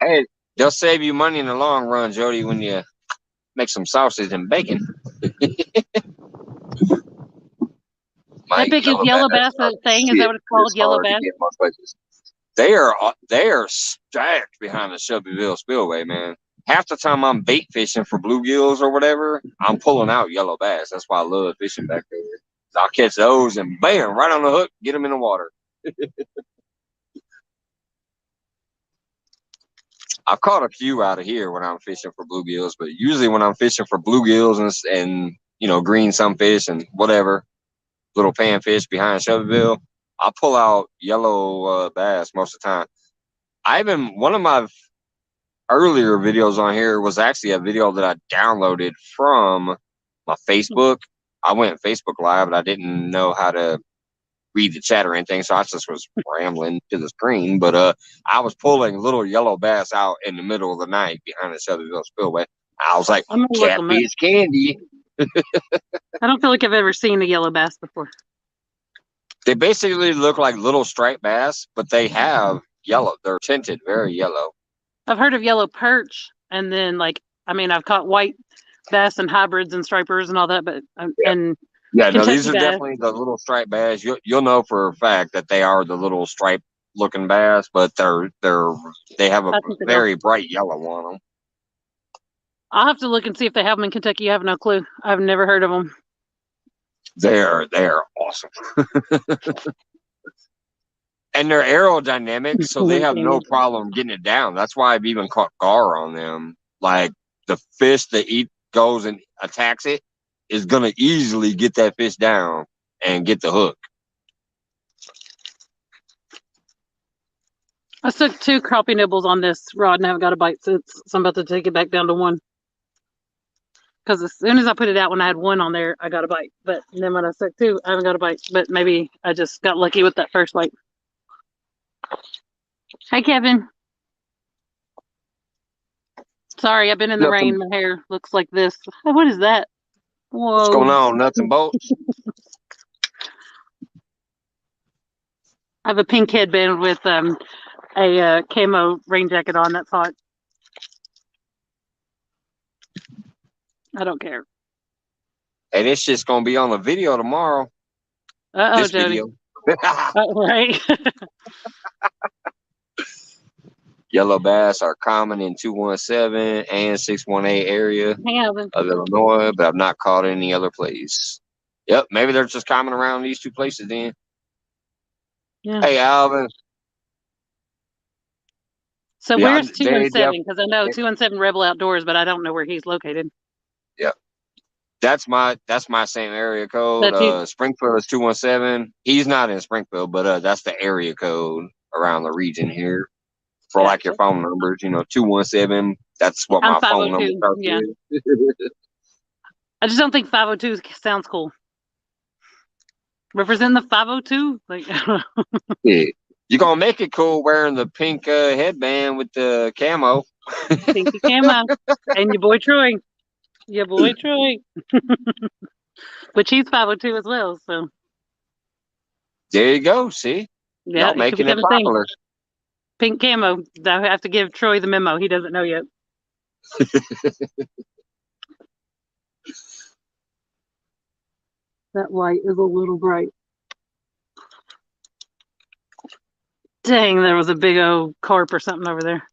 A: Hey, they'll save you money in the long run, Jody, when you make some sausage and bacon.
D: That big is yellow bass a thing? Is that what it's called? Yellow bass?
A: They are stacked behind the Shelbyville Spillway, man. Half the time I'm bait fishing for bluegills or whatever, I'm pulling out yellow bass. That's why I love fishing back there. I'll catch those and bam, right on the hook, get them in the water. I've caught a few out of here when I'm fishing for bluegills, but usually when I'm fishing for bluegills and you know, green sunfish and whatever little panfish behind shovelbill, I pull out yellow bass most of the time. I even one of my earlier videos on here was actually a video that I downloaded from my Facebook. I went Facebook Live, and I didn't know how to read the chat or anything, so I just was rambling to the screen. But I was pulling little yellow bass out in the middle of the night behind the Shelbyville Spillway. I was like,
D: I'm gonna look them up.
A: catfish candy.
D: I don't feel like I've ever seen a yellow bass before.
A: They basically look like little striped bass, but they have yellow. They're tinted very yellow.
D: I've heard of yellow perch, and then I've caught white bass and hybrids and stripers and all that, but and
A: Yeah, no, these
D: Kentucky
A: are
D: bass.
A: definitely the little striped bass. You'll know for a fact that they are the little striped looking bass, but they have a very bright yellow on them.
D: I'll have to look and see if they have them in Kentucky. I have no clue. I've never heard of them.
A: They're awesome. And they're aerodynamic, so they have no problem getting it down. That's why I've even caught gar on them. Like the fish that goes and attacks it is gonna easily get that fish down and get the hook.
D: I stuck 2 crappie nibbles on this rod and haven't got a bite since, so I'm about to take it back down to 1. Because as soon as I put it out, when I had 1 on there, I got a bite. But then when I stuck 2, I haven't got a bite. But maybe I just got lucky with that first bite. Hey, Kevin. Sorry, I've been in the rain. My hair looks like this. What is that? Whoa.
A: What's going on? Nuts and bolts?
D: I have a pink headband with a camo rain jacket on. That's hot. I don't care.
A: Hey, this shit's gonna be on the video tomorrow.
D: This Jody. Right.
A: Yellow bass are common in 217 and 618 area of Illinois, but I've not caught any other place. Yep, maybe they're just common around these 2 places then.
D: Yeah.
A: Hey, Alvin.
D: So where's 217? Because I know 217 Rebel Outdoors, but I don't know where he's located.
A: Yeah. That's my same area code. Springfield is 217. He's not in Springfield, but that's the area code around the region here. For like your phone numbers, 217. That's what my phone number starts with.
D: I just don't think 502 sounds cool. Represent the 502?
A: Yeah. You're gonna make it cool wearing the pink headband with the camo.
D: Pinky camo. And your boy Troy. Which he's 502 as well, so.
A: There you go, see?
D: Yeah,
A: y'all making it popular.
D: Pink camo. I have to give Troy the memo. He doesn't know yet. That light is a little bright. Dang, there was a big old carp or something over there.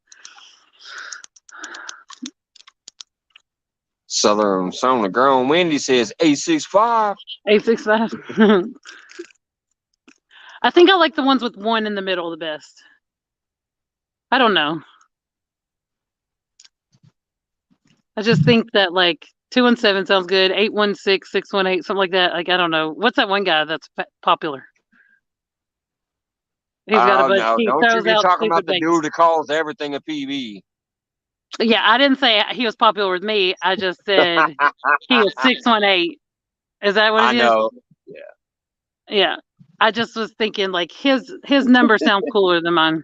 A: Southern Sona Grown Wendy says 865.
D: 865. I think I like the ones with 1 in the middle the best. I don't know. I just think that 217 sounds good. 816, 618, something like that. I don't know. What's that one guy that's popular? He's got a bunch.
A: No, don't you be talking about the dude that calls everything a PB.
D: Yeah, I didn't say he was popular with me. I just said he was 618. Is that what it is? I know. Yeah. Yeah. I just was thinking his number sounds cooler than mine.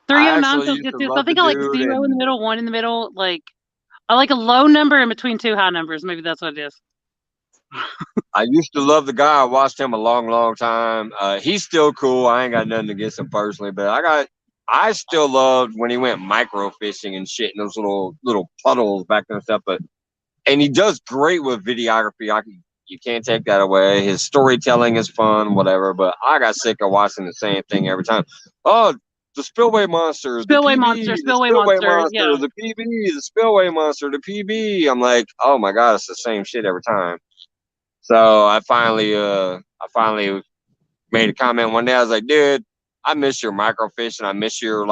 D: 309 sounds good too. So I think I like 0 in the middle, 1 in the middle. I like a low number in between 2 high numbers. Maybe that's what it is.
A: I used to love the guy. I watched him a long, long time. He's still cool. I ain't got nothing against him personally, but I still loved when he went micro fishing and shit in those little puddles back and stuff. And he does great with videography. You can't take that away. His storytelling is fun, whatever. But I got sick of watching the same thing every time. Oh, the spillway monsters,
D: spillway monster,
A: the PB, the spillway monster, the PB. I'm like, oh my god, it's the same shit every time. So I finally made a comment one day. I was like, dude, I miss your microfish and I miss your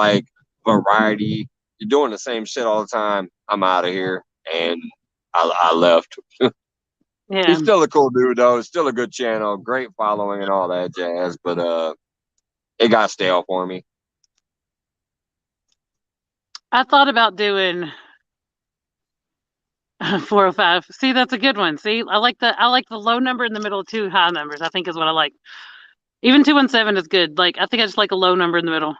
A: variety. you're doing the same shit all the time. I'm out of here. And I left.
D: Yeah.
A: He's still a cool dude, though. It's still a good channel, great following and all that jazz. But it got stale for me.
D: I thought about doing 405. See, that's a good one. See, I like the low number in the middle of two high numbers. I think is what I like. Even 217 is good. Like I think I just like a low number in the middle.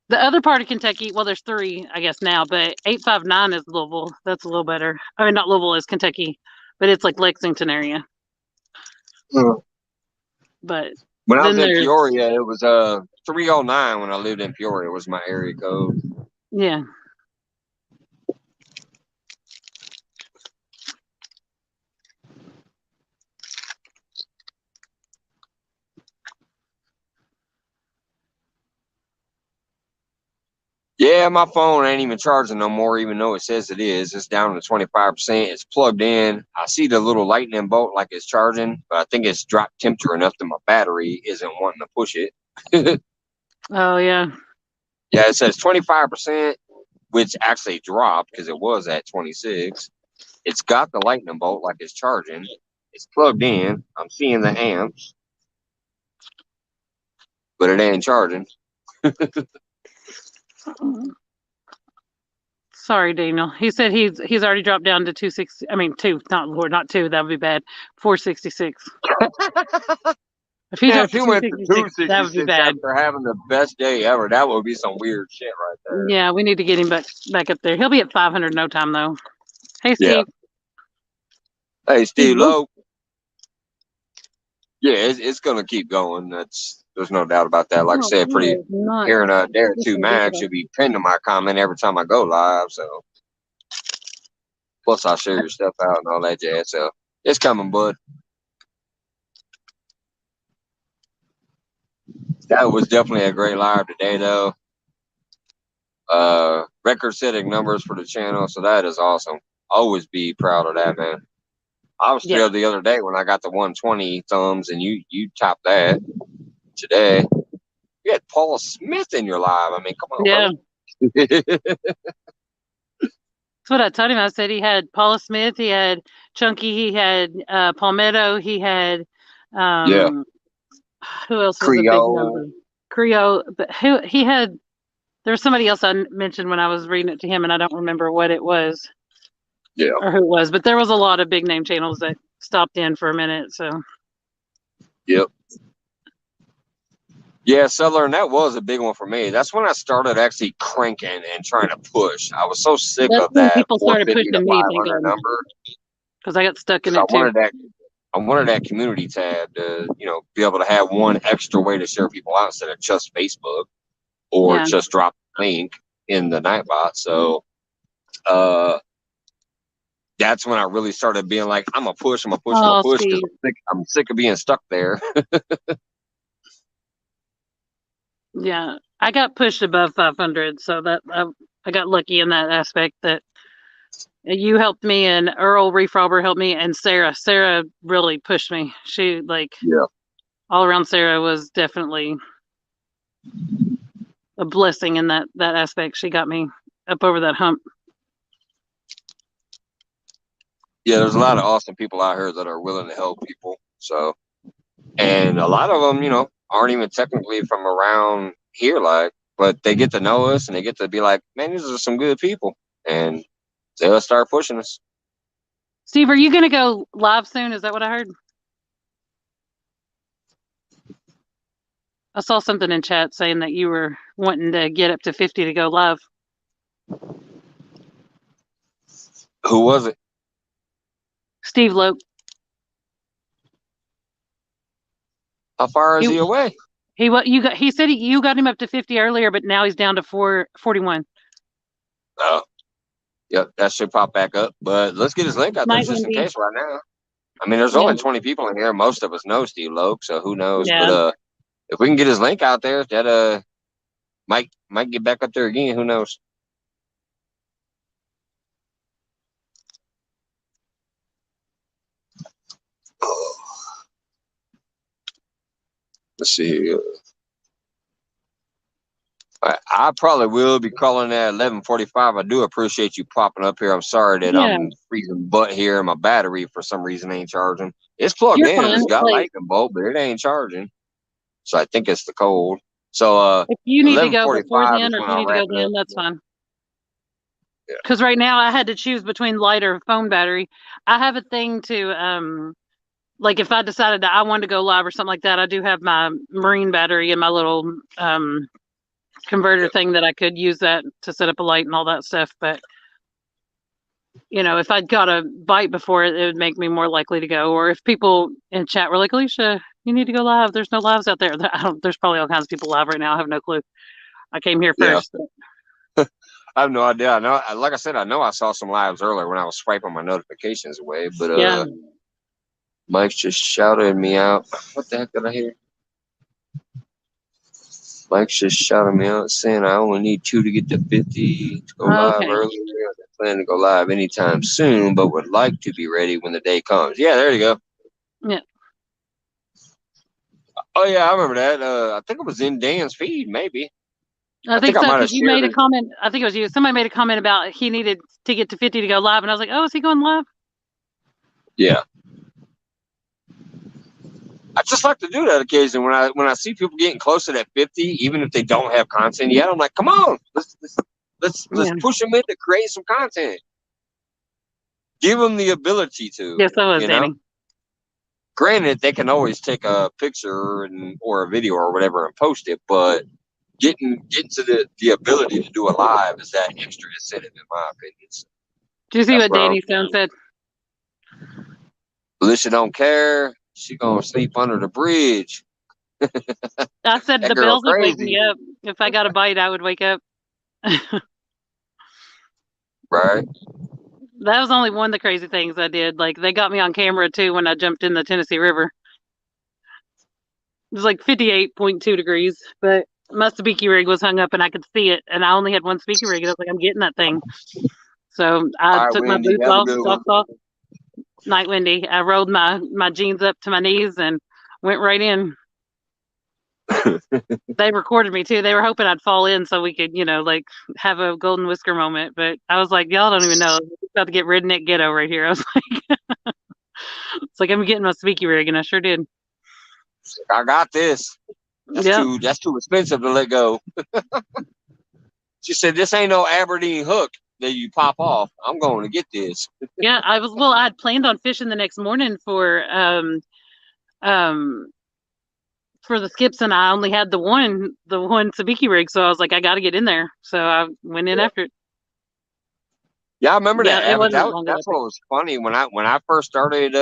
D: The other part of Kentucky, well, there's three, I guess now, but 859 is Louisville. That's a little better. I mean, not Louisville, is Kentucky, but it's like Lexington area. But
A: When I was
D: then
A: in
D: there's
A: Peoria, it was 309 when I lived in Peoria was my area code.
D: yeah.
A: Yeah, my phone ain't even charging no more, even though it says it is. It's down to 25%. It's plugged in. I see the little lightning bolt like it's charging, but I think it's dropped temperature enough that my battery isn't wanting to push it.
D: Oh yeah.
A: Yeah, it says 25%, which actually dropped because it was at 26. It's got the lightning bolt like it's charging. It's plugged in. I'm seeing the amps, but it ain't charging.
D: Sorry, Daniel. He said he's already dropped down to 260. I mean, two, not two. That would be bad. 466. If he
A: Yeah, if
D: dropped to
A: he went to
D: 266, that would be
A: 266
D: bad.
A: after having the best day ever, that would be some weird shit right there.
D: Yeah, we need to get him back up there. He'll be at 500 in no time though. Hey,
A: Yeah.
D: Steve.
A: Hey, Steve
D: Lowe.
A: Lowe. Yeah, it's gonna keep going. There's no doubt about that. Like I said, pretty here in a day or two max, you'll be pinned to my comment every time I go live. So plus I'll share your stuff out and all that jazz. So it's coming, bud. That was definitely a great live today, though. Record-setting numbers for the channel, so that is awesome. Always be proud of that, man. I was thrilled the other day when I got the 120 thumbs, and you topped that today. You had Paul Smith in your live. I mean, come on,
D: Yeah.
A: brother.
D: That's what I told him. I said he had Paula Smith, he had Chunky, he had Palmetto, he had
A: Yeah.
D: Who else was a big
A: Creole.
D: number? Creole, but who he had there was somebody else I mentioned when I was reading it to him, and I don't remember what it was.
A: Yeah.
D: Or who it was, but there was a lot of big name channels that stopped in for a minute. So
A: Yep. Yeah, Southern, that was a big one for me. That's when I started actually cranking and trying to push. I was so sick
D: that's
A: of
D: when
A: that
D: people started
A: 450 to
D: pushing me, thank
A: 500
D: God,
A: number.
D: because I got stuck in
A: Because
D: it too.
A: I wanted that community tab to, be able to have one extra way to share people out instead of just Facebook or
D: Yeah.
A: just drop the link in the Nightbot. So that's when I really started being like, I'm gonna push because
D: Steve.
A: I'm sick of being stuck there.
D: Yeah, I got pushed above 500, so that I got lucky in that aspect that you helped me and Earl Reefrobber helped me and Sarah. Sarah really pushed me. She
A: Yeah.
D: all around Sarah was definitely a blessing in that aspect. She got me up over that hump.
A: Yeah, there's a lot of awesome people out here that are willing to help people. So, and a lot of them, aren't even technically from around here, but they get to know us and they get to be like, man, these are some good people, and they'll start pushing us.
D: Steve, are you going to go live soon? Is that what I heard? I saw something in chat saying that you were wanting to get up to 50 to go live.
A: Who was it?
D: Steve Lope.
A: How far is he away?
D: He said you got him up to 50 earlier, but now he's down to 41.
A: Oh, yep, that should pop back up. But let's get his link out there just in case right now. I mean, there's only 20 people in here. Most of us know Steve Loke, so who knows?
D: Yeah.
A: But if we can get his link out there, that might get back up there again. Who knows? Let's see. I probably will be calling at 11:45. I do appreciate you popping up here. I'm sorry that
D: Yeah,
A: I'm freezing butt here and my battery for some reason ain't charging. It's plugged
D: you're
A: in.
D: fine.
A: It's got
D: Like,
A: lightning bolt, but it ain't charging. So I think it's the cold. So
D: if you need to go before
A: 11:45
D: then
A: is
D: or if
A: when
D: you
A: I'll
D: need to
A: wrap
D: go
A: it up.
D: then, that's fine.
A: Yeah.
D: Because right now I had to choose between light or phone battery. I have a thing to like if I decided that I wanted to go live or something like that, I do have my marine battery and my little converter thing that I could use that to set up a light and all that stuff. But if I'd got a bite before it, it would make me more likely to go. Or if people in chat were like, Alicia, you need to go live. There's no lives out there. There's probably all kinds of people live right now. I have no clue. I came here
A: Yeah.
D: first.
A: I have no idea. I know, like I said, I know I saw some lives earlier when I was swiping my notifications away. But
D: Yeah.
A: Mike's just shouted me out. What the heck did I hear? Mike's just shouted me out saying I only need 2 to get to 50 to go live
D: Okay.
A: early. I plan to go live anytime soon, but would like to be ready when the day comes. Yeah, there you go.
D: Yeah.
A: Oh yeah, I remember that. I think it was in Dan's feed, maybe.
D: I
A: I
D: think
A: think I
D: so
A: might have
D: because you made
A: shared
D: a
A: it.
D: comment. I think it was you. Somebody made a comment about he needed to get to 50 to go live, and I was like, "Oh, is he going live?"
A: Yeah. I just like to do that occasionally when I see people getting close to that 50, even if they don't have content yet. I'm like, come on, let's
D: Yeah.
A: push them in to create some content. Give them the ability to,
D: Yes, I was, Danny.
A: Granted, they can always take a picture or a video or whatever and post it, but getting to the ability to do a live is that extra incentive, in my opinion. So
D: Did you see
A: that's
D: what
A: what
D: Danny Stone said?
A: Alicia don't care. She gonna sleep under the bridge.
D: I said
A: That
D: the
A: girl
D: bills would wake me
A: crazy,
D: up. If I got a bite, I would wake up.
A: right?
D: That was only one of the crazy things I did. Like they got me on camera too when I jumped in the Tennessee River. It was like 58.2 degrees, but my sabiki rig was hung up and I could see it, and I only had one sabiki rig. And I was like, I'm getting that thing. So I
A: All right,
D: took my
A: Wendy,
D: boots
A: have a
D: off,
A: good one.
D: socks off, night windy. I rolled my jeans up to my knees and went right in. They recorded me too. They were hoping I'd fall in so we could, like have a golden whisker moment. But I was like, y'all don't even know. It's about to get redneck ghetto right here. I was like, it's like I'm getting my speaky rig, and I sure did.
A: I got this. That's
D: Yeah.
A: too expensive to let go. She said, "This ain't no Aberdeen hook that you pop off. I'm going to get this."
D: Yeah, I had planned on fishing the next morning um for the skips, and I only had the one sabiki rig, so I was like, I got to get in there. So I went in after it.
A: Yeah, I remember
D: Yeah,
A: that,
D: it
A: Abbott.
D: wasn't long
A: That's
D: enough.
A: what was funny when I first started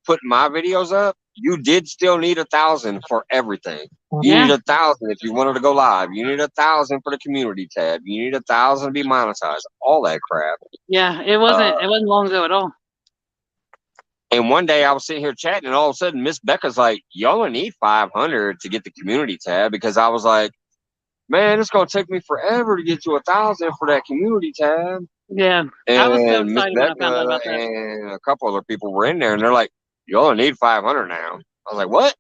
A: putting my videos up. You did still need 1,000 for everything. You
D: Yeah.
A: need 1,000 if you wanted to go live. You need 1,000 for the community tab. You need 1,000 to be monetized. All that crap.
D: Yeah, it wasn't long ago at all.
A: And one day I was sitting here chatting, and all of a sudden Miss Becca's like, "You only need 500 to get the community tab," because I was like, "Man, it's gonna take me forever to get to 1,000 for that community tab."
D: Yeah, I was so
A: And Miss
D: excited when I found out
A: Becca
D: about that.
A: and a couple other people were in there, and they're like, "You only need 500 now." I was like, "What?"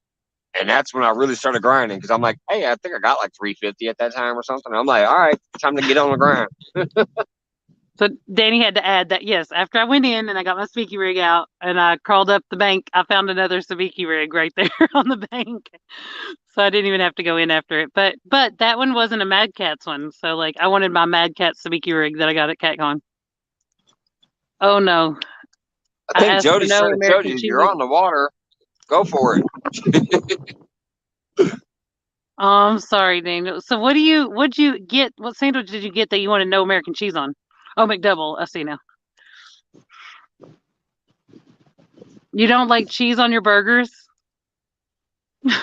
A: And that's when I really started grinding because I'm like, "Hey, I think I got like 350 at that time or something." I'm like, "All right, time to get on the grind."
D: So Danny had to add that, yes, after I went in and I got my speaky rig out and I crawled up the bank, I found another sabiki rig right there on the bank. So I didn't even have to go in after it. But that one wasn't a Mad Cats one. So like I wanted my Mad Cat sabiki rig that I got at CatCon. Oh no.
A: I
D: I
A: think
D: asked for
A: Jody's
D: no
A: trying to tell
D: American
A: you you're
D: cheese.
A: on the water. Go for it.
D: Oh, I'm sorry, Daniel. So what'd you get? What sandwich did you get that you wanted no American cheese on? Oh, McDouble. I see now. You don't like cheese on your burgers?
A: All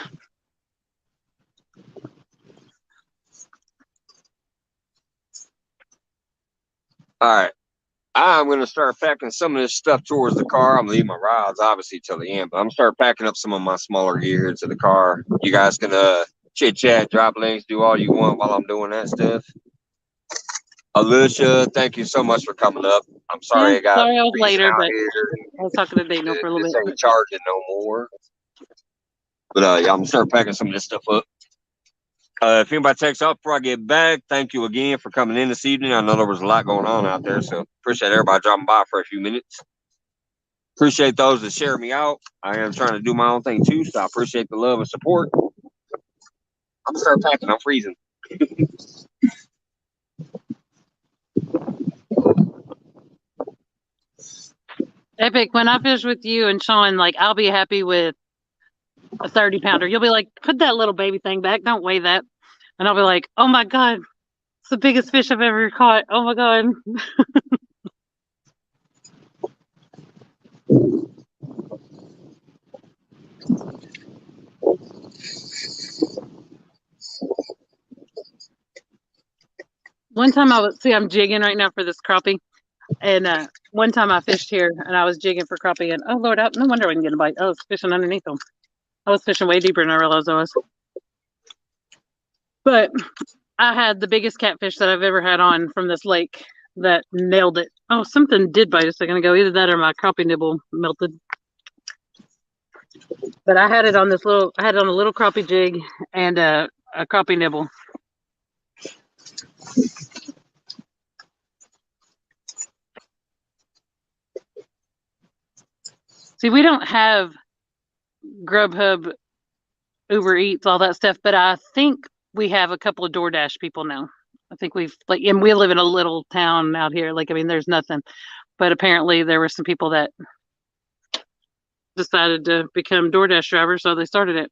A: right. I'm going to start packing some of this stuff towards the car. I'm leaving my rods, obviously, till the end, but I'm going to start packing up some of my smaller gear into the car. You guys can chit chat, drop links, do all you want while I'm doing that stuff. Alicia, thank you so much for coming up. I'm
D: Yeah,
A: sorry it got
D: sorry I was
A: freezing
D: later,
A: out
D: but
A: here.
D: I was talking to Daniel for a little
A: This
D: bit.
A: ain't charging no more. But yeah, I'm going to start packing some of this stuff up. If anybody takes off before I get back, thank you again for coming in this evening. I know there was a lot going on out there, so appreciate everybody dropping by for a few minutes. Appreciate those that share me out. I am trying to do my own thing too, so I appreciate the love and support. I'm gonna start packing. I'm freezing.
D: Epic, when I fish with you and Sean, like, I'll be happy with a 30 pounder. You'll be like, put that little baby thing back. Don't weigh that. And I'll be like, oh my God, it's the biggest fish I've ever caught. Oh my God. One time I'm jigging right now for this crappie. And one time I fished here and I was jigging for crappie. And oh Lord, no wonder I didn't get a bite. I was fishing underneath them. I was fishing way deeper than I realized I was. But I had the biggest catfish that I've ever had on from this lake that nailed it. Oh, something did bite a second ago. Either that or my crappie nibble melted. But I had it on I had it on a little crappie jig and a crappie nibble. See, we don't have Grubhub, Uber Eats, all that stuff, but I think we have a couple of DoorDash people now. I think and we live in a little town out here. Like, I mean, there's nothing, but apparently there were some people that decided to become DoorDash drivers, so they started it.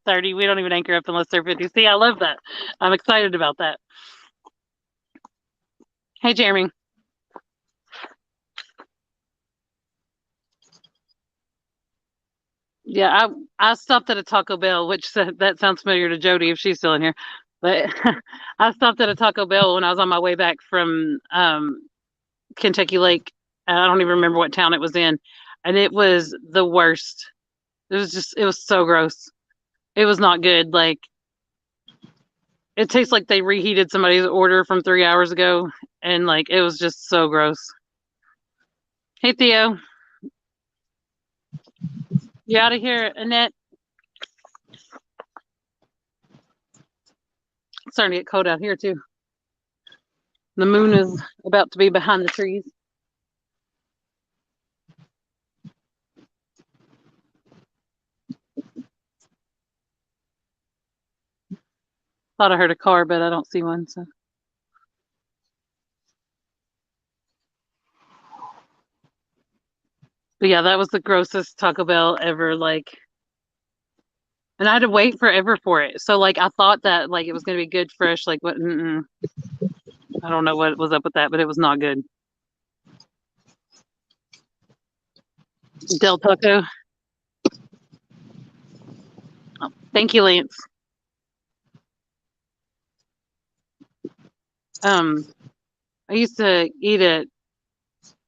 D: 30. We don't even anchor up unless they're 50. See, I love that. I'm excited about that. Hey, Jeremy. Yeah, I stopped at a Taco Bell, which that sounds familiar to Jody if she's still in here. But I stopped at a Taco Bell when I was on my way back from Kentucky Lake. I don't even remember what town it was in. And it was the worst. It was so gross. It was not good. Like, it tastes like they reheated somebody's order from 3 hours ago. And like, it was just so gross. Hey, Theo. You out of here, Annette? It's starting to get cold out here, too. The moon is about to be behind the trees. Thought I heard a car, but I don't see one, so. But yeah, that was the grossest Taco Bell ever, like. And I had to wait forever for it. So, like, I thought that, like, it was going to be good, fresh, like, what? I don't know what was up with that, but it was not good. Del Taco. Oh, thank you, Lance. I used to eat it.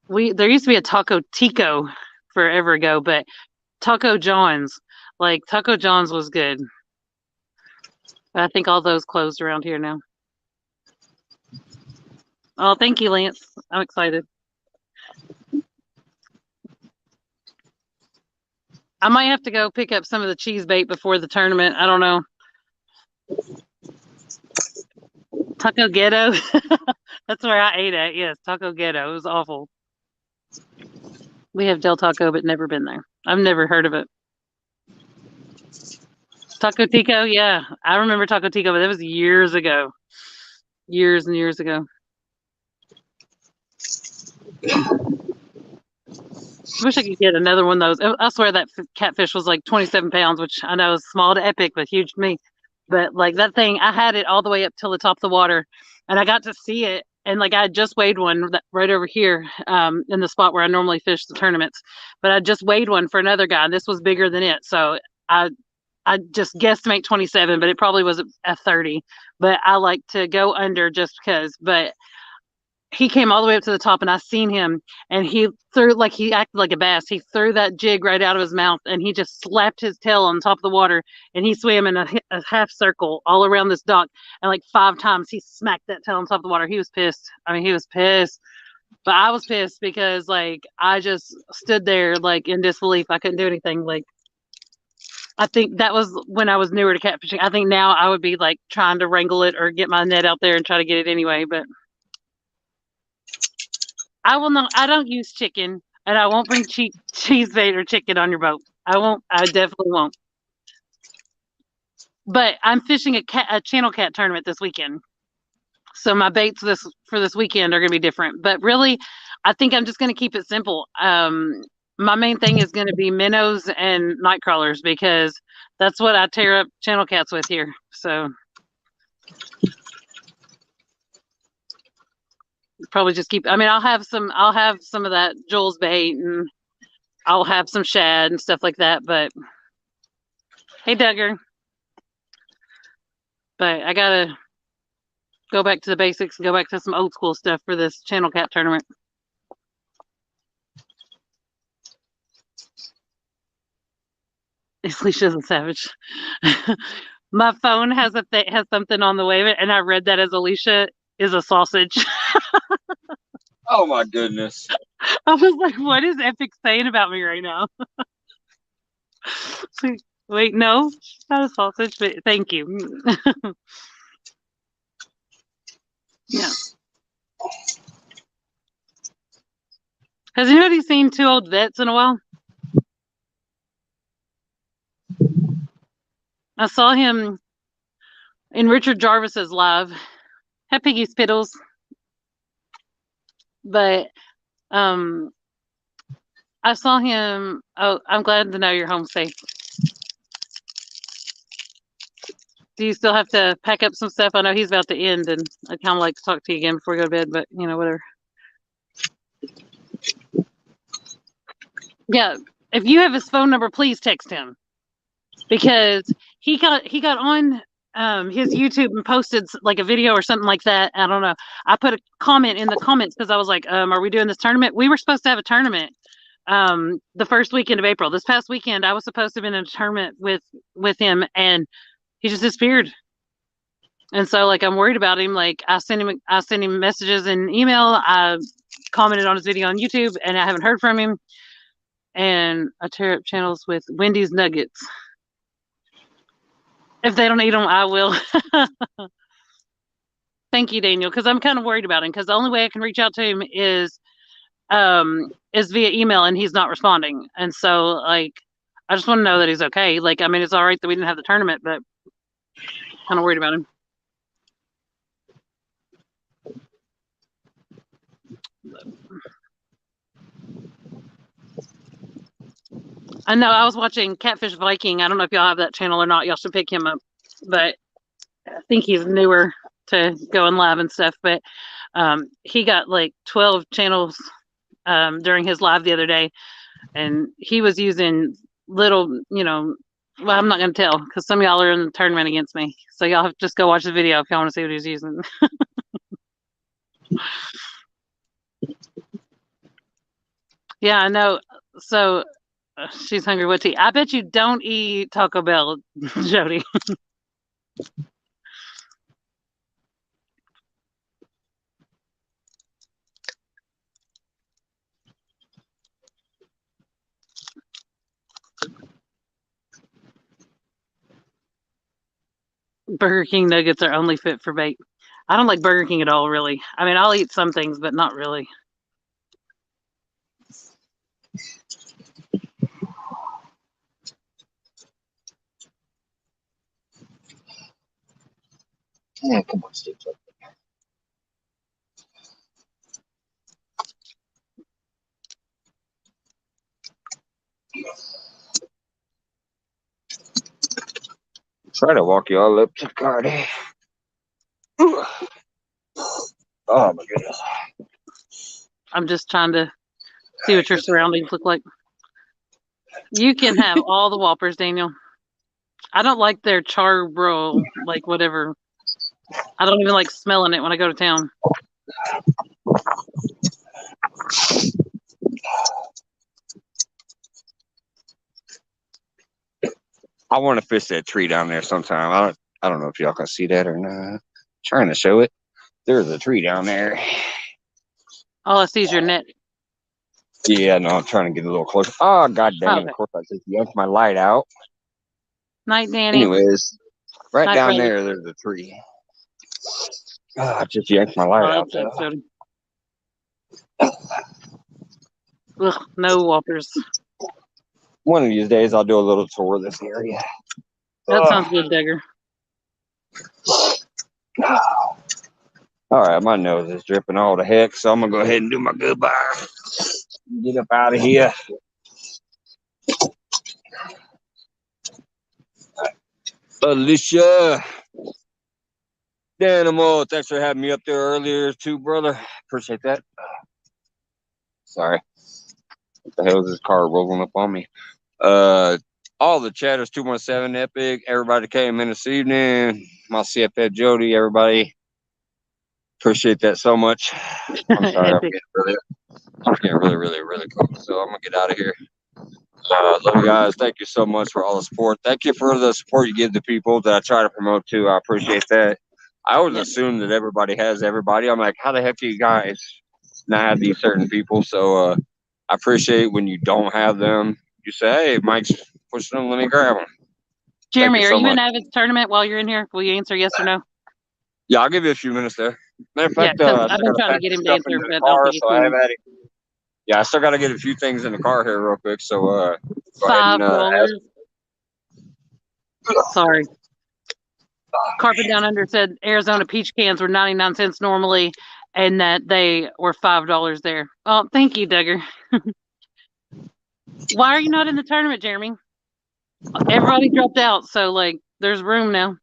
D: There used to be a Taco Tico forever ago, but Taco John's, like, Taco John's was good. But I think all those closed around here now. Oh, thank you, Lance. I'm excited. I might have to go pick up some of the cheese bait before the tournament. I don't know. Taco Ghetto. That's where I ate at. Yes, Taco Ghetto. It was awful. We have Del Taco, but never been there. I've never heard of it. Taco Tico, yeah. I remember Taco Tico, but that was years ago. Years and years ago. I wish I could get another one of those. I swear that catfish was like 27 pounds, which I know is small to Epic, but huge to me. But like that thing, I had it all the way up till the top of the water, and I got to see it. And like I had just weighed one right over here in the spot where I normally fish the tournaments. But I just weighed one for another guy, and this was bigger than it. So I just guesstimate 27, but it probably was a 30. But I like to go under just because. But he came all the way up to the top, and I seen him, and he acted like a bass. He threw that jig right out of his mouth, and he just slapped his tail on top of the water, and he swam in a half circle all around this dock, and like 5 times he smacked that tail on top of the water. He was pissed. I mean, he was pissed. But I was pissed because like I just stood there like in disbelief. I couldn't do anything. Like I think that was when I was newer to catfishing. I think now I would be like trying to wrangle it or get my net out there and try to get it anyway. But I will not. I don't use chicken, and I won't bring cheese bait or chicken on your boat. I won't. I definitely won't. But I'm fishing a channel cat tournament this weekend, so my baits for this weekend are going to be different. But really, I think I'm just going to keep it simple. My main thing is going to be minnows and night crawlers because that's what I tear up channel cats with here. So probably just keep. I mean, I'll have some. I'll have some of that Joel's bait, and I'll have some shad and stuff like that. But hey, Duggar. But I gotta go back to the basics and go back to some old school stuff for this channel cat tournament. Alicia's a savage. My phone has has something on the way of it, and I read that as Alicia is a sausage.
A: Oh my goodness.
D: I was like, what is Epic saying about me right now? Wait, no, not a sausage, but thank you. Yeah. Has anybody seen Two Old Vets in a while? I saw him in Richard Jarvis's live. Hi, Piggy Spittles. But I saw him. Oh, I'm glad to know you're home safe. Do you still have to pack up some stuff? I know he's about to end, and I'd kind of like to talk to you again before we go to bed, but you know, whatever. Yeah, if you have his phone number, please text him because he got on his YouTube and posted like a video or something like that. I don't know. I put a comment in the comments because I was like, are we doing this tournament? We were supposed to have a tournament the first weekend of April. This past weekend, I was supposed to have been in a tournament with him, and he just disappeared. And so like I'm worried about him. Like I sent him messages and email. I commented on his video on YouTube, and I haven't heard from him. And I tear up channels with Wendy's nuggets. If they don't eat them, I will. Thank you, Daniel, because I'm kind of worried about him. Because the only way I can reach out to him is via email, and he's not responding. And so like I just want to know that he's okay. Like I mean, it's all right that we didn't have the tournament, but kind of worried about him. I know I was watching Catfish Viking. I don't know if y'all have that channel or not. Y'all should pick him up. But I think he's newer to going live and stuff. But he got like 12 channels during his live the other day. And he was using little, well, I'm not going to tell because some of y'all are in the tournament against me. So y'all have to just go watch the video if y'all want to see what he's using. Yeah, I know. So she's hungry. What to eat? I bet you don't eat Taco Bell, Jody. Burger King nuggets are only fit for bait. I don't like Burger King at all, really. I mean, I'll eat some things, but not really.
A: Yeah, come on, Steve. Try to walk you all up to the car there. Oh my goodness.
D: I'm just trying to see what your surroundings look like. You can have all the Whoppers, Daniel. I don't like their charbroil, like whatever. I don't even like smelling it when I go to town.
A: I want to fish that tree down there sometime. I don't know if y'all can see that or not. I'm trying to show it. There's a tree down there.
D: All I see is your net.
A: Yeah, no, I'm trying to get a little closer. Oh, god dang it.
D: Okay.
A: Of course, I just yanked my light out.
D: Night, Danny.
A: Anyways, right
D: Night,
A: down
D: brother.
A: there's a tree. I just yanked my light
D: Oh,
A: out,
D: that's
A: though.
D: episode. Ugh, no walkers.
A: One of these days, I'll do a little tour of this area.
D: That sounds good, Digger.
A: All right, my nose is dripping all the heck, so I'm going to go ahead and do my goodbye. Get up out of here. Alicia. Danimal, thanks for having me up there earlier, too, brother. Appreciate that. Sorry. What the hell is this car rolling up on me? All the chatters 217 Epic, everybody came in this evening. My CFF Jody, everybody. Appreciate that so much. I'm sorry, I'm getting really cold. So I'm gonna get out of here. Love you guys. Thank you so much for all the support. Thank you for the support you give to people that I try to promote too. I appreciate that. I always assume that everybody has everybody. I'm like, how the heck do you guys not have these certain people? So I appreciate when you don't have them. You say, hey, Mike's pushing them. Let me grab them.
D: Jeremy,
A: you
D: are
A: so
D: you
A: much.
D: in Avid's tournament while you're in here? Will you answer yes or no?
A: Yeah, I'll give you a few minutes there. Matter of
D: Yeah,
A: fact,
D: 'cause
A: I
D: I've
A: just
D: been
A: gotta
D: trying to
A: pack
D: get
A: this
D: him to
A: stuff
D: answer,
A: into the
D: but I don't
A: car,
D: think he's
A: so I have
D: coming.
A: had it. Yeah, I still gotta get a few things in the car here real quick. So go ahead and
D: $5. Sorry. Carpet Down Under said Arizona peach cans were 99 cents normally, and that they were $5 there. Oh, thank you, Duggar. Why are you not in the tournament, Jeremy? Everybody dropped out, so like there's room now.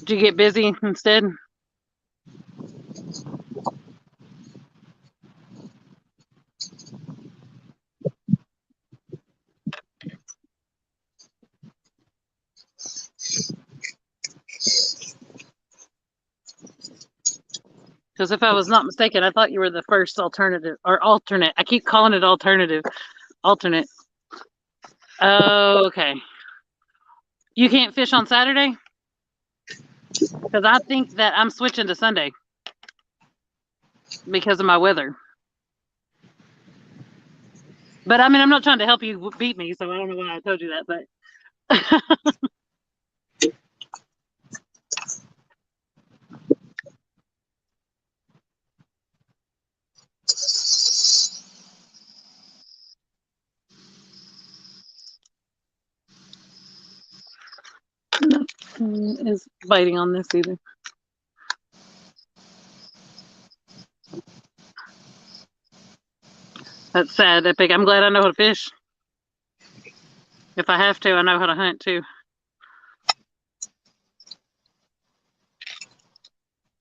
D: Did you get busy instead? Because if I was not mistaken, I thought you were the first alternative or alternate. I keep calling it alternative. Alternate. Oh, okay. You can't fish on Saturday? Because I think that I'm switching to Sunday because of my weather. But I mean, I'm not trying to help you beat me, so I don't know why I told you that. But nothing is biting on this either. That's sad, Epic. I'm glad I know how to fish. If I have to, I know how to hunt too.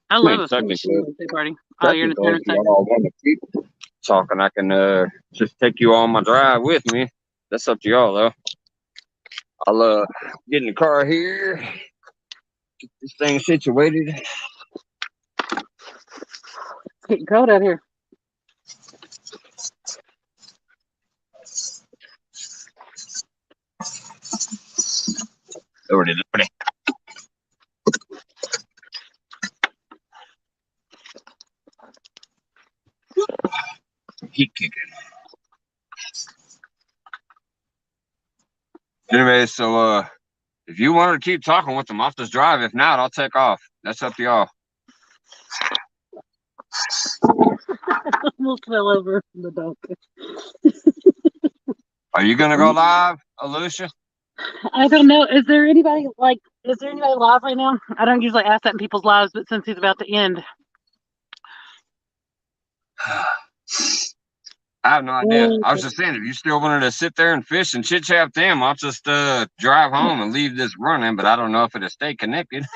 D: I love a fishing birthday party. Oh, you're in a tournament.
A: If y'all want to keep talking, I can just take you on my drive with me. That's up to y'all though. I'll get in the car here, get this thing situated.
D: It's getting cold out here.
A: Lordy. Heat kicking. Anyway, so if you wanted to keep talking with them off this drive, if not, I'll take off. That's up to y'all.
D: Almost fell over the dog.
A: Are you gonna go live, Alicia?
D: I don't know. Is there anybody live right now? I don't usually ask that in people's lives, but since he's about to end.
A: I have no idea. I was just saying, if you still wanted to sit there and fish and chit chat with them, I'll just drive home and leave this running. But I don't know if it'll stay connected.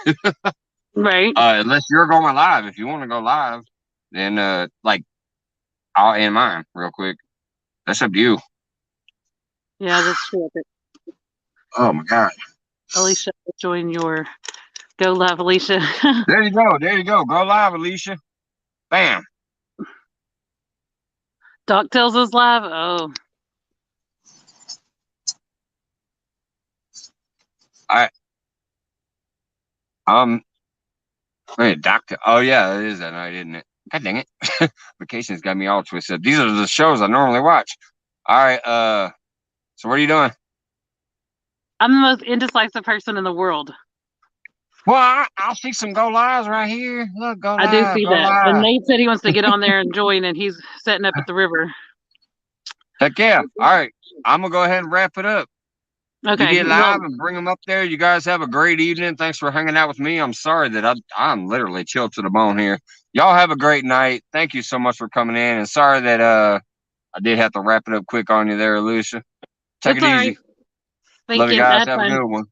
D: Right.
A: Unless you're going live. If you want to go live, then I'll end mine real quick. That's up to you.
D: Yeah, that's true.
A: Oh my god.
D: Alicia, join your go live, Alicia.
A: There you go. There you go. Go live, Alicia. Bam.
D: Doc tells us live. Oh.
A: Wait, doctor. Oh yeah, it is that night, isn't it? God dang it. Vacation's got me all twisted. These are the shows I normally watch. All right. So what are you doing?
D: I'm the most indecisive person in the world.
A: Well, I see some go lives right here. Look, go
D: I do
A: live,
D: see
A: go
D: that. And
A: live.
D: Nate said he wants to get on there and join, and he's setting up at the river.
A: Heck yeah. All right. I'm going to go ahead and wrap it up.
D: Okay.
A: You get
D: Well,
A: live and bring them up there. You guys have a great evening. Thanks for hanging out with me. I'm sorry that I'm literally chilled to the bone here. Y'all have a great night. Thank you so much for coming in. And sorry that I did have to wrap it up quick on you there, Alicia. Take
D: it's
A: it
D: all
A: easy.
D: right. Thank
A: Love you
D: you.
A: guys.
D: Have
A: Have a
D: fun.
A: good one.